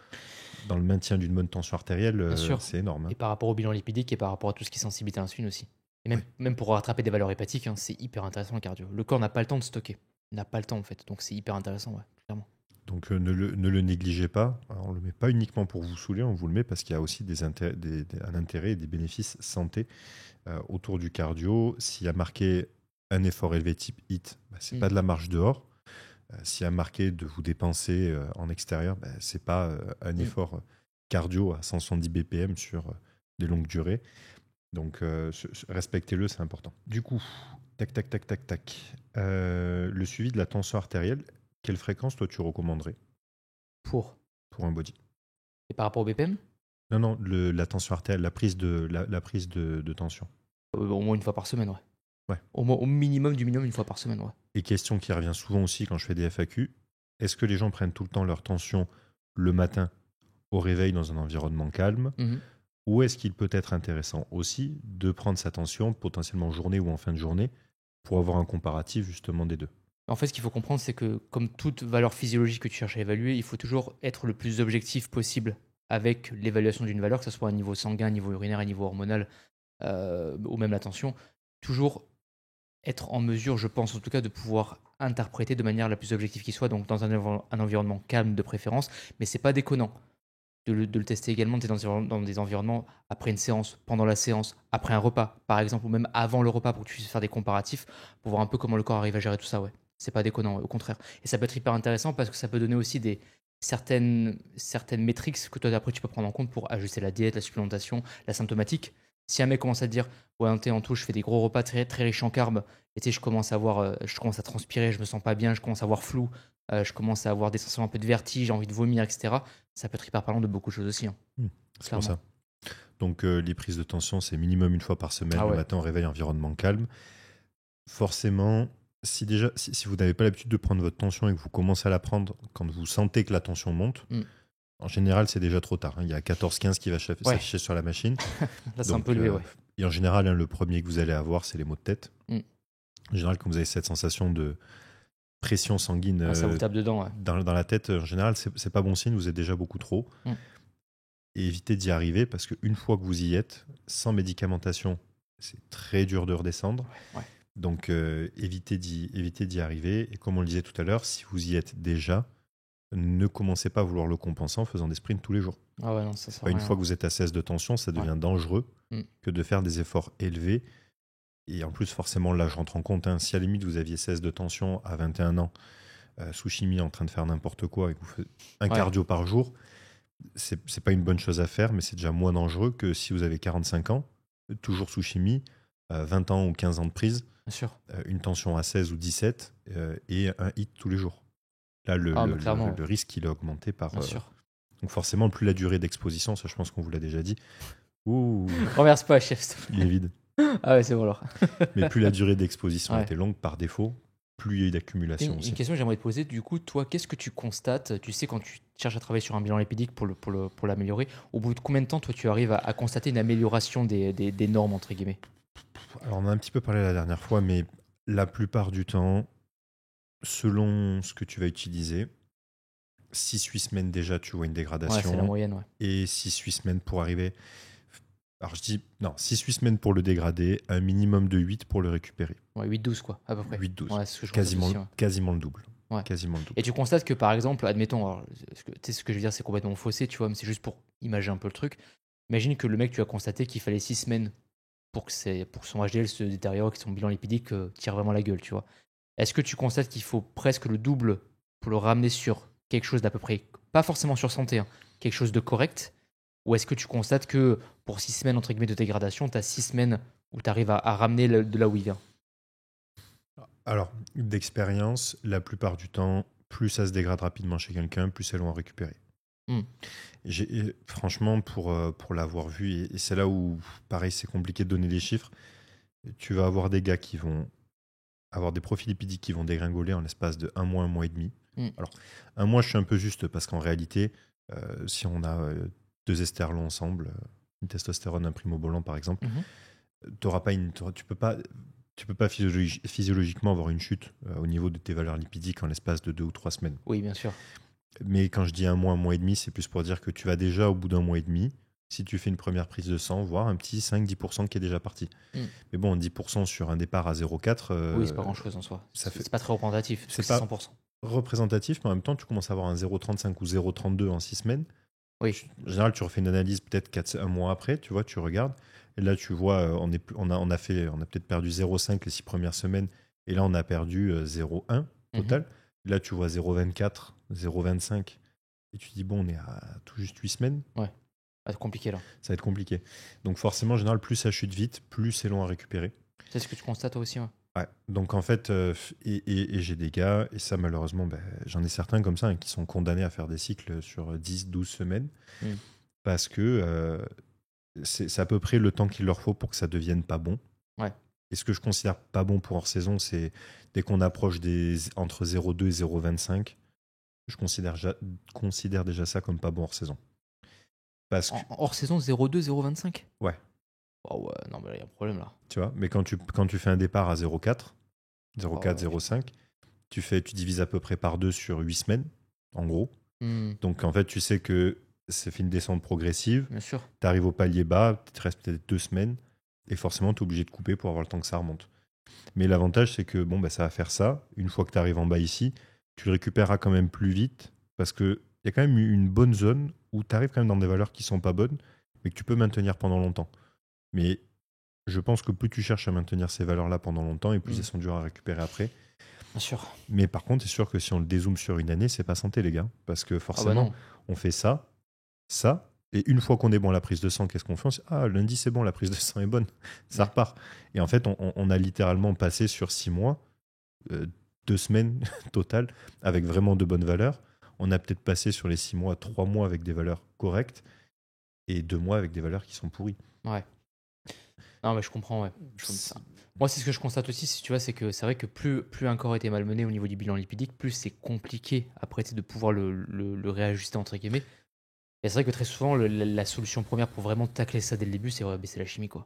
dans le maintien d'une bonne tension artérielle. C'est énorme. Et par rapport au bilan lipidique et par rapport à tout ce qui est sensibilité à l'insuline aussi. Et même pour rattraper des valeurs hépatiques, c'est hyper intéressant le cardio. Le corps n'a pas le temps de stocker. Il n'a pas le temps en fait. Donc c'est hyper intéressant, clairement. Donc ne le négligez pas. Alors, on ne le met pas uniquement pour vous saouler, on vous le met parce qu'il y a aussi un intérêt et des bénéfices santé autour du cardio. S'il y a marqué un effort élevé type HIIT, ce n'est pas de la marche dehors. S'il y a marqué de vous dépenser en extérieur, ce n'est pas un effort cardio à 170 BPM sur des longues durées. Donc, respectez-le, c'est important. Du coup, tac. Le suivi de la tension artérielle, quelle fréquence, toi, tu recommanderais pour un body? Et par rapport au BPM? Non, la tension artérielle, la prise de tension. Au moins une fois par semaine, ouais. Au minimum du minimum, une fois par semaine, ouais. Et question qui revient souvent aussi quand je fais des FAQ, est-ce que les gens prennent tout le temps leur tension le matin au réveil dans un environnement calme, ou est-ce qu'il peut être intéressant aussi de prendre sa tension potentiellement en journée ou en fin de journée pour avoir un comparatif justement des deux? En fait, ce qu'il faut comprendre, c'est que comme toute valeur physiologique que tu cherches à évaluer, il faut toujours être le plus objectif possible avec l'évaluation d'une valeur, que ce soit à niveau sanguin, à niveau urinaire, à niveau hormonal, ou même la tension. Toujours être en mesure, je pense en tout cas, de pouvoir interpréter de manière la plus objective qui soit, donc dans un environnement calme de préférence, mais c'est pas déconnant de le tester également dans des environnements après une séance, pendant la séance, après un repas, par exemple, ou même avant le repas pour que tu puisses faire des comparatifs, pour voir un peu comment le corps arrive à gérer tout ça, ouais. C'est pas déconnant, au contraire. Et ça peut être hyper intéressant parce que ça peut donner aussi certaines métriques que toi, après, tu peux prendre en compte pour ajuster la diète, la supplémentation, la symptomatique. Si un mec commence à te dire, ouais, en tout, je fais des gros repas très, très riches en carbs, et tu sais, je commence à transpirer, je me sens pas bien, je commence à avoir flou, je commence à avoir des sensations un peu de vertige, j'ai envie de vomir, etc. Ça peut être hyper parlant de beaucoup de choses aussi. C'est pour ça. Donc, les prises de tension, c'est minimum une fois par semaine, le matin au réveil, environnement calme. Forcément, si vous n'avez pas l'habitude de prendre votre tension et que vous commencez à la prendre quand vous sentez que la tension monte, en général, c'est déjà trop tard. Il y a 14-15 qui va s'afficher sur la machine. Là, c'est un peu élevé, Et en général, le premier que vous allez avoir, c'est les maux de tête. En général, quand vous avez cette sensation de pression sanguine ça vous tape dedans, dans la tête, en général, c'est pas bon signe, vous êtes déjà beaucoup trop. Et évitez d'y arriver parce qu'une fois que vous y êtes, sans médicamentation, c'est très dur de redescendre. Donc, évitez d'y arriver. Et comme on le disait tout à l'heure, si vous y êtes déjà, ne commencez pas à vouloir le compenser en faisant des sprints tous les jours. Non, ça sert à Une rien. fois que vous êtes à 16 de tension, ça devient dangereux que de faire des efforts élevés. Et en plus, forcément, là, je rentre en compte. Si à la limite, vous aviez 16 de tension à 21 ans, sous chimie, en train de faire n'importe quoi, et que vous faites un cardio par jour, c'est pas une bonne chose à faire, mais c'est déjà moins dangereux que si vous avez 45 ans, toujours sous chimie, 20 ans ou 15 ans de prise, Bien sûr. Une tension à 16 ou 17 et un hit tous les jours. Là, le risque, il est augmenté par... Bien sûr. Donc forcément, plus la durée d'exposition, ça je pense qu'on vous l'a déjà dit. Renverse pas, chef. Il est vide. Ah ouais, c'est bon alors. Mais plus la durée d'exposition était longue, par défaut, plus il y a eu d'accumulation aussi. Une question que j'aimerais te poser, du coup, toi, qu'est-ce que tu constates, tu sais, quand tu cherches à travailler sur un bilan lipidique pour l'améliorer, au bout de combien de temps, toi, tu arrives à constater une amélioration des normes, entre guillemets? Alors, on a un petit peu parlé la dernière fois, mais la plupart du temps, selon ce que tu vas utiliser, 6-8 semaines déjà, tu vois une dégradation. Ouais, c'est la moyenne, Et 6-8 semaines pour arriver... Alors, je dis, non, 6-8 semaines pour le dégrader, un minimum de 8 pour le récupérer. Ouais, 8-12, quoi, à peu près. 8-12. Ouais, c'est ce que je quasiment, aussi, quasiment le double. Ouais. Quasiment le double. Et tu constates que, par exemple, admettons, alors, ce que je veux dire, c'est complètement faussé, tu vois, mais c'est juste pour imaginer un peu le truc. Imagine que le mec, tu as constaté qu'il fallait 6 semaines pour que son HDL se détériore, que son bilan lipidique tire vraiment la gueule, tu vois. Est-ce que tu constates qu'il faut presque le double pour le ramener sur quelque chose d'à peu près, pas forcément sur santé, quelque chose de correct? Ou est-ce que tu constates que pour 6 semaines entre guillemets de dégradation, tu as 6 semaines où tu arrives à ramener de là où il vient? Alors, d'expérience, la plupart du temps, plus ça se dégrade rapidement chez quelqu'un, plus elles vont en récupérer. Franchement, pour l'avoir vu, et c'est là où, pareil, c'est compliqué de donner des chiffres, tu vas avoir des gars qui vont avoir des profils lipidiques qui vont dégringoler en l'espace de 1 mois, 1 mois et demi. Alors, 1 mois, je suis un peu juste parce qu'en réalité, si on a 2 esterlons ensemble, une testostérone, un primobolan par exemple, tu peux pas physiologiquement avoir une chute au niveau de tes valeurs lipidiques en l'espace de 2 ou 3 semaines. Oui, bien sûr. Mais quand je dis 1 mois et demi, c'est plus pour dire que tu vas déjà au bout d'1 mois et demi, si tu fais une première prise de sang, voir un petit 5-10% qui est déjà parti. Mais bon, 10% sur un départ à 0,4... oui, c'est pas grand-chose en soi. C'est pas très représentatif, c'est pas 100%. Représentatif, mais en même temps, tu commences à avoir un 0,35 ou 0,32 en 6 semaines. Oui. En général, tu refais une analyse peut-être 1 mois après, tu vois, tu regardes. Et là, tu vois, on a peut-être perdu 0,5 les 6 premières semaines. Et là, on a perdu 0,1 total. Et là, tu vois 0,24, 0,25. Et tu dis, bon, on est à tout juste 8 semaines. Ouais. C'est compliqué là. Ça va être compliqué. Donc forcément, en général, plus ça chute vite, plus c'est long à récupérer. C'est ce que tu constates toi aussi, ouais. Ouais. Donc en fait, et j'ai des gars, et ça malheureusement, j'en ai certains comme ça, hein, qui sont condamnés à faire des cycles sur 10-12 semaines, parce que c'est à peu près le temps qu'il leur faut pour que ça devienne pas bon. Ouais. Et ce que je considère pas bon pour hors saison, c'est dès qu'on approche entre 0,2 et 0,25, je considère déjà ça comme pas bon hors saison. Hors saison 0,2, 0,25 ? Ouais. Oh ouais, non, mais là, il y a un problème là. Tu vois, mais quand tu fais un départ à 0,4, 0,5, tu divises à peu près par 2 sur 8 semaines, en gros. Donc en fait, tu sais que c'est fait une descente progressive. Bien sûr. Tu arrives au palier bas, il te reste peut-être 2 semaines, et forcément, tu es obligé de couper pour avoir le temps que ça remonte. Mais l'avantage, c'est que ça va faire ça. Une fois que tu arrives en bas ici, tu le récupéreras quand même plus vite, parce qu'il y a quand même une bonne zone où tu arrives quand même dans des valeurs qui sont pas bonnes, mais que tu peux maintenir pendant longtemps. Mais je pense que plus tu cherches à maintenir ces valeurs-là pendant longtemps, et plus elles sont dures à récupérer après. Bien sûr. Mais par contre, c'est sûr que si on le dézoome sur une année, c'est pas santé, les gars. Parce que forcément, on fait ça, et une fois qu'on est bon à la prise de sang, qu'est-ce qu'on fait ? Lundi, c'est bon, la prise de sang est bonne. Ça repart. Et en fait, on a littéralement passé sur 6 mois, 2 semaines totales, avec vraiment de bonnes valeurs. On a peut-être passé sur les 6 mois, 3 mois avec des valeurs correctes, et 2 mois avec des valeurs qui sont pourries. Ouais. Non, mais je comprends, ouais. Moi, c'est ce que je constate aussi, si tu vois, c'est que c'est vrai que plus un corps était malmené au niveau du bilan lipidique, plus c'est compliqué après de pouvoir le réajuster, entre guillemets. Et c'est vrai que très souvent, la solution première pour vraiment tacler ça dès le début, c'est baisser la chimie, quoi.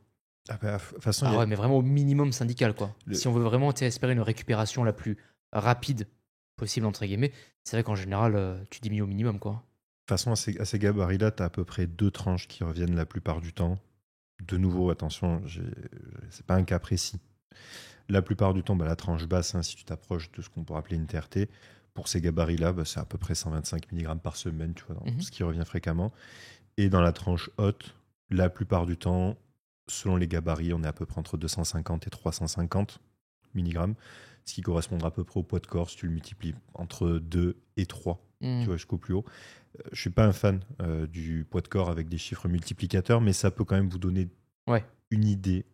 Ouais, mais vraiment au minimum syndical, quoi. Si on veut vraiment espérer une récupération la plus rapide possible, entre guillemets, c'est vrai qu'en général, tu diminues au minimum, quoi. De toute façon, à ces gabarits-là, tu as à peu près 2 tranches qui reviennent la plupart du temps. De nouveau, attention, c'est pas un cas précis. La plupart du temps, la tranche basse, si tu t'approches de ce qu'on pourrait appeler une TRT, pour ces gabarits-là, c'est à peu près 125 mg par semaine, tu vois, ce qui revient fréquemment. Et dans la tranche haute, la plupart du temps, selon les gabarits, on est à peu près entre 250 et 350 mg, ce qui correspondra à peu près au poids de corps si tu le multiplies entre 2 et 3, tu vois, jusqu'au plus haut. Je ne suis pas un fan du poids de corps avec des chiffres multiplicateurs, mais ça peut quand même vous donner une idée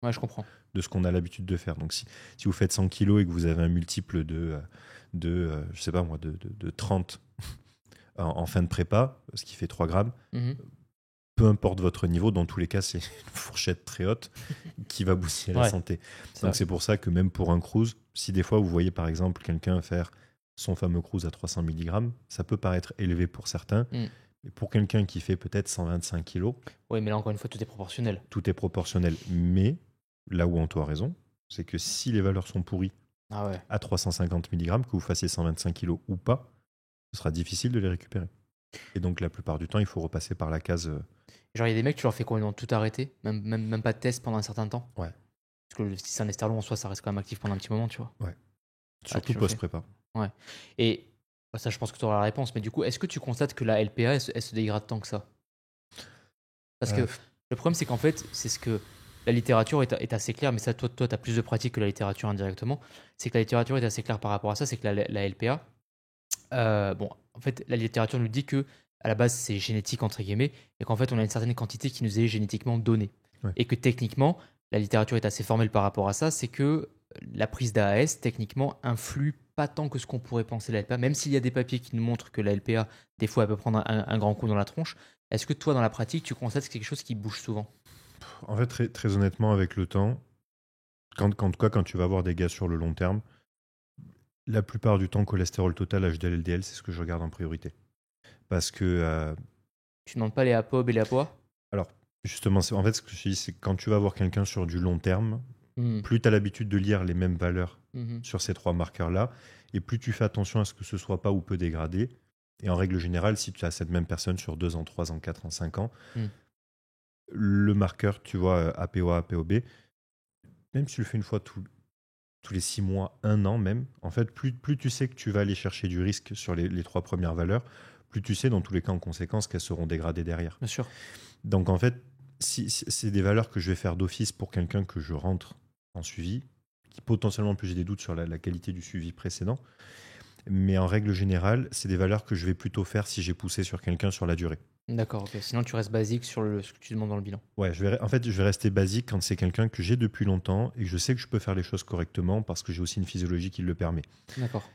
je comprends. de ce qu'on a l'habitude de faire. Donc, si vous faites 100 kg et que vous avez un multiple de 30 en fin de prépa, ce qui fait 3 grammes, peu importe votre niveau, dans tous les cas, c'est une fourchette très haute qui va bousiller la santé. Donc, c'est pour ça que même pour un cruise, si des fois vous voyez par exemple quelqu'un faire son fameux cruise à 300 mg, ça peut paraître élevé pour certains, mais pour quelqu'un qui fait peut-être 125 kg... Oui, mais là, encore une fois, tout est proportionnel. Tout est proportionnel, mais là où Anto a raison, c'est que si les valeurs sont pourries à 350 mg, que vous fassiez 125 kg ou pas, ce sera difficile de les récupérer. Et donc, la plupart du temps, il faut repasser par la case... Genre, il y a des mecs, tu leur fais complètement tout arrêter, même pas de test pendant un certain temps. Ouais. Parce que si c'est un esterlon en soi, ça reste quand même actif pendant un petit moment, tu vois. Ouais. Surtout post-prépa. Ouais. Et ça, je pense que tu auras la réponse. Mais du coup, est-ce que tu constates que la LPA, elle se dégrade tant que ça ? Parce que le problème, c'est qu'en fait, c'est ce que la littérature est assez claire, mais ça, toi, tu as plus de pratique que la littérature indirectement. C'est que la littérature est assez claire par rapport à ça. C'est que la LPA, en fait, la littérature nous dit que à la base, c'est génétique, entre guillemets, et qu'en fait, on a une certaine quantité qui nous est génétiquement donnée. Ouais. Et que techniquement, la littérature est assez formelle par rapport à ça. C'est que la prise d'AAS, techniquement, influe pas tant que ce qu'on pourrait penser la LPA, même s'il y a des papiers qui nous montrent que la LPA, des fois, elle peut prendre un grand coup dans la tronche. Est-ce que toi, dans la pratique, tu constates que c'est quelque chose qui bouge souvent ? En fait, très honnêtement, avec le temps, quand tu vas voir des gars sur le long terme, la plupart du temps, cholestérol total, HDL, LDL, c'est ce que je regarde en priorité. Parce que... Tu ne demandes pas les ApoB et les ApoA ? Alors, justement, en fait, ce que je dis, c'est que quand tu vas voir quelqu'un sur du long terme, plus tu as l'habitude de lire les mêmes valeurs sur ces 3 marqueurs-là, et plus tu fais attention à ce que ce soit pas ou peu dégradé. Et en règle générale, si tu as cette même personne sur 2 ans, 3 ans, 4 ans, 5 ans, le marqueur, tu vois, APOA, APOB, même si tu le fais une fois tous les 6 mois, 1 an même, en fait, plus tu sais que tu vas aller chercher du risque sur les 3 premières valeurs, plus tu sais, dans tous les cas, en conséquence, qu'elles seront dégradées derrière. Bien sûr. Donc, en fait, si c'est des valeurs que je vais faire d'office pour quelqu'un que je rentre en suivi, qui potentiellement, plus j'ai des doutes sur la qualité du suivi précédent, mais en règle générale, c'est des valeurs que je vais plutôt faire si j'ai poussé sur quelqu'un sur la durée. D'accord, ok. Sinon, tu restes basique sur ce que tu demandes dans le bilan. Ouais, je vais rester basique quand c'est quelqu'un que j'ai depuis longtemps et que je sais que je peux faire les choses correctement parce que j'ai aussi une physiologie qui le permet. D'accord.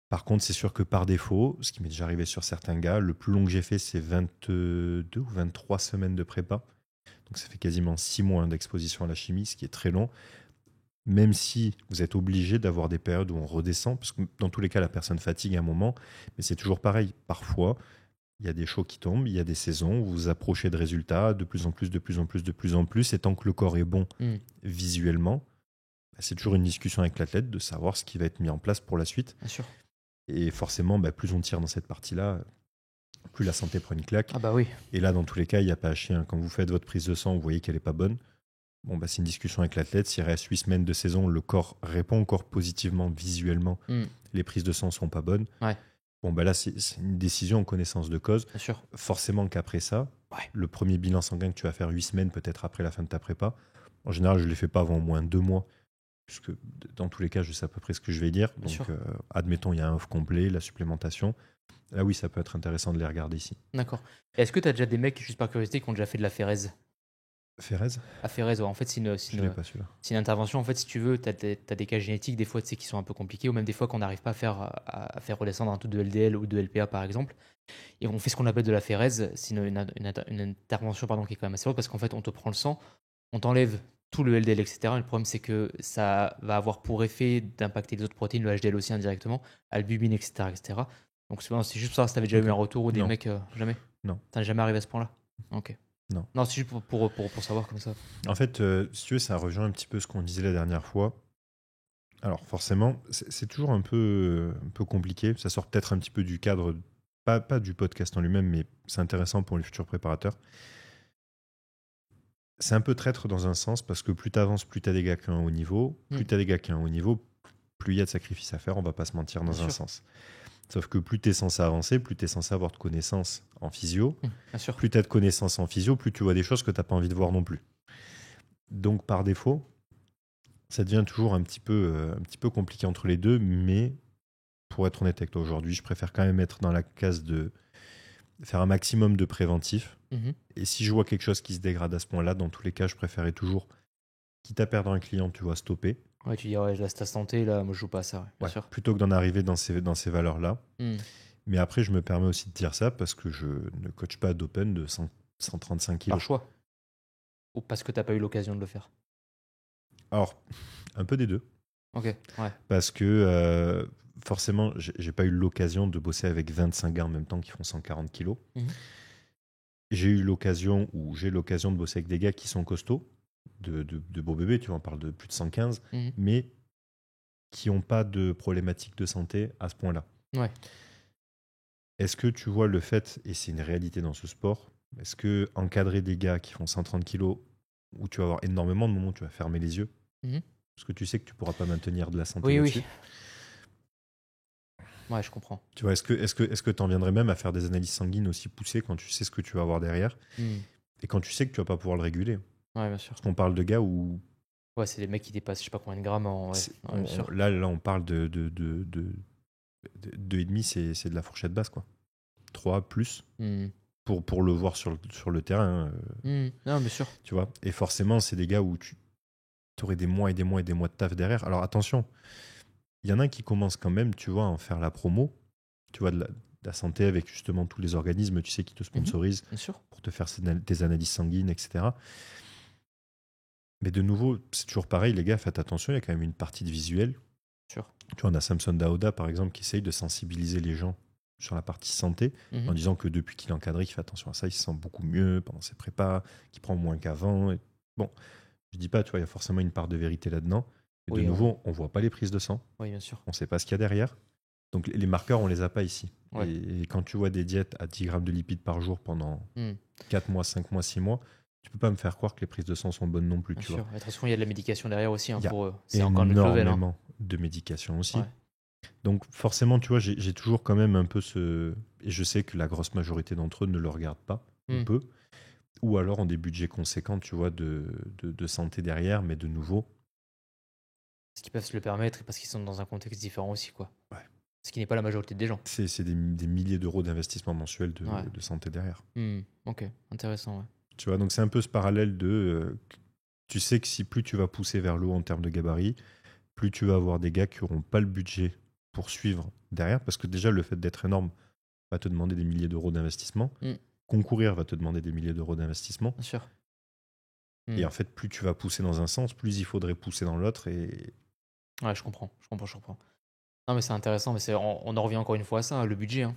Par contre, c'est sûr que par défaut, ce qui m'est déjà arrivé sur certains gars, le plus long que j'ai fait, c'est 22 ou 23 semaines de prépa. Donc ça fait quasiment 6 mois d'exposition à la chimie, ce qui est très long. Même si vous êtes obligé d'avoir des périodes où on redescend, parce que dans tous les cas, la personne fatigue à un moment, mais c'est toujours pareil. Parfois, il y a des shows qui tombent, il y a des saisons où vous vous approchez de résultats de plus en plus, de plus en plus, de plus en plus, et tant que le corps est bon visuellement, c'est toujours une discussion avec l'athlète de savoir ce qui va être mis en place pour la suite. Bien sûr. Et forcément, plus on tire dans cette partie-là, plus la santé prend une claque. Ah bah oui. Et là, dans tous les cas, il n'y a pas à chier. Quand vous faites votre prise de sang, vous voyez qu'elle n'est pas bonne. C'est une discussion avec l'athlète. S'il reste 8 semaines de saison, le corps répond encore positivement visuellement. Les prises de sang ne sont pas bonnes. Ouais. Là, c'est une décision en connaissance de cause. Bien sûr. Forcément qu'après ça, le premier bilan sanguin que tu vas faire 8 semaines, peut-être après la fin de ta prépa, en général, je ne les fais pas avant au moins 2 mois. Puisque dans tous les cas, je sais à peu près ce que je vais dire. Donc, admettons, il y a un off complet, la supplémentation. Là, oui, ça peut être intéressant de les regarder ici. D'accord. Est-ce que tu as déjà des mecs, juste par curiosité, qui ont déjà fait de la phérèse? Phérèse? À phérèse, ouais. En fait, c'est une intervention. En fait, si tu veux, tu as des cas génétiques, des fois, tu sais, qui sont un peu compliqués, ou même des fois qu'on n'arrive pas à faire redescendre un taux de LDL ou de LPA, par exemple. Et on fait ce qu'on appelle de la phérèse. C'est une intervention qui est quand même assez lourde parce qu'en fait, on te prend le sang, on t'enlève tout le LDL, etc. Et le problème, c'est que ça va avoir pour effet d'impacter les autres protéines, le HDL aussi indirectement, albumine, etc. etc. Donc, c'est juste pour savoir si tu avais déjà eu un retour ou des mecs. Jamais? Non. T'as jamais arrivé à ce point-là? Ok. Non, c'est juste pour savoir comme ça. En fait, si tu veux, ça rejoint un petit peu ce qu'on disait la dernière fois. Alors, forcément, c'est toujours un peu compliqué. Ça sort peut-être un petit peu du cadre, pas du podcast en lui-même, mais c'est intéressant pour les futurs préparateurs. C'est un peu traître dans un sens parce que plus tu avances, plus tu as des gars qui ont un haut niveau. Plus tu as des gars qui ont un haut niveau, plus il y a de sacrifices à faire, on va pas se mentir dans un sens. Sauf que plus tu es censé avancer, plus tu es censé avoir de connaissances en physio. Bien sûr. Plus tu as de connaissances en physio, plus tu vois des choses que tu n'as pas envie de voir non plus. Donc par défaut, ça devient toujours un petit peu compliqué entre les deux, mais pour être honnête avec toi aujourd'hui, je préfère quand même être dans la case de faire un maximum de préventif. Et si je vois quelque chose qui se dégrade à ce point-là, dans tous les cas, je préférais toujours, quitte à perdre un client, tu vois, stopper. Ouais, tu dis, ouais, là, c'est ta santé, là, moi, je joue pas à ça. Bien sûr. Plutôt que d'en arriver dans ces valeurs-là. Mais après, je me permets aussi de dire ça parce que je ne coach pas d'open de 135 kilos. Par choix? Ou parce que tu n'as pas eu l'occasion de le faire? Alors, un peu des deux. Ok, ouais. Parce que forcément, j'ai pas eu l'occasion de bosser avec 25 gars en même temps qui font 140 kilos. J'ai l'occasion de bosser avec des gars qui sont costauds, de beaux bébés, tu vois, on parle de plus de 115, mais qui n'ont pas de problématiques de santé à ce point-là. Ouais. Est-ce que tu vois le fait, et c'est une réalité dans ce sport, est-ce que encadrer des gars qui font 130 kilos, où tu vas avoir énormément de moments où tu vas fermer les yeux, parce que tu sais que tu pourras pas maintenir de la santé là-dessus. Ouais, je comprends. Tu vois, est-ce que tu en viendrais même à faire des analyses sanguines aussi poussées quand tu sais ce que tu vas avoir derrière et quand tu sais que tu vas pas pouvoir le réguler? Ouais, bien sûr. Parce qu'on parle de gars où... Ouais, c'est des mecs qui dépassent je sais pas combien de grammes en... Là, on parle de 2,5, c'est de la fourchette basse, quoi. 3 plus pour le voir sur le terrain. Non, bien sûr. Tu vois, et forcément, c'est des gars où tu aurais des mois et des mois et des mois de taf derrière. Alors attention, il y en a qui commencent quand même, tu vois, à en faire la promo, tu vois, de la santé avec justement tous les organismes, tu sais, qui te sponsorisent pour te faire tes analyses sanguines, etc. Mais de nouveau, c'est toujours pareil, les gars, faites attention, il y a quand même une partie de visuel. Sûr. Tu vois, on a Samson Daoda, par exemple, qui essaye de sensibiliser les gens sur la partie santé, en disant que depuis qu'il est encadré, il fait attention à ça, il se sent beaucoup mieux pendant ses prépas, qu'il prend moins qu'avant. Bon, je dis pas, tu vois, il y a forcément une part de vérité là-dedans. Et de nouveau, on voit pas les prises de sang. Oui, bien sûr. On sait pas ce qu'il y a derrière. Donc les marqueurs, on les a pas ici. Ouais. Et quand tu vois des diètes à 10 grammes de lipides par jour pendant 4 mois, 5 mois, 6 mois, tu peux pas me faire croire que les prises de sang sont bonnes non plus. Bien tu sûr. vois. De toute façon, il y a de la médication derrière aussi. Il y a c'est encore une level. Énormément de médication aussi. Ouais. Donc forcément, tu vois, j'ai toujours quand même un peu ce... Et je sais que la grosse majorité d'entre eux ne le regardent pas, ou peu. Ou alors ont des budgets conséquents, tu vois, de santé derrière, mais de nouveau... Parce qu'ils peuvent se le permettre et parce qu'ils sont dans un contexte différent aussi, quoi. Ouais. Ce qui n'est pas la majorité des gens. C'est des milliers d'euros d'investissement mensuel de santé derrière. Ok, intéressant. Ouais. Tu vois, donc c'est un peu ce parallèle de... tu sais que si plus tu vas pousser vers le haut en termes de gabarit, plus tu vas avoir des gars qui n'auront pas le budget pour suivre derrière, parce que déjà le fait d'être énorme va te demander des milliers d'euros d'investissement. Concourir va te demander des milliers d'euros d'investissement. Bien sûr. Et en fait, plus tu vas pousser dans un sens, plus il faudrait pousser dans l'autre. Ouais, je comprends. Non, mais c'est intéressant, mais on en revient encore une fois à ça, le budget. Hein.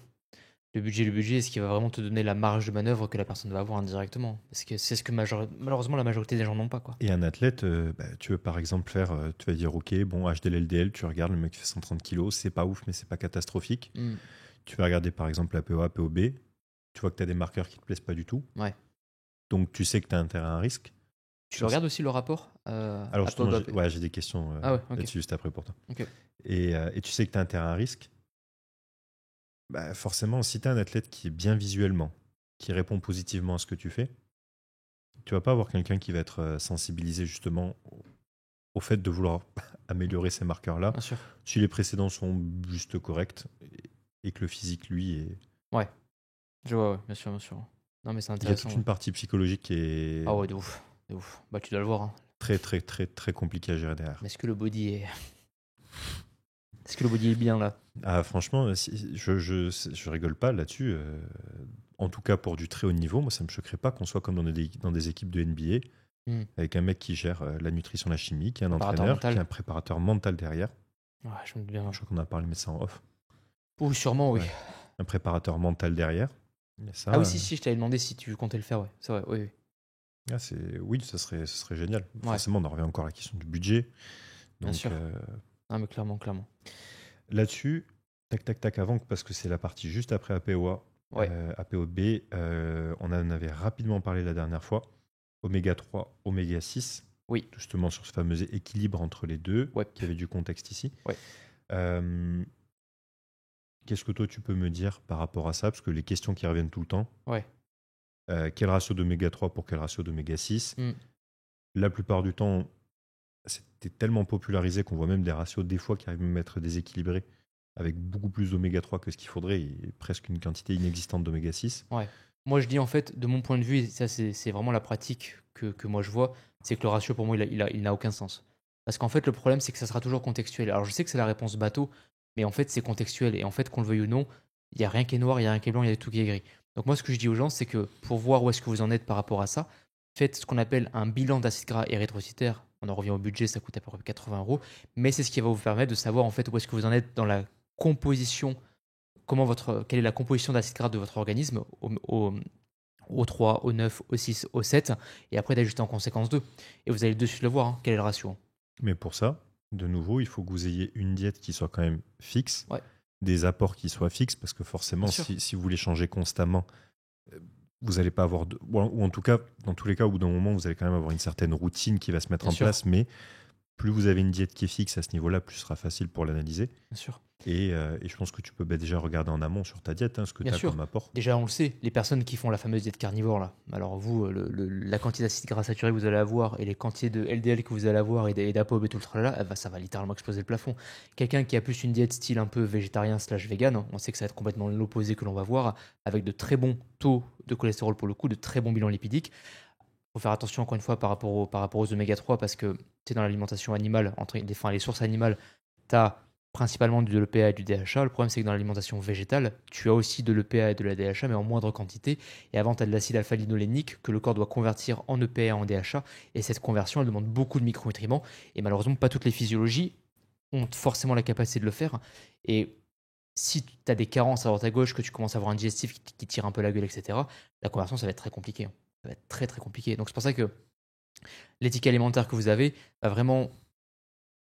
Le budget, est-ce qu'il va vraiment te donner la marge de manœuvre que la personne va avoir indirectement? Parce que c'est ce que malheureusement la majorité des gens n'ont pas. Quoi. Et un athlète, tu veux par exemple faire, tu vas dire, ok, bon, HDL, LDL, tu regardes, le mec fait 130 kilos, c'est pas ouf, mais c'est pas catastrophique. Tu vas regarder par exemple la POA, POB, tu vois que tu as des marqueurs qui te plaisent pas du tout. Ouais. Donc tu sais que tu as intérêt à un risque. Tu regardes aussi le rapport Alors, j'ai des questions là-dessus juste après pour toi. Okay. Et tu sais que tu as intérêt à un risque. Bah, forcément, si tu as un athlète qui est bien visuellement, qui répond positivement à ce que tu fais, tu vas pas avoir quelqu'un qui va être sensibilisé justement au fait de vouloir améliorer ces marqueurs-là. Bien sûr. Si les précédents sont juste corrects et que le physique, lui, est... Ouais. Je vois, bien sûr. Non, mais c'est intéressant. Il y a toute une partie psychologique qui est... Ah ouais, de ouf. Bah, tu dois le voir. Hein. Très, très, très, très compliqué à gérer derrière. Mais est-ce que le body est... Est-ce que le body est bien là? Ah, franchement, je rigole pas là-dessus. En tout cas, pour du très haut niveau, moi, ça me choquerait pas qu'on soit comme dans des équipes de NBA, avec un mec qui gère la nutrition, la chimie, qui est un entraîneur, qui est un préparateur mental derrière. Ouais, je me dis bien. Je crois qu'on a parlé, mais ça en off. Oui, sûrement, oui. Ouais. Un préparateur mental derrière. Ça, oui, si, je t'avais demandé si tu comptais le faire, ouais. C'est vrai, oui. Ah, oui, ça serait génial. Forcément, on en revient encore à la question du budget. Donc, bien sûr. Non, mais clairement. Là-dessus, tac, avant, parce que c'est la partie juste après APOA, APOB, on en avait rapidement parlé la dernière fois. Oméga 3, Oméga 6. Oui. Justement sur ce fameux équilibre entre les deux, qui avait du contexte ici. Ouais. Qu'est-ce que toi tu peux me dire par rapport à ça? Parce que les questions qui reviennent tout le temps. Ouais. Quel ratio d'oméga 3 pour quel ratio d'oméga 6? La plupart du temps, c'était tellement popularisé qu'on voit même des ratios des fois qui arrivent même à être déséquilibrés avec beaucoup plus d'oméga 3 que ce qu'il faudrait et presque une quantité inexistante d'oméga 6. Ouais. Moi, je dis en fait, de mon point de vue, et ça c'est vraiment la pratique que moi je vois, c'est que le ratio pour moi, il n'a aucun sens. Parce qu'en fait, le problème, c'est que ça sera toujours contextuel. Alors, je sais que c'est la réponse bateau, mais en fait, c'est contextuel. Et en fait, qu'on le veuille ou non, il n'y a rien qui est noir, il n'y a rien qui est blanc, il y a tout qui est gris. Donc moi, ce que je dis aux gens, c'est que pour voir où est-ce que vous en êtes par rapport à ça, faites ce qu'on appelle un bilan d'acide gras érythrocytaire. On en revient au budget, ça coûte à peu près 80 €. Mais c'est ce qui va vous permettre de savoir en fait où est-ce que vous en êtes dans la composition, quelle est la composition d'acide gras de votre organisme au 3, au 9, au 6, au 7, et après d'ajuster en conséquence d'eux. Et vous allez de suite le voir, quel est le ratio. Mais pour ça, de nouveau, il faut que vous ayez une diète qui soit quand même fixe, des apports qui soient fixes, parce que forcément, si vous les changez constamment, vous n'allez pas avoir... ou en tout cas, dans tous les cas, au bout d'un moment, vous allez quand même avoir une certaine routine qui va se mettre en place, mais plus vous avez une diète qui est fixe à ce niveau-là, plus ce sera facile pour l'analyser. Bien sûr. Et je pense que tu peux déjà regarder en amont sur ta diète ce que tu as comme apport. Déjà, on le sait, les personnes qui font la fameuse diète carnivore, là, alors vous, la quantité d'acide gras saturé que vous allez avoir et les quantités de LDL que vous allez avoir et d'ApoB et tout le tralala, ça va littéralement exploser le plafond. Quelqu'un qui a plus une diète style un peu végétarien/vegan, on sait que ça va être complètement l'opposé que l'on va voir, avec de très bons taux de cholestérol pour le coup, de très bons bilans lipidiques. Il faut faire attention encore une fois par rapport aux oméga 3 parce que tu es dans l'alimentation animale, les sources animales, tu as principalement de l'EPA et du DHA. Le problème, c'est que dans l'alimentation végétale, tu as aussi de l'EPA et de la DHA, mais en moindre quantité. Et avant, tu as de l'acide alpha-linolénique que le corps doit convertir en EPA et en DHA. Et cette conversion, elle demande beaucoup de micronutriments. Et malheureusement, pas toutes les physiologies ont forcément la capacité de le faire. Et si tu as des carences à droite à gauche, que tu commences à avoir un digestif qui tire un peu la gueule, etc., la conversion, ça va être très compliqué. Ça va être très, très compliqué. Donc, c'est pour ça que l'éthique alimentaire que vous avez va vraiment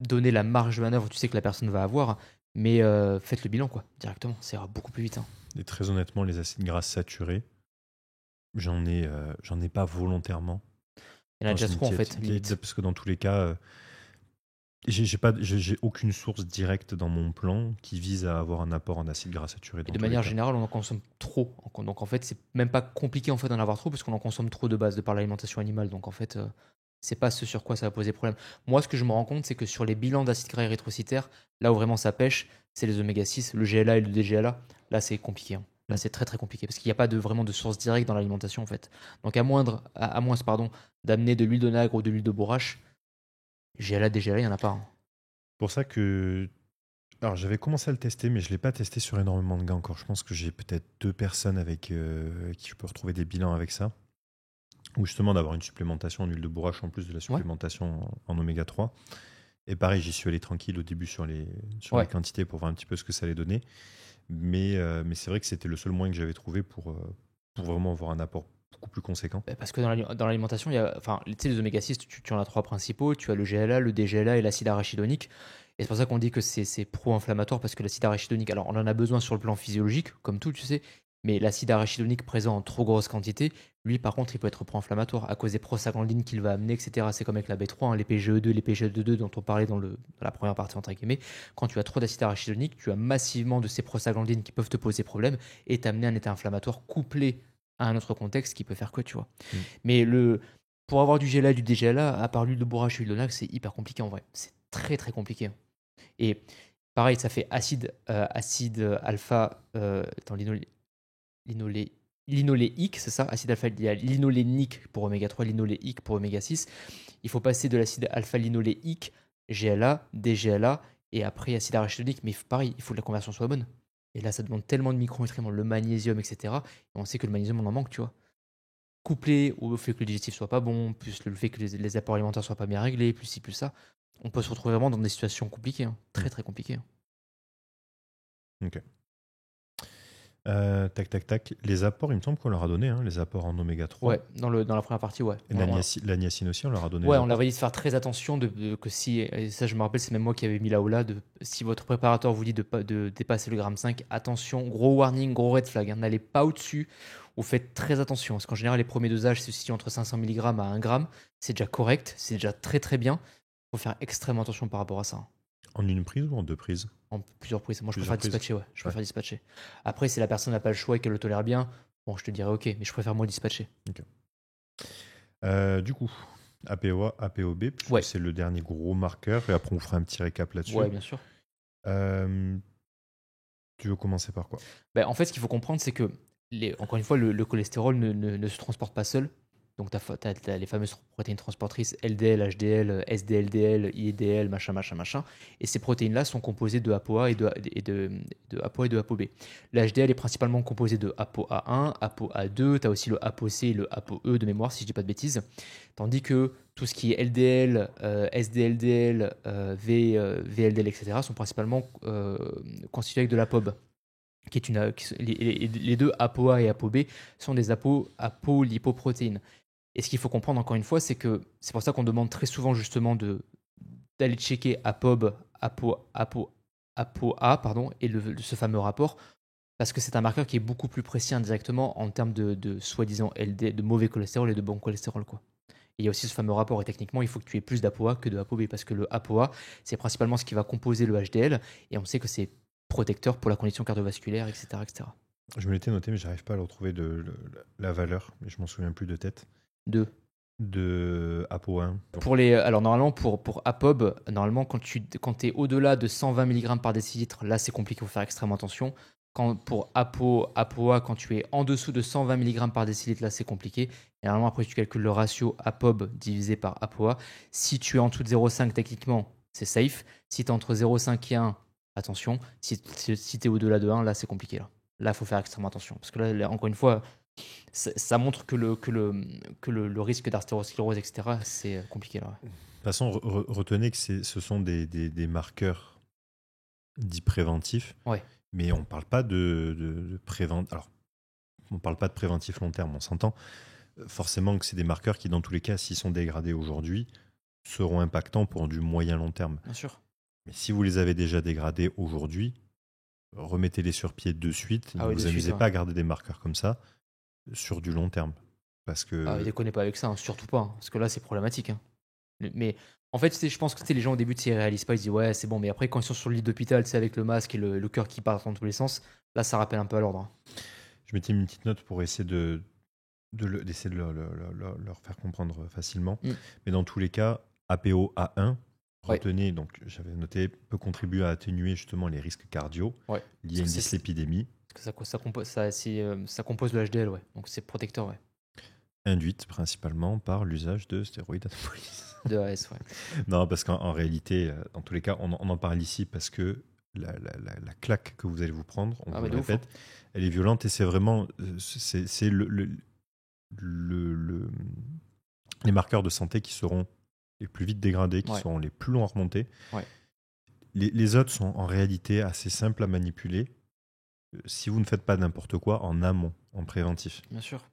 donner la marge de manœuvre, tu sais que la personne va avoir, mais faites le bilan directement, ça ira beaucoup plus vite. Et très honnêtement, les acides gras saturés, j'en ai pas volontairement. Il y en a déjà trop en fait. Parce que dans tous les cas, j'ai aucune source directe dans mon plan qui vise à avoir un apport en acides gras saturés. Et de manière générale, on en consomme trop. Donc en fait, c'est même pas compliqué en fait d'en avoir trop parce qu'on en consomme trop de base de par l'alimentation animale. Donc en fait, C'est pas ce sur quoi ça va poser problème. Moi, ce que je me rends compte, c'est que sur les bilans d'acide gras érythrocytaire, là où vraiment ça pêche, c'est les oméga 6, le GLA et le DGLA. Là, c'est compliqué. Hein. Là, c'est très très compliqué parce qu'il n'y a pas vraiment de source directe dans l'alimentation en fait. Donc, à moins d'amener de l'huile de nacre ou de l'huile de bourrache, GLA, DGLA, il n'y en a pas. Hein. Pour ça que. Alors, j'avais commencé à le tester, mais je ne l'ai pas testé sur énormément de gars encore. Je pense que j'ai peut-être 2 personnes avec qui je peux retrouver des bilans avec ça. Ou justement d'avoir une supplémentation en huile de bourrache en plus de la supplémentation en oméga 3. Et pareil, j'y suis allé tranquille au début sur les quantités pour voir un petit peu ce que ça allait donner. Mais c'est vrai que c'était le seul moyen que j'avais trouvé pour vraiment avoir un apport beaucoup plus conséquent. Parce que dans l'alimentation, les oméga 6, tu en as 3 principaux. Tu as le GLA, le DGLA et l'acide arachidonique. Et c'est pour ça qu'on dit que c'est pro-inflammatoire parce que l'acide arachidonique, alors on en a besoin sur le plan physiologique, comme tout, tu sais. Mais l'acide arachidonique présent en trop grosse quantité, lui, par contre, il peut être pro-inflammatoire à cause des prostaglandines qu'il va amener, etc. C'est comme avec la B3, hein, les PGE2, les PGE2 dont on parlait dans la première partie, entre guillemets. Quand tu as trop d'acide arachidonique, tu as massivement de ces prostaglandines qui peuvent te poser problème et t'amener un état inflammatoire couplé à un autre contexte qui peut faire que, tu vois. Mais pour avoir du GLA et du DGLA, à part l'huile de bourrache et l'huile de nacre, c'est hyper compliqué en vrai. C'est très, très compliqué. Et pareil, ça fait acide alpha, linoléique, c'est ça, acide alpha, il y a linolénique pour oméga 3, linoléique pour oméga 6. Il faut passer de l'acide alpha-linoléique, GLA, DGLA, et après acide arachidonique. Mais pareil, il faut que la conversion soit bonne. Et là, ça demande tellement de micronutriments, le magnésium, etc. Et on sait que le magnésium, on en manque, tu vois. Couplé au fait que le digestif soit pas bon, plus le fait que les apports alimentaires soient pas bien réglés, plus ci, plus ça, on peut se retrouver vraiment dans des situations compliquées, hein. Très, très compliquées. Hein. Ok. Tac. Les apports, il me semble qu'on leur a donné, hein, les apports en oméga 3. Ouais, dans la première partie, ouais. Et la niacine aussi, on leur a donné. Ouais, on leur a dit de faire très attention, que si, et ça je me rappelle, c'est même moi qui avais mis là-haut-là, si votre préparateur vous dit de dépasser le gramme 5, attention, gros warning, gros red flag, hein, n'allez pas au-dessus, ou faites très attention, parce qu'en général, les premiers dosages se situent entre 500 mg à 1 g, c'est déjà correct, c'est déjà très très bien, il faut faire extrêmement attention par rapport à ça. Hein. En une prise ou en 2 prises? En plusieurs prises. Moi, je préfère dispatcher, ouais. Je préfère dispatcher. Après, si la personne n'a pas le choix et qu'elle le tolère bien, bon, je te dirais ok, mais je préfère moi dispatcher. Ok. Du coup, APOA, APOB, c'est le dernier gros marqueur, et après on fera un petit récap là-dessus. Ouais, bien sûr. Tu veux commencer par quoi? En fait, ce qu'il faut comprendre, c'est que, encore une fois, le cholestérol ne se transporte pas seul. Donc, tu as les fameuses protéines transportrices LDL, HDL, SDLDL, IEDL, machin. Et ces protéines-là sont composées de ApoA et de ApoB. L'HDL est principalement composé de ApoA1, ApoA2, tu as aussi le ApoC et le ApoE de mémoire, si je ne dis pas de bêtises. Tandis que tout ce qui est LDL, SDLDL, VLDL, etc. sont principalement constitués avec de l'ApoB. Les deux ApoA et ApoB sont des apolipoprotéines. Et ce qu'il faut comprendre encore une fois, c'est que c'est pour ça qu'on demande très souvent justement d'aller checker ApoB, ApoA, et ce fameux rapport, parce que c'est un marqueur qui est beaucoup plus précis indirectement en termes de soi-disant LD, de mauvais cholestérol et de bon cholestérol, quoi. Et il y a aussi ce fameux rapport, et techniquement, il faut que tu aies plus d'ApoA que de ApoB, parce que le ApoA, c'est principalement ce qui va composer le HDL, et on sait que c'est protecteur pour la condition cardiovasculaire, etc. etc. Je me l'étais noté, mais j'arrive pas à le retrouver la valeur, mais je m'en souviens plus de tête. De ApoA1. Alors normalement pour ApoB, normalement quand tu es au-delà de 120 mg par décilitre, là c'est compliqué, il faut faire extrêmement attention. Pour ApoA, quand tu es en dessous de 120 mg par décilitre, là c'est compliqué. Et normalement après tu calcules le ratio ApoB divisé par ApoA. Si tu es en dessous de 0,5 techniquement, c'est safe. Si tu es entre 0,5 et 1, attention. Si tu es au-delà de 1, là c'est compliqué. Là il faut faire extrêmement attention. Parce que là encore une fois, ça montre que le risque d'artériosclérose, etc., c'est compliqué. Là, ouais. De toute façon, retenez que ce sont des marqueurs dits préventifs, ouais. Mais on ne parle pas de préventif. Alors, on parle pas de préventif long terme, on s'entend. Forcément que c'est des marqueurs qui, dans tous les cas, s'ils sont dégradés aujourd'hui, seront impactants pour du moyen long terme. Bien sûr. Mais si vous les avez déjà dégradés aujourd'hui, remettez-les sur pied de suite. Ne vous amusez pas à garder des marqueurs comme ça sur du long terme. Parce que... déconnez pas avec ça, hein, surtout pas. Hein, parce que là, c'est problématique. Hein. Mais en fait, je pense que les gens au début, ils réalisent pas. Ils se disent, ouais, c'est bon. Mais après, quand ils sont sur le lit d'hôpital, avec le masque et le cœur qui part dans tous les sens, là, ça rappelle un peu à l'ordre. Hein. Je m'étais mis une petite note pour essayer de d'essayer de leur faire comprendre facilement. Mais dans tous les cas, APO A1, retenez, donc j'avais noté, peut contribuer à atténuer justement les risques cardio liés à une dyslipidémie. Parce que ça compose le HDL, donc c'est protecteur. Induite principalement par l'usage de stéroïdes anabolisants. De AS, Non, parce qu'en réalité, dans tous les cas, on en parle ici parce que la claque que vous allez vous prendre, on vous le répète, elle est violente et c'est vraiment c'est les marqueurs de santé qui seront les plus vite dégradés, qui seront les plus longs à remonter. Les autres sont en réalité assez simples à manipuler si vous ne faites pas n'importe quoi en amont, en préventif. Bien sûr.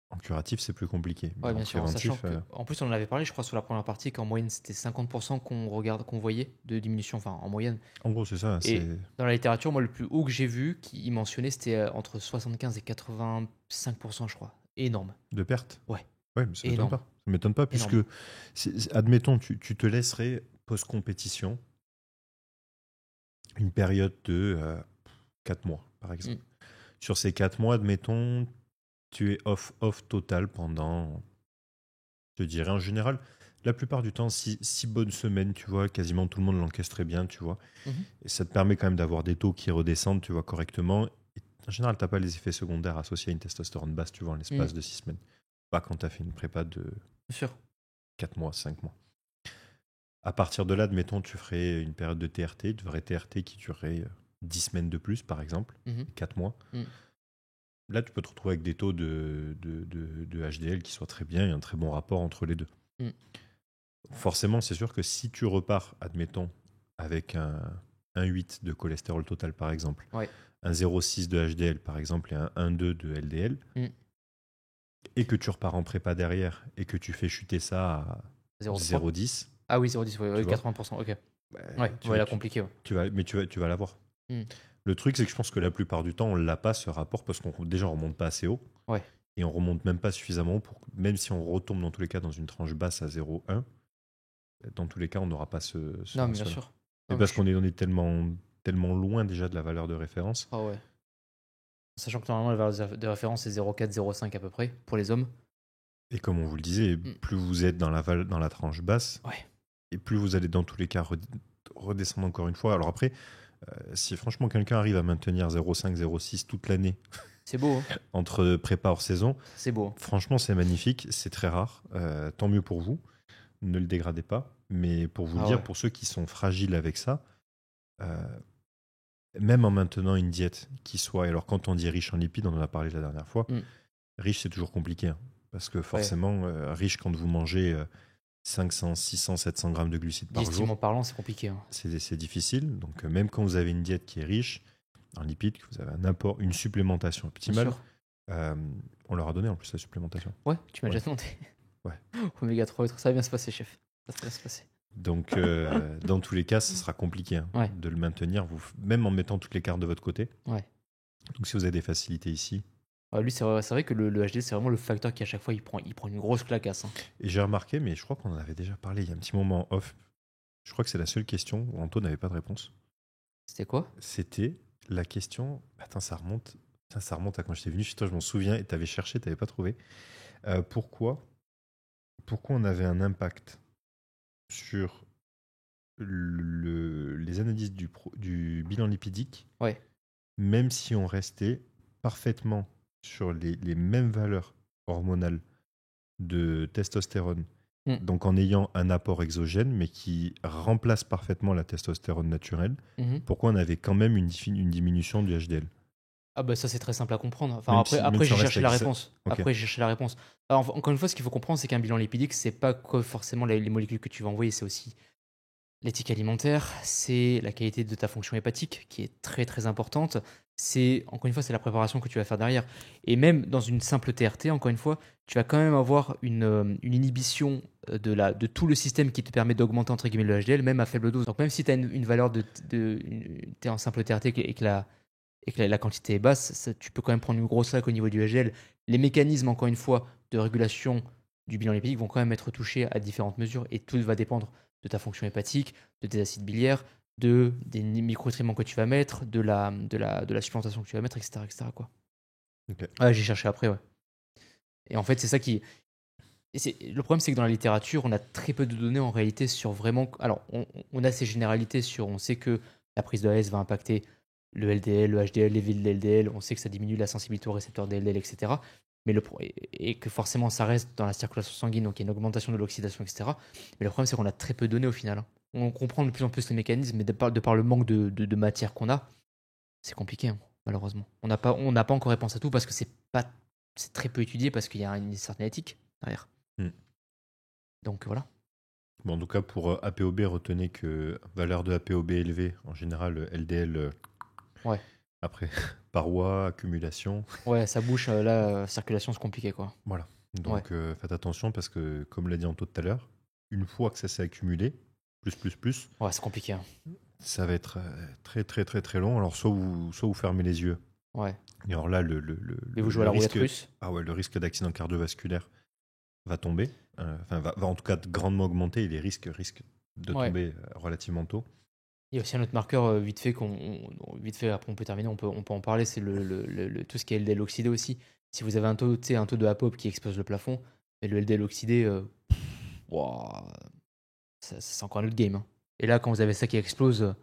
En curatif, c'est plus compliqué. Bien sûr, en sachant en plus, on en avait parlé, je crois, sur la première partie, qu'en moyenne, c'était 50% qu'on voyait de diminution, enfin, en moyenne. En gros, c'est ça. Et dans la littérature, moi, le plus haut que j'ai vu, qui mentionnait, c'était entre 75 et 85%, je crois. Énorme. De perte ? Ouais. Ouais, mais ça ne m'étonne pas, puisque, admettons, tu te laisserais, post-compétition, une période de 4 mois, par exemple. Sur ces 4 mois, admettons, tu es off total pendant, je dirais en général, la plupart du temps, 6 bonnes semaines, tu vois, quasiment tout le monde l'encaisse très bien, tu vois. Et ça te permet quand même d'avoir des taux qui redescendent, tu vois, correctement. Et en général, tu n'as pas les effets secondaires associés à une testostérone basse, tu vois, en l'espace de 6 semaines. Pas quand tu as fait une prépa de 4 mois, 5 mois. À partir de là, admettons, tu ferais une période de TRT, de vraie TRT qui durerait 10 semaines de plus, par exemple, 4 mois. Là, tu peux te retrouver avec des taux de HDL qui soient très bien et un très bon rapport entre les deux. Forcément, c'est sûr que si tu repars, admettons, avec un 1,8 de cholestérol total, par exemple, un 0,6 de HDL, par exemple, et un 1,2 de LDL, et que tu repars en prépa derrière et que tu fais chuter ça à 0,10. Ah oui, 0,10, 80%, ok. Tu vas la compliquer. Mais tu vas l'avoir. Le truc, c'est que je pense que la plupart du temps, on l'a pas ce rapport parce qu'on déjà on remonte pas assez haut. Et on remonte même pas suffisamment haut pour même si on retombe dans tous les cas dans une tranche basse à 0,1, dans tous les cas, on n'aura pas ce non, mais bien sûr. Et parce qu'on est tellement loin déjà de la valeur de référence. Ah ouais. Sachant que normalement, la valeur de référence, c'est 0,4, 0,5 à peu près pour les hommes. Et comme on vous le disait, plus vous êtes dans la tranche basse, et plus vous allez dans tous les cas redescendre encore une fois. Alors après, si franchement quelqu'un arrive à maintenir 0,5, 0,6 toute l'année, c'est beau. Entre prépa hors saison, c'est beau. Franchement, c'est magnifique, c'est très rare. Tant mieux pour vous. Ne le dégradez pas. Mais pour vous dire, pour ceux qui sont fragiles avec ça, même en maintenant une diète qui soit. Alors, quand on dit riche en lipides, on en a parlé la dernière fois. Riche, c'est toujours compliqué. Parce que forcément, riche, quand vous mangez 500, 600, 700 grammes de glucides par jour. Digestivement parlant, c'est compliqué. C'est difficile. Donc, même quand vous avez une diète qui est riche en lipides, que vous avez un apport, une supplémentation optimale, on leur a donné en plus la supplémentation. Ouais, tu m'as déjà demandé. Oméga 3, ça va bien se passer, chef. Ça va bien se passer. Donc, dans tous les cas, ce sera compliqué de le maintenir, même en mettant toutes les cartes de votre côté. Donc, si vous avez des facilités ici. Lui, c'est vrai que le HD, c'est vraiment le facteur qui, à chaque fois, il prend une grosse clacasse. Et j'ai remarqué, mais je crois qu'on en avait déjà parlé il y a un petit moment off. Je crois que c'est la seule question où Anto n'avait pas de réponse. C'était quoi ? C'était la question. Attends, ça remonte à quand j'étais venu chez toi, je m'en souviens, et tu avais cherché, tu n'avais pas trouvé. Pourquoi on avait un impact sur les analyses du bilan lipidique, même si on restait parfaitement sur les mêmes valeurs hormonales de testostérone, donc en ayant un apport exogène, mais qui remplace parfaitement la testostérone naturelle, pourquoi on avait quand même une diminution du HDL ? Ah bah ça c'est très simple à comprendre. Enfin, après j'ai cherché la réponse. Alors, encore une fois, ce qu'il faut comprendre, c'est qu'un bilan lipidique, c'est pas que forcément les molécules que tu vas envoyer, c'est aussi l'éthique alimentaire, c'est la qualité de ta fonction hépatique qui est très très importante. C'est encore une fois, c'est la préparation que tu vas faire derrière. Et même dans une simple TRT, encore une fois, tu vas quand même avoir une inhibition de tout le système qui te permet d'augmenter entre guillemets le HDL, même à faible dose. Donc même si tu as une valeur t'es en simple TRT et que la quantité est basse, tu peux quand même prendre une grosse claque au niveau du HDL. Les mécanismes, encore une fois, de régulation du bilan lipidique vont quand même être touchés à différentes mesures et tout va dépendre de ta fonction hépatique, de tes acides biliaires, des micronutriments que tu vas mettre, de la supplémentation que tu vas mettre, etc. quoi. Okay. J'ai cherché après, Et en fait, c'est ça qui... Le problème, c'est que dans la littérature, on a très peu de données en réalité sur vraiment... Alors, on a ces généralités sur... On sait que la prise de AS va impacter le LDL, le HDL, les villes de LDL. On sait que ça diminue la sensibilité au récepteur DLL, etc. Et que forcément, ça reste dans la circulation sanguine, donc il y a une augmentation de l'oxydation, etc. Mais le problème, c'est qu'on a très peu de données au final. On comprend de plus en plus les mécanismes, mais de par le manque de matière qu'on a, c'est compliqué, hein, malheureusement. On n'a pas encore réponse à tout parce que c'est très peu étudié parce qu'il y a une certaine éthique derrière. Donc voilà. Bon, en tout cas, pour APOB, retenez que valeur de APOB élevée, en général, LDL, ouais. Après, paroi, accumulation. Ouais, ça bouche, là, circulation, c'est compliqué, quoi. Voilà. Donc, faites attention parce que, comme l'a dit Anto tout à l'heure, une fois que ça s'est accumulé, plus. Ouais, c'est compliqué. Hein. Ça va être très, très, très, très long. Alors, soit vous fermez les yeux. Ouais. Et alors là, et vous jouez à la roulette russe. Ah ouais, le risque d'accident cardiovasculaire va tomber. Va en tout cas grandement augmenter et les risques de tomber relativement tôt. Il y a aussi un autre marqueur vite fait après on peut terminer, on peut en parler, c'est tout ce qui est LDL oxydé aussi. Si vous avez un taux de APOB qui explose le plafond, mais le LDL oxydé, c'est encore un autre game. Hein. Et là, quand vous avez ça qui explose,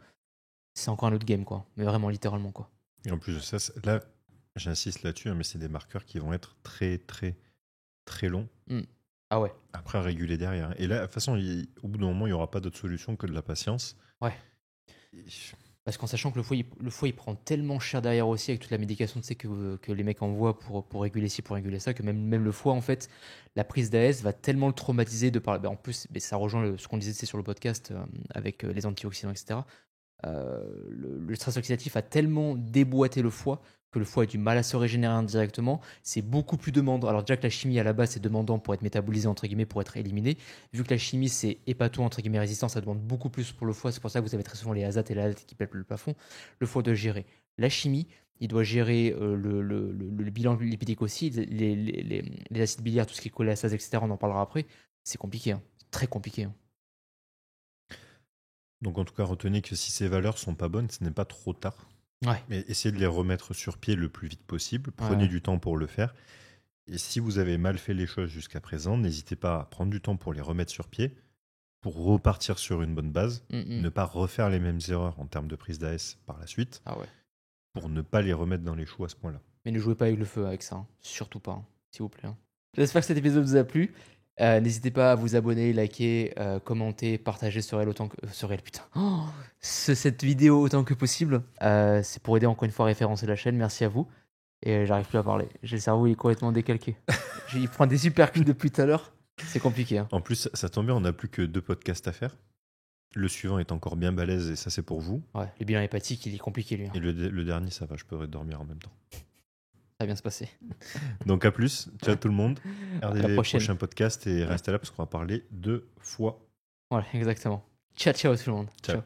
c'est encore un autre game, quoi. Mais vraiment, littéralement, quoi. Et en plus de ça, là, j'insiste là-dessus, mais c'est des marqueurs qui vont être très, très, très longs. Ah ouais. Après, à réguler derrière. Et là, de toute façon, au bout d'un moment, il n'y aura pas d'autre solution que de la patience. Ouais. Parce qu'en sachant que le foie il prend tellement cher derrière aussi avec toute la médication que les mecs envoient pour réguler ci, pour réguler ça, que même le foie, en fait, la prise d'AS va tellement le traumatiser en plus, mais ça rejoint ce qu'on disait sur le podcast avec les antioxydants, etc. Le stress oxydatif a tellement déboîté le foie que le foie a du mal à se régénérer indirectement. C'est beaucoup plus demandant. Alors déjà que la chimie à la base c'est demandant pour être métabolisé entre guillemets, pour être éliminé. Vu que la chimie c'est hépato entre guillemets résistant, ça demande beaucoup plus pour le foie. C'est pour ça que vous avez très souvent les azates et l'alate qui pètent le plafond. Le foie doit gérer la chimie, il doit gérer le bilan lipidique aussi, les acides biliaires, tout ce qui est cholestase, etc. On en parlera après. C'est compliqué, hein. Très compliqué. Hein. Donc en tout cas, retenez que si ces valeurs sont pas bonnes, ce n'est pas trop tard. Ouais. Mais essayez de les remettre sur pied le plus vite possible. Prenez du temps pour le faire. Et si vous avez mal fait les choses jusqu'à présent, n'hésitez pas à prendre du temps pour les remettre sur pied, pour repartir sur une bonne base, ne pas refaire les mêmes erreurs en termes de prise d'AS par la suite, pour ne pas les remettre dans les choux à ce point-là. Mais ne jouez pas avec le feu avec ça, hein. Surtout pas, hein, s'il vous plaît. Hein. J'espère que cet épisode vous a plu. N'hésitez pas à vous abonner, liker, commenter, partager cette vidéo autant que possible. C'est pour aider encore une fois à référencer la chaîne. Merci à vous. Et j'arrive plus à parler. J'ai le cerveau il est complètement décalqué. Il prend des super coups depuis tout à l'heure. C'est compliqué. Hein. En plus, ça tombe bien, on n'a plus que 2 podcasts à faire. Le suivant est encore bien balèze et ça c'est pour vous. Ouais, le bilan hépatique il est compliqué lui. Hein. Et le dernier ça va, je pourrais dormir en même temps. Ça va bien se passer. Donc à plus, ciao tout le monde. Regardez les prochains podcasts et restez là parce qu'on va parler de foie. Voilà, exactement. Ciao tout le monde. Ciao.